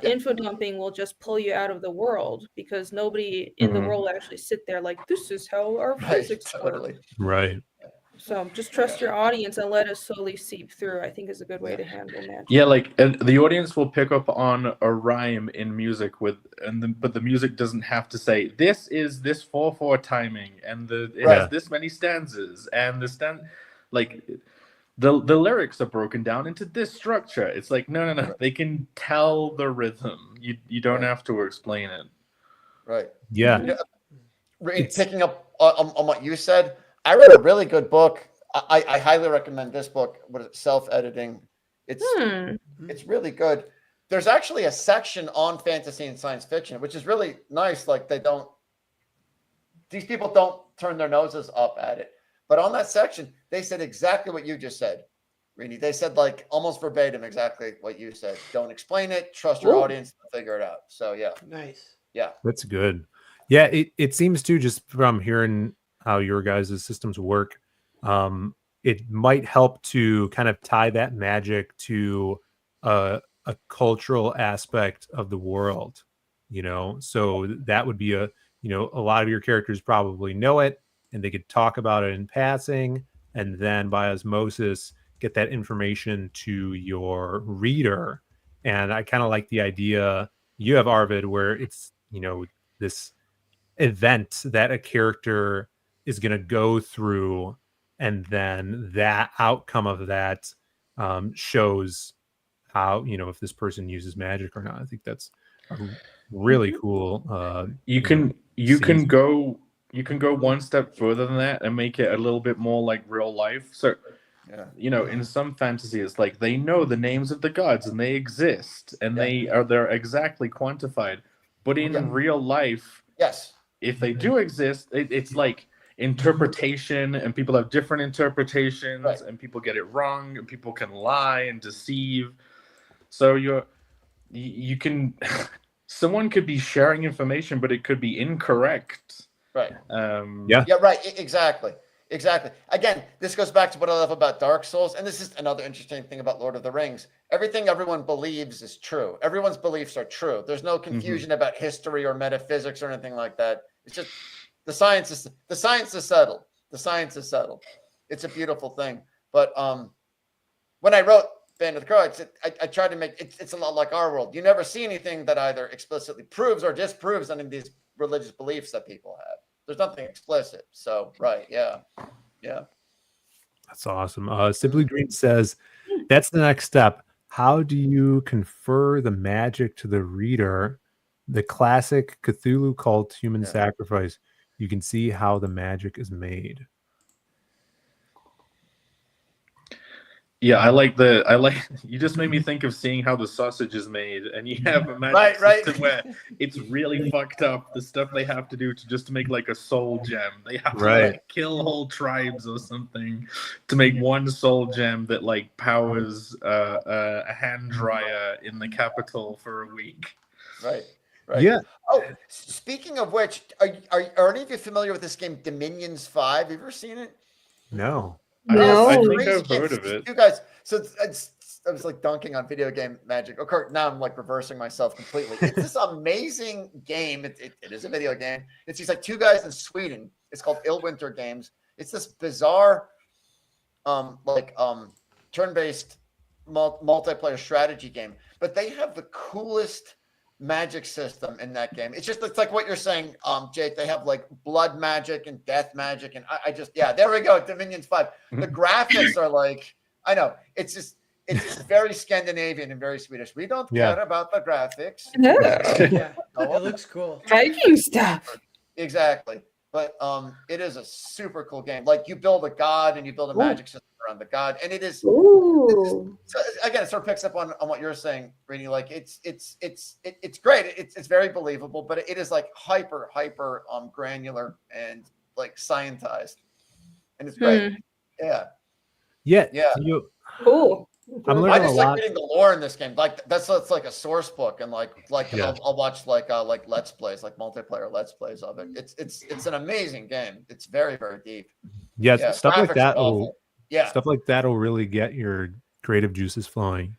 Info dumping will just pull you out of the world because nobody in the world will actually sit there like, this is how our physics work. Right. So just trust your audience and let it slowly seep through, I think is a good way to handle magic. Yeah, like and the audience will pick up on a rhyme in music but the music doesn't have to say this is this 4/4 timing and it has this many stanzas and the lyrics are broken down into this structure. It's like no. They can tell the rhythm. You don't have to explain it. Right. Yeah. Picking up on what you said, I read a really good book. I highly recommend this book. What is it? Self-editing. It's really good. There's actually a section on fantasy and science fiction, which is really nice. Like these people don't turn their noses up at it. But on that section, they said exactly what you just said, Rini. They said like almost verbatim exactly what you said. Don't explain it. Trust your audience to figure it out. So yeah. Nice. Yeah. That's good. Yeah, it seems to, just from hearing how your guys' systems work, it might help to kind of tie that magic to a cultural aspect of the world, so that would be a lot of your characters probably know it and they could talk about it in passing, and then by osmosis get that information to your reader. And I kind of like the idea you have, Arvid, where it's this event that a character is going to go through, and then that outcome of that shows how, if this person uses magic or not. I think that's a really cool. You can go one step further than that and make it a little bit more like real life. So, in some fantasy, it's like they know the names of the gods and they exist and they're exactly quantified. But in real life, yes, if they do exist, it's like interpretation, and people have different interpretations, and people get it wrong, and people can lie and deceive. So you can someone could be sharing information, but it could be incorrect. Right. Yeah, right. Exactly. Again, this goes back to what I love about Dark Souls, and this is another interesting thing about Lord of the Rings. Everything everyone believes is true. Everyone's beliefs are true. There's no confusion about history or metaphysics or anything like that. It's just the science is settled. The science is settled. It's a beautiful thing. But when I wrote Band of the Crow, I tried to make it's a lot like our world. You never see anything that either explicitly proves or disproves any of these religious beliefs that people have. There's nothing explicit. So, right. Yeah. That's awesome. Simply Green says, that's the next step. How do you confer the magic to the reader? The classic Cthulhu cult human sacrifice. You can see how the magic is made. Yeah, I like you just made me think of seeing how the sausage is made, and you have a magic system where it's really fucked up, the stuff they have to do to make like a soul gem. They have to like kill whole tribes or something to make one soul gem that like powers a hand dryer in the capital for a week. Right. Yeah. Oh, speaking of which, are any of you familiar with this game Dominions 5? Have you ever seen it? No. No, I think I've heard of it. You guys, so I was like dunking on video game magic. Okay, now I'm like reversing myself completely. It's this amazing game. It is a video game. It's these like two guys in Sweden. It's called Illwinter Games. It's this bizarre, turn-based multiplayer strategy game. But they have the coolest magic system in that game. It's like what you're saying, Jake. They have like blood magic and death magic, and there we go. Dominions 5. The graphics are like, I know, it's very Scandinavian and very Swedish. We don't care about the graphics. It looks cool. Viking stuff. Exactly. But it is a super cool game. Like you build a god and you build a magic system around the god, and it is. So again, it sort of picks up on what you're saying, Rini. Like it's great. It's very believable, but it is like hyper granular and like scientized, and it's great. Yeah. Cool. I just like reading the lore in this game. Like that's like a source book, and I'll watch like let's plays, like multiplayer let's plays of it. It's an amazing game. It's very, very deep. Stuff like that stuff like that will really get your creative juices flowing.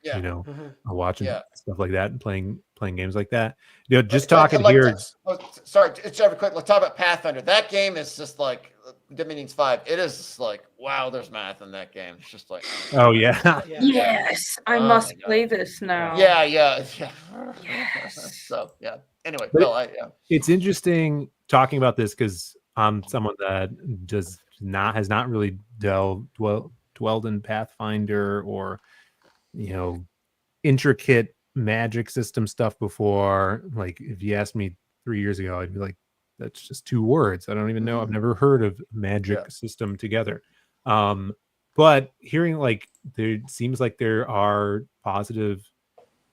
Watching stuff like that and playing games like that. Just talking here. Sorry, it's very quick. Let's talk about Pathfinder. That game is just like Dominions 5. It is just like, wow, there's math in that game. It's just like, oh yeah. Yes, I must play this now. Yeah. So anyway, it's interesting talking about this because I'm someone that has not really dwelled in Pathfinder or intricate magic system stuff before. Like if you asked me 3 years ago, I'd be like, that's just 2 words. I don't even know. I've never heard of magic system together. But hearing like there seems like there are positives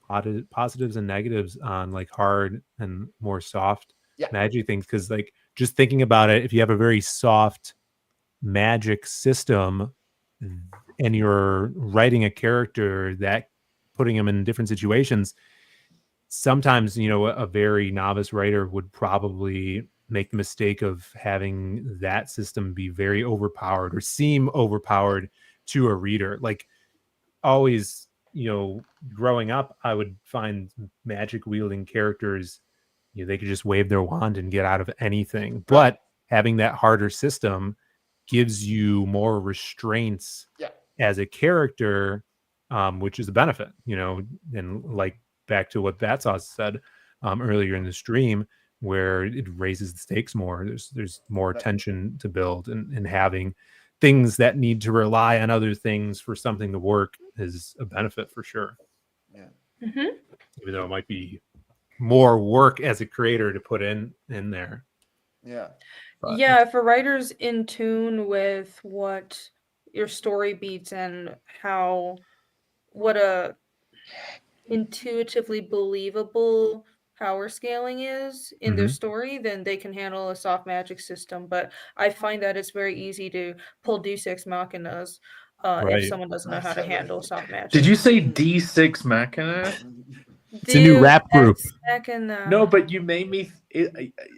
and negatives on like hard and more soft magic things. Cause like just thinking about it, if you have a very soft magic system and you're writing a character that putting them in different situations, sometimes, you know, a very novice writer would probably make the mistake of having that system be very overpowered or seem overpowered to a reader. Like always, you know, growing up, I would find magic wielding characters, you know, they could just wave their wand and get out of anything. But having that harder system gives you more restraints as a character, which is a benefit, you know, and like back to what Batsauce said earlier in the stream, where it raises the stakes more. There's more tension to build, and having things that need to rely on other things for something to work is a benefit for sure. Yeah. Even though it might be more work as a creator to put in there. Yeah. But yeah, if a writer's in tune with what your story beats and what a intuitively believable power scaling is in their story, then they can handle a soft magic system. But I find that it's very easy to pull D6 machinas if someone doesn't know how to handle soft magic. Did you say D6 Machina? It's a new rap group. No, but you made me.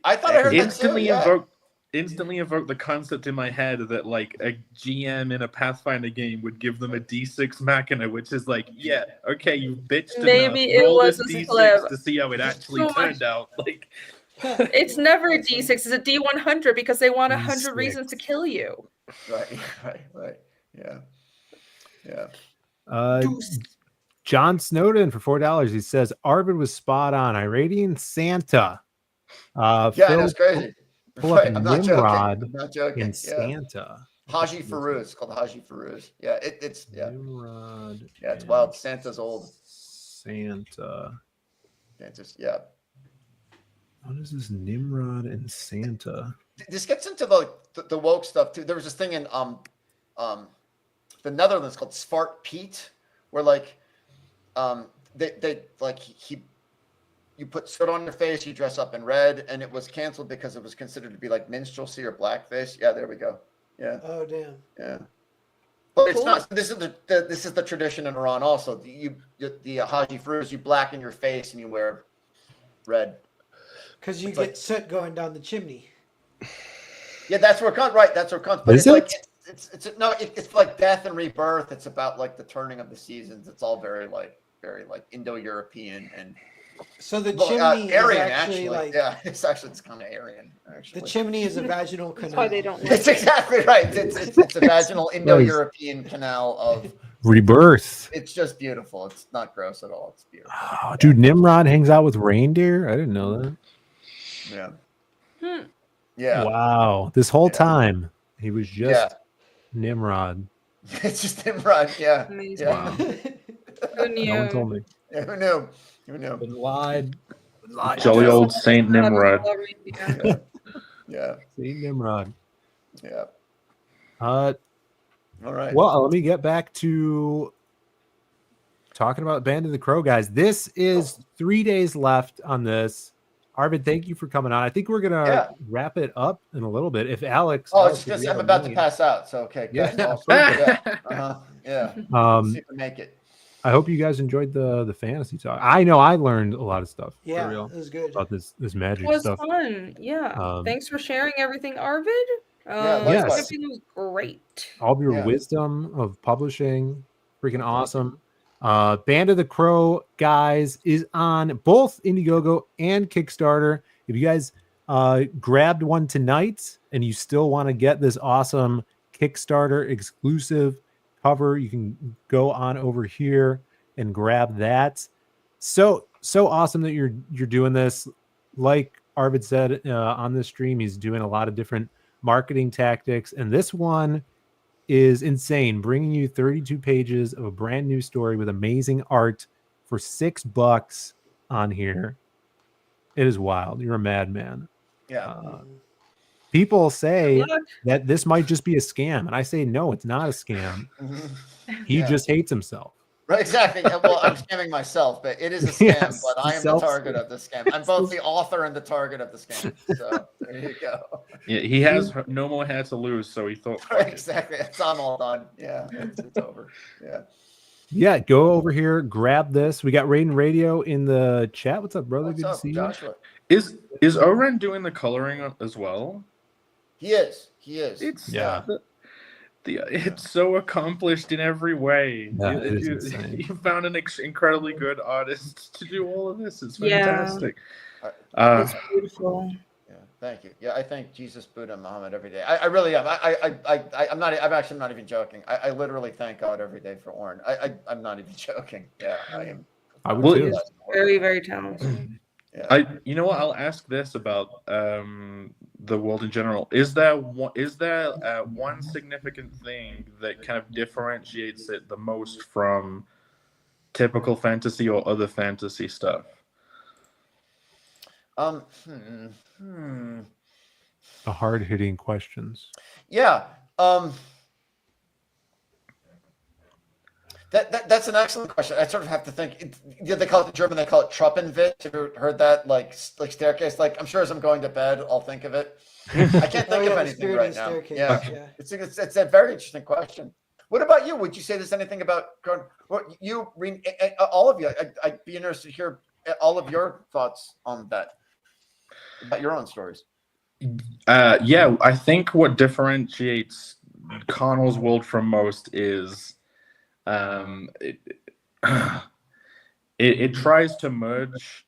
I thought I heard Instantly invoke the concept in my head that like a GM in a Pathfinder game would give them a D6 Machina, which is like, yeah, okay, you bitched Maybe enough. it Roll was this a D6 slip. to see how it actually turned out. Like, it's never a D6; it's a D100 because they want 100 reasons to kill you. Right. Yeah. John Snowden for $4. He says Arvid was spot on. Iranian Santa. That's crazy. Pull up I'm not Nimrod joking. in Santa. Haji Farouz. It's called Haji Farouz. Yeah, it's Nimrod. Yeah, it's wild. Santa's old. Santa. Santa's What is this Nimrod and Santa? This gets into the woke stuff too. There was this thing in the Netherlands called Zwart Piet, where like they like you put soot on your face, you dress up in red, and it was canceled because it was considered to be like minstrelsy or blackface. Yeah, there we go. Yeah. Oh damn. Yeah. But it's not. This is the tradition in Iran also. The Haji Farouz, you blacken your face and you wear red. Because you get soot going down the chimney. Yeah, that's where it comes. Right, that's where it comes. But it's like it's like death and rebirth. It's about like the turning of the seasons. It's all very like Indo-European and. So the chimney Aryan, is actually like it's kind of Aryan. Actually, the chimney is a vaginal canal. That's why they don't. It's exactly right. It's a vaginal Indo-European canal of rebirth. It's just beautiful. It's not gross at all. It's beautiful. Oh, dude, Nimrod hangs out with reindeer. I didn't know that. Yeah. Yeah. Wow. This whole time he was just Nimrod. It's just Nimrod. Yeah. Amazing. Wow. Who knew? No one told me. Yeah, who knew? Been lied. Jolly old Saint Nimrod. Yeah. Saint Nimrod. Yeah. All right. Well, let me get back to talking about Band of the Crow, guys. This is 3 days left on this. Arvid, thank you for coming on. I think we're gonna wrap it up in a little bit. If Alex, it's just I'm about to pass out. So okay. Yeah. Yeah. See if I make it. I hope you guys enjoyed the fantasy talk. I know I learned a lot of stuff. Yeah, for real, it was good about this magic It was stuff. fun. Yeah. Thanks for sharing everything, Arvid. Yes. Everything was great. All of your wisdom of publishing, freaking awesome. Band of the Crow, guys, is on both Indiegogo and Kickstarter. If you guys grabbed one tonight and you still want to get this awesome Kickstarter exclusive cover, you can go on over here and grab that. So awesome that you're doing this. Like Arvid said on this stream, he's doing a lot of different marketing tactics, and this one is insane, bringing you 32 pages of a brand new story with amazing art for $6 on here. It is wild. You're a madman. Yeah. People say that this might just be a scam, and I say no, it's not a scam. He just hates himself. Right, exactly. Well, I'm scamming myself, but it is a scam. But I am the target of the scam. I'm both the author and the target of the scam. So there you go. Yeah, he has no more hair to lose, so he thought. Right, exactly. I'm all done. Yeah, it's over. Yeah. Yeah, go over here, grab this. We got Raiden Radio in the chat. What's up, brother? What's Good up, to see Joshua? you. Is Oren doing the coloring as well? He is. He is. It's so accomplished in every way. Yeah, it is insane. You found an incredibly good artist to do all of this. It's fantastic. It's beautiful. Yeah, thank you. Yeah, I thank Jesus, Buddha, Muhammad every day. I really am. I'm not. I'm actually not even joking. I literally thank God every day for Oren. I'm not even joking. Yeah, I am. I would too. Very, very talented. Yeah. You know what? I'll ask this about the world in general. Is there one significant thing that kind of differentiates it the most from typical fantasy or other fantasy stuff? A hard-hitting questions. Yeah. That's an excellent question. I sort of have to think. They call it in German. They call it Treppenwitz. Have you heard that? Like staircase. Like I'm sure as I'm going to bed, I'll think of it. I can't think of anything right now. Yeah. It's a very interesting question. What about you? Would you say there's anything about what you all of you? I'd be interested to hear all of your thoughts on that, about your own stories. Yeah, I think what differentiates Connell's world from most is it tries to merge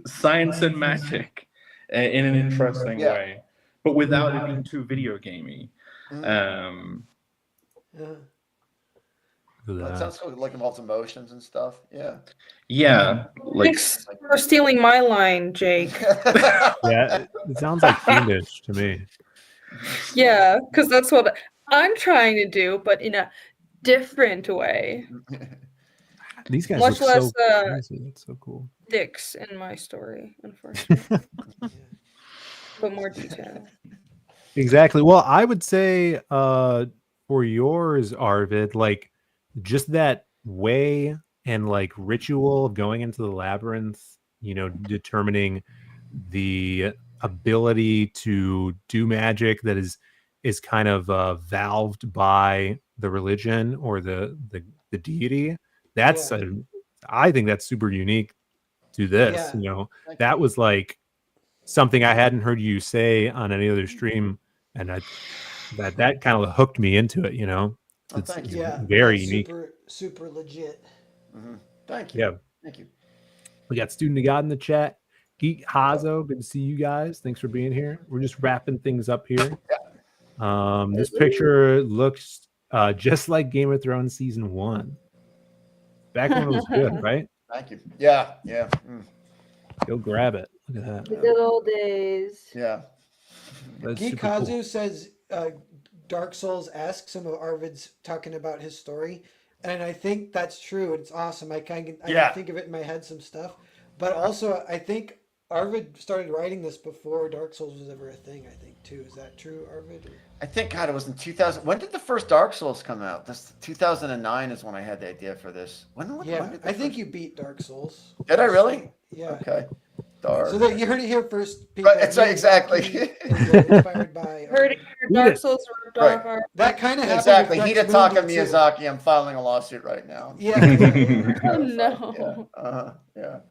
science and magic in an interesting way, but without it being too video gamey. That sounds cool. Like involves emotions and stuff. Yeah. Like, Thanks for stealing my line, Jake. Yeah, it sounds like fiendish to me. Yeah, because that's what I'm trying to do, but in a different way. These guys Much look less so crazy. That's so cool. dicks in my story, unfortunately. But more detail. Exactly. Well, I would say for yours, Arvid, like just that way and like ritual of going into the labyrinth, you know, determining the ability to do magic that is kind of valved by the religion or the deity. That's I think that's super unique to this. You know, that was like something I hadn't heard you say on any other stream, and that kind of hooked me into it. You know, it's very unique. Super legit. Thank you. Yeah, thank you. We got Student of God in the chat. Geek Hazo, good to see you guys. Thanks for being here. We're just wrapping things up here. This picture looks just like Game of Thrones season 1. Back when it was good, right? Thank you. Yeah. Go grab it. Look at that. The good old days. Yeah. Geek Kazu says Dark Souls asks some of Arvid's talking about his story, and I think that's true. It's awesome. I can think of it in my head, some stuff, but also I think Arvid started writing this before Dark Souls was ever a thing. I think too. Is that true, Arvid? I think God, it was in 2000. When did the first Dark Souls come out? This 2009 is when I had the idea for this. When I think you beat Dark Souls. Did I really? Yeah. Okay. Dark. So that you heard it here first. People. That's right, exactly. Inspired by heard it here. Dark Souls ripped off our. That kind of exactly. Hidetaka Miyazaki. I'm filing a lawsuit right now. Yeah. Oh no. Yeah.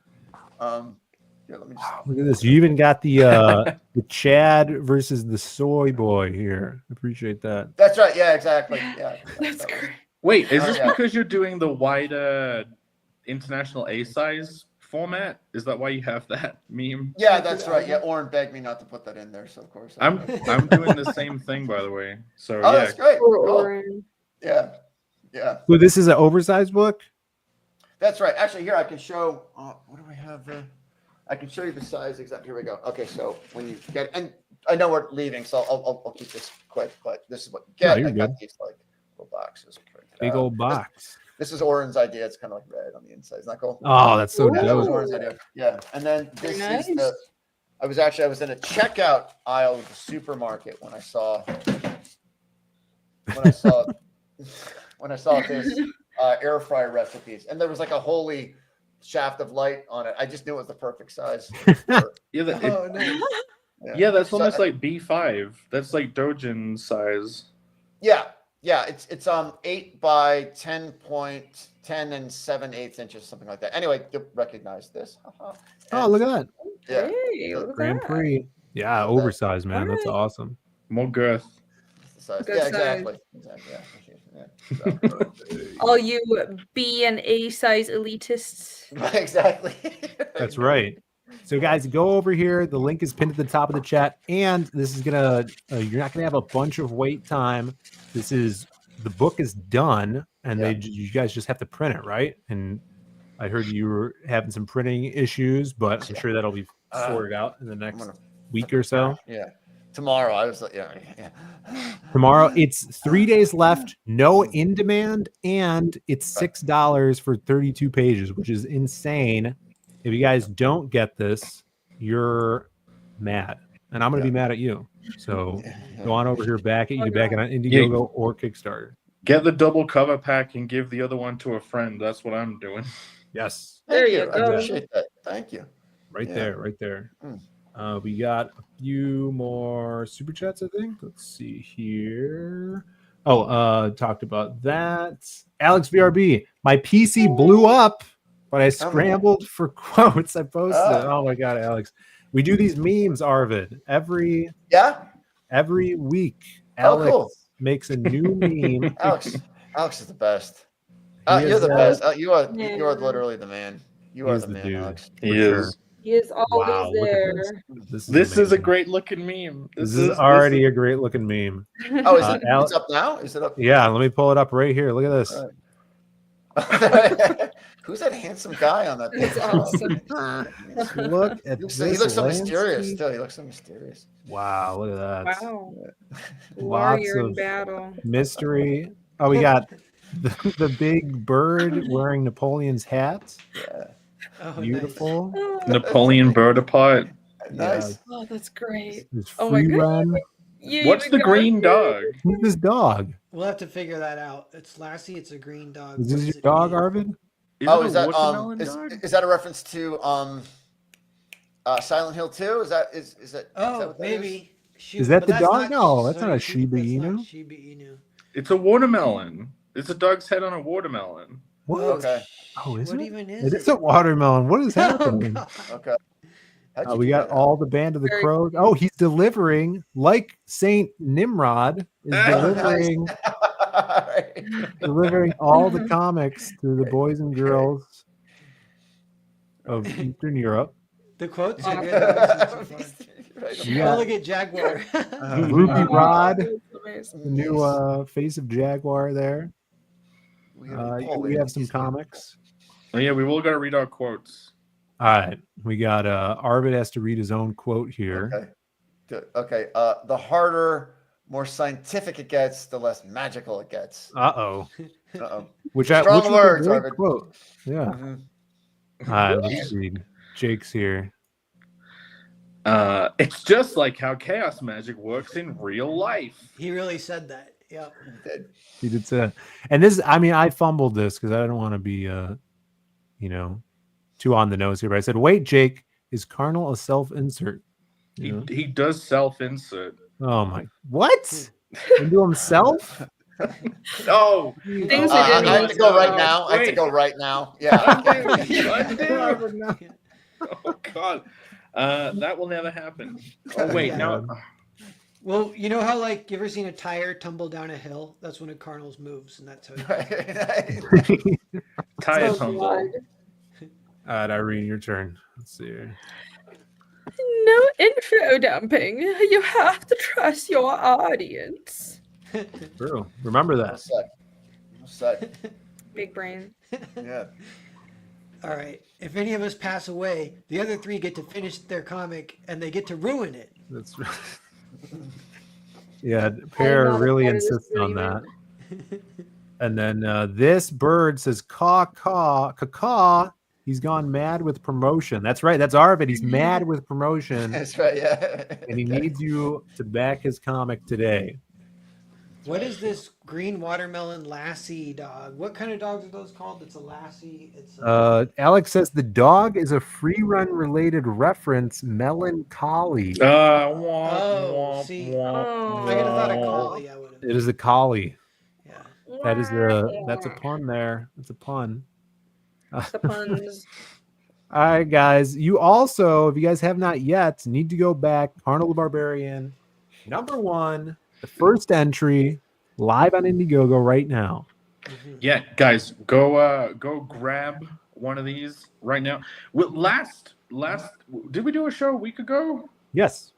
Here, let me just... Look at this. You even got the Chad versus the soy boy here. Appreciate that. That's right. Yeah, exactly. Yeah. That's great. Wait, is this because you're doing the wider international A size format? Is that why you have that meme? Yeah, that's right. Yeah, Oren begged me not to put that in there, so of course I'm doing the same thing, by the way. So that's great. Cool. Yeah. So this is an oversized book? That's right. Actually, here I can show. What do we have there? I can show you the size exactly. Here we go. Okay, so when you get, and I know we're leaving, so I'll keep this quick. But this is what you get. No, I got these like little boxes. Big old box. This is Oren's idea. It's kind of like red on the inside. Isn't that cool? Oh, that's so Yeah, that was dope. Oren's idea. Yeah, and then this Very is nice. the. I was in a checkout aisle of the supermarket when I saw this air fryer recipes, and there was like a holy shaft of light on it. I just knew it was the perfect size. Yeah, Nice. yeah, that's almost like B5. That's like Dojin size. Yeah, it's 8 by 10.10 and 7/8 inches, something like that. Anyway, you'll recognize this. Oh, look at that. Yeah. Hey, look at Grand that. Prix. Yeah, oversized, man. That's Alright. awesome. More girth. Size. Good Yeah, size. exactly. Yeah. So, All you B and A size elitists. exactly. That's right. So, guys, go over here. The link is pinned at the top of the chat. And this is going to, you're not going to have a bunch of wait time. The book is done, and you guys just have to print it, right? And I heard you were having some printing issues, but I'm sure that'll be sorted out in the next week or so. Yeah. Tomorrow, I was like, yeah. Tomorrow, it's 3 days left, no in demand, and it's $6 for 32 pages, which is insane. If you guys don't get this, you're mad, and I'm going to be mad at you. So go on over here, back on Indiegogo or Kickstarter. Get the double cover pack and give the other one to a friend. That's what I'm doing. Yes. There you I go. appreciate that. Thank you. Right there. We got a few more super chats, I think. Let's see here. Talked about that. Alex VRB, my PC blew up, but I scrambled for quotes. I posted. Oh my god, Alex. We do these memes, Arvid, every week. Alex makes a new meme. Alex is the best. You're the best. You are literally the man. You are the man, dude. Alex. He is. He is always Look at there. This is a great looking meme. This is already a great looking meme. Oh, is it? It's up now. Is it up? Yeah, let me pull it up right here. Look at this. Who's that handsome guy on that That's picture? awesome. Look at this. He looks so landscape. mysterious. Still, he looks so mysterious. Wow, look at that. Wow. Lots Warrior in of battle. mystery. Oh, we got the big bird wearing Napoleon's hat. Yeah. Oh, Beautiful. Napoleon Bonaparte. Nice. Oh, that's great. There's Oh my free God. run. You What's even the got green it. dog? Who's this dog? We'll have to figure that out. It's Lassie. It's a green dog. Is What this does your it dog, mean? Arvid? Is Oh, it is a that watermelon dog? is that a reference to Silent Hill 2? Is that Oh, what that maybe. Shoot, Is that but the that's dog? No, that's sorry, not a shoot, Shiba that's not Inu. Shiba Inu. It's a watermelon. It's a dog's head on a watermelon. What? Okay. Oh, is What it? even is It it? is a watermelon. What is Oh, happening? God. Okay. How'd you We do got that? all the band of the Very crows. Oh, he's delivering like Saint Nimrod is delivering delivering all the comics to the boys and girls of Eastern Europe. The quotes are good. That was so fun. Yeah. Oh, look at Jaguar. Ruby Rod, That's amazing. the new face of Jaguar there. We have some comics. Oh, yeah, we've all got to read our quotes. All right. We got Arvid has to read his own quote here. Okay. Good. Okay. The harder, more scientific it gets, the less magical it gets. Uh-oh. Uh-oh. Which Strong was a words, great Arvid. quote. Yeah. Mhm. All right, let's read. Jake's here. It's just like how chaos magic works in real life. He really said that. Yep. He did say, and this, I mean, I fumbled this because I don't want to be, too on the nose here. But I said, wait, Jake, is carnal a self-insert? You know? He does self-insert. Oh my, what? Into himself? No. Things I I didn't have to go right know. now. I have to Wait. go right now. Yeah. Oh God, that will never happen. Oh wait, no. Well, you know how like you ever seen a tire tumble down a hill? That's when a Cardinals moves, and that's how. Tire Oh, tumble. God. All right, Irene, your turn. Let's see here. No info dumping. You have to trust your audience. True. Remember that. Big brain. Yeah. All right. If any of us pass away, the other three get to finish their comic, and they get to ruin it. That's right. Yeah, Pear not a really part of this insists on that. agreement. And then this bird says caw caw caw. He's gone mad with promotion. That's right. That's Arvid. He's mad with promotion. That's right. Yeah. And he needs you to back his comic today. What is this green watermelon lassie dog? What kind of dogs are those called? It's a lassie. It's Alex says the dog is a free run related reference, melancholy. see, I Oh. could have thought a collie. I would have. It is a collie. Yeah. That is that's a pun there. That's a pun. The puns. All right, guys. You also, if you guys have not yet, need to go back. Arnold the Barbarian, #1, the first entry, live on Indiegogo right now. Yeah, guys, go grab one of these right now. Last, did we do a show a week ago? Yes.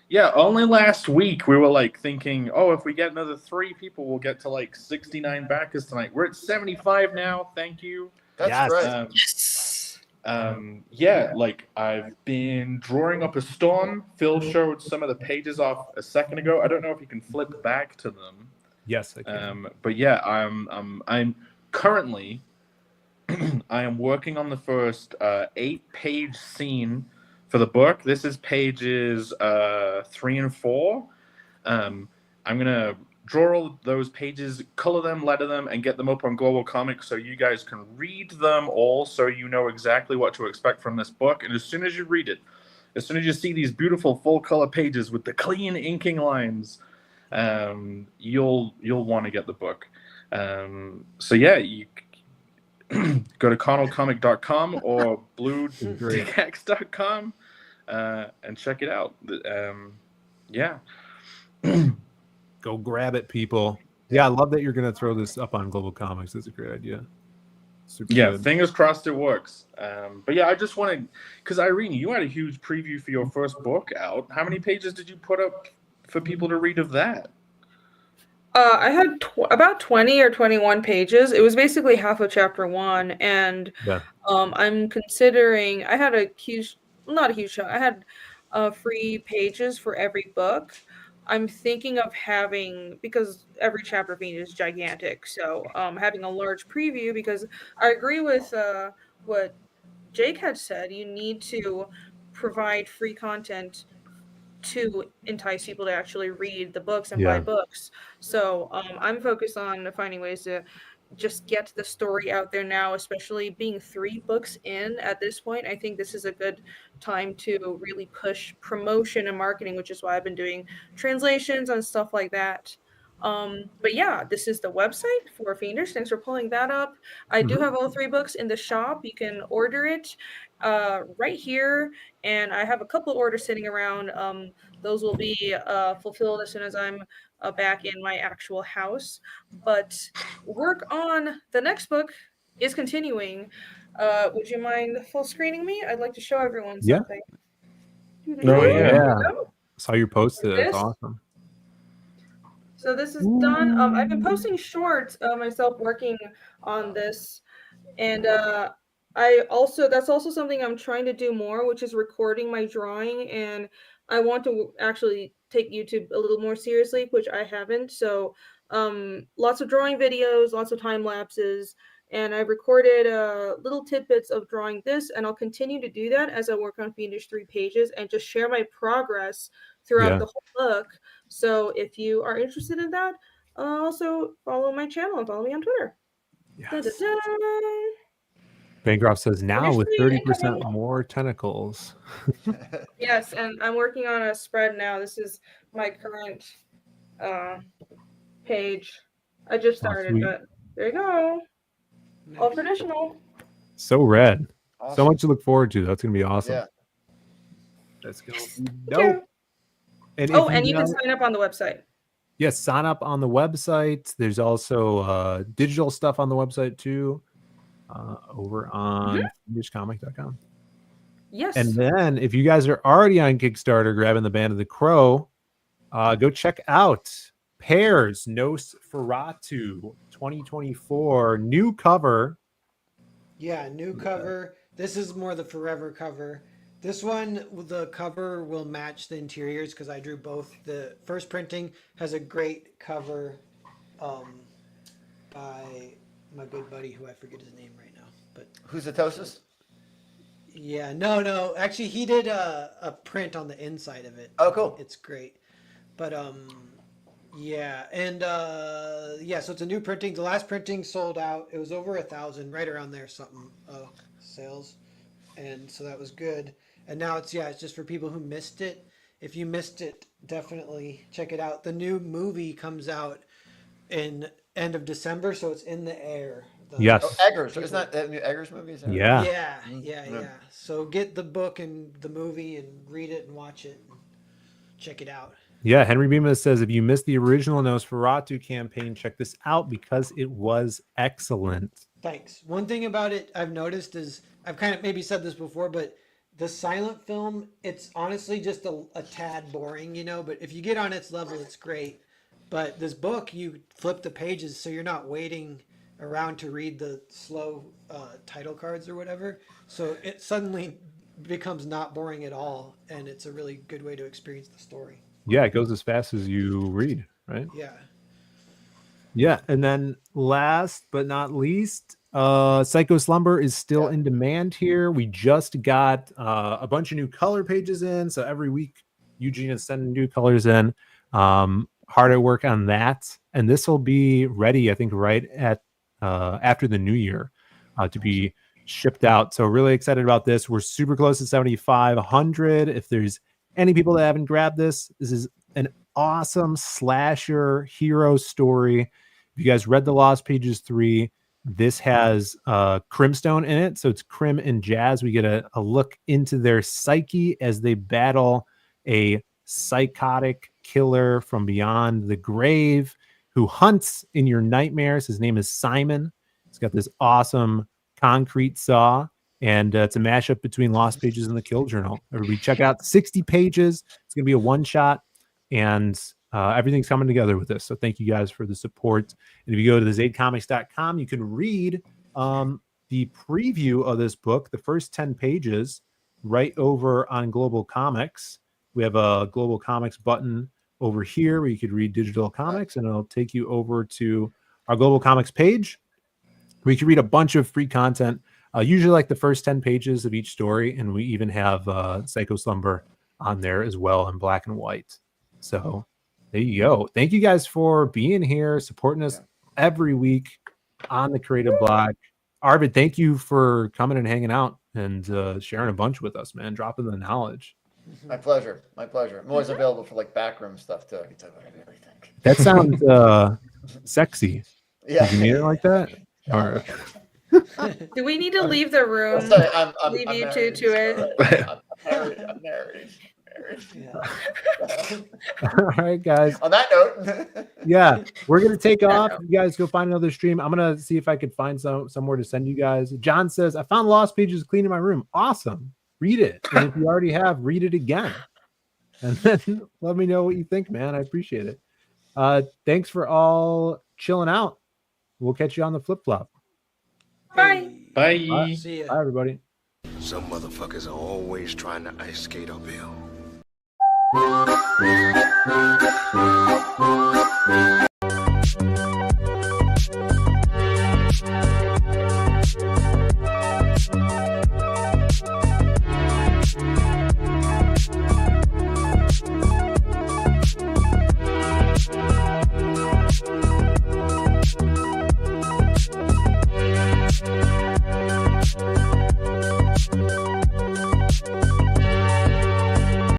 Yeah, only last week we were like thinking, oh, if we get another 3 people, we'll get to like 69 backers tonight. We're at 75 now. Thank you. That's right. Yeah, like I've been drawing up a storm. Phil showed some of the pages off a second ago. I don't know if you can flip back to them. Yes, I can. But yeah, I'm currently I am working on the first 8-page scene for the book. This is pages 3 and 4. I'm gonna draw all those pages, color them, letter them, and get them up on Global Comics so you guys can read them all, so you know exactly what to expect from this book. And as soon as you read it, as soon as you see these beautiful full color pages with the clean inking lines, you'll want to get the book. So yeah, you go to connellcomic.com or bluedickx.com and check it out. Yeah. Go grab it, people. Yeah, I love that you're going to throw this up on Global Comics. That's a great idea. Super good. Fingers crossed it works. But yeah, I just wanted, because Irene, you had a huge preview for your first book out. How many pages did you put up for people to read of that? I had about 20 or 21 pages. It was basically half of chapter 1, and I'm considering. I had a huge, not a huge chunk. I had free pages for every book. I'm thinking of having, because every chapter of Fiend is gigantic, so having a large preview, because I agree with what Jake had said. You need to provide free content to entice people to actually read the books and buy books. So I'm focused on finding ways to just get the story out there now, especially being 3 books in at this point. I think this is a good time to really push promotion and marketing, which is why I've been doing translations and stuff like that. But yeah, this is the website for Fiendish. Thanks for pulling that up. I do have all 3 books in the shop. You can order it right here, and I have a couple orders sitting around. Those will be fulfilled as soon as I'm back in my actual house. But work on the next book is continuing. Would you mind full screening me? I'd like to show everyone something. Oh yeah. Saw your post. That's awesome. So this is done. I've been posting shorts of myself working on this, and that's also something I'm trying to do more, which is recording my drawing, and I want to actually take YouTube a little more seriously, which I haven't. So lots of drawing videos, lots of time lapses, and I've recorded little tidbits of drawing this, and I'll continue to do that as I work on Fiendish 3 pages and just share my progress throughout the whole book. So if you are interested in that, also follow my channel and follow me on Twitter. Yes. Bancroft says now with 30% more tentacles. Yes, and I'm working on a spread now. This is my current page. I just started, but there you go. All traditional. So rad. Awesome. So much to look forward to. That's going to be awesome. Yeah. That's going to be dope. And you can sign up on the website. Yes, sign up on the website. There's also digital stuff on the website too, over on findishcomic.com. Yes. And then if you guys are already on Kickstarter grabbing the Band of the Crow, go check out Pairs Nos Ferratu 2024 new cover. Yeah, new cover. This is more the forever cover. This one, the cover will match the interiors because I drew both. The first printing has a great cover by my good buddy who I forget his name right now. But who's Atosis? Yeah, no. Actually, he did a print on the inside of it. Oh, cool. It's great. But yeah, and yeah, so it's a new printing. The last printing sold out. It was over 1,000, right around there, something sales, and so that was good. And now it's just for people who missed it. If you missed it, definitely check it out. The new movie comes out in end of December, so it's in the air. Yes. Oh, Eggers. Isn't that the new Eggers movie? Yeah. Yeah. So get the book and the movie and read it and watch it. And check it out. Yeah, Henry Bemis says, if you missed the original Nosferatu campaign, check this out because it was excellent. Thanks. One thing about it I've noticed is, I've kind of maybe said this before, but the silent film, it's honestly just a tad boring, but if you get on its level, it's great. But this book, you flip the pages, so you're not waiting around to read the slow title cards or whatever. So it suddenly becomes not boring at all, and it's a really good way to experience the story. Yeah, it goes as fast as you read, right? Yeah. And then last but not least, Psycho Slumber is still in demand here. We just got a bunch of new color pages in, so every week Eugene is sending new colors in. Hard at work on that, and this will be ready, I think, right at after the new year to be shipped out. So really excited about this. We're super close to 7,500. If there's any people that haven't grabbed this is an awesome slasher hero story. If you guys read The Lost Pages 3, this has Crimstone in it. So it's Crim and Jazz. We get a look into their psyche as they battle a psychotic killer from beyond the grave who hunts in your nightmares. His name is Simon. He's got this awesome concrete saw, and it's a mashup between Lost Pages and the Kill Journal. Everybody check out 60 pages. It's going to be a one-shot, and everything's coming together with this. So thank you guys for the support. And if you go to thezadecomics.com, you can read the preview of this book, the first 10 pages, right over on Global Comics. We have a Global Comics button over here where you could read digital comics, and it'll take you over to our Global Comics page where you can read a bunch of free content, usually like the first 10 pages of each story. And we even have Psycho Slumber on there as well in black and white. So there you go. Thank you guys for being here, supporting us every week on the Creative Block. Arvid, thank you for coming and hanging out and sharing a bunch with us, man, dropping the knowledge. My pleasure. I'm always available for like backroom stuff too. I can tell you what I really think. That sounds sexy. Yeah. Did you mean it like that? Or... Do we need to leave the room? Sorry, leave I'm you married, to it. Right. I'm married. Yeah. All right, guys. On that note, yeah, we're gonna take off. You guys go find another stream. I'm gonna see if I could find somewhere to send you guys. John says, I found Lost Pages cleaning my room. Awesome. Read it. And if you already have, read it again. And then let me know what you think, man. I appreciate it. Thanks for all chilling out. We'll catch you on the flip flop. Bye. Bye. Bye. See ya. Bye, everybody. Some motherfuckers are always trying to ice skate uphill.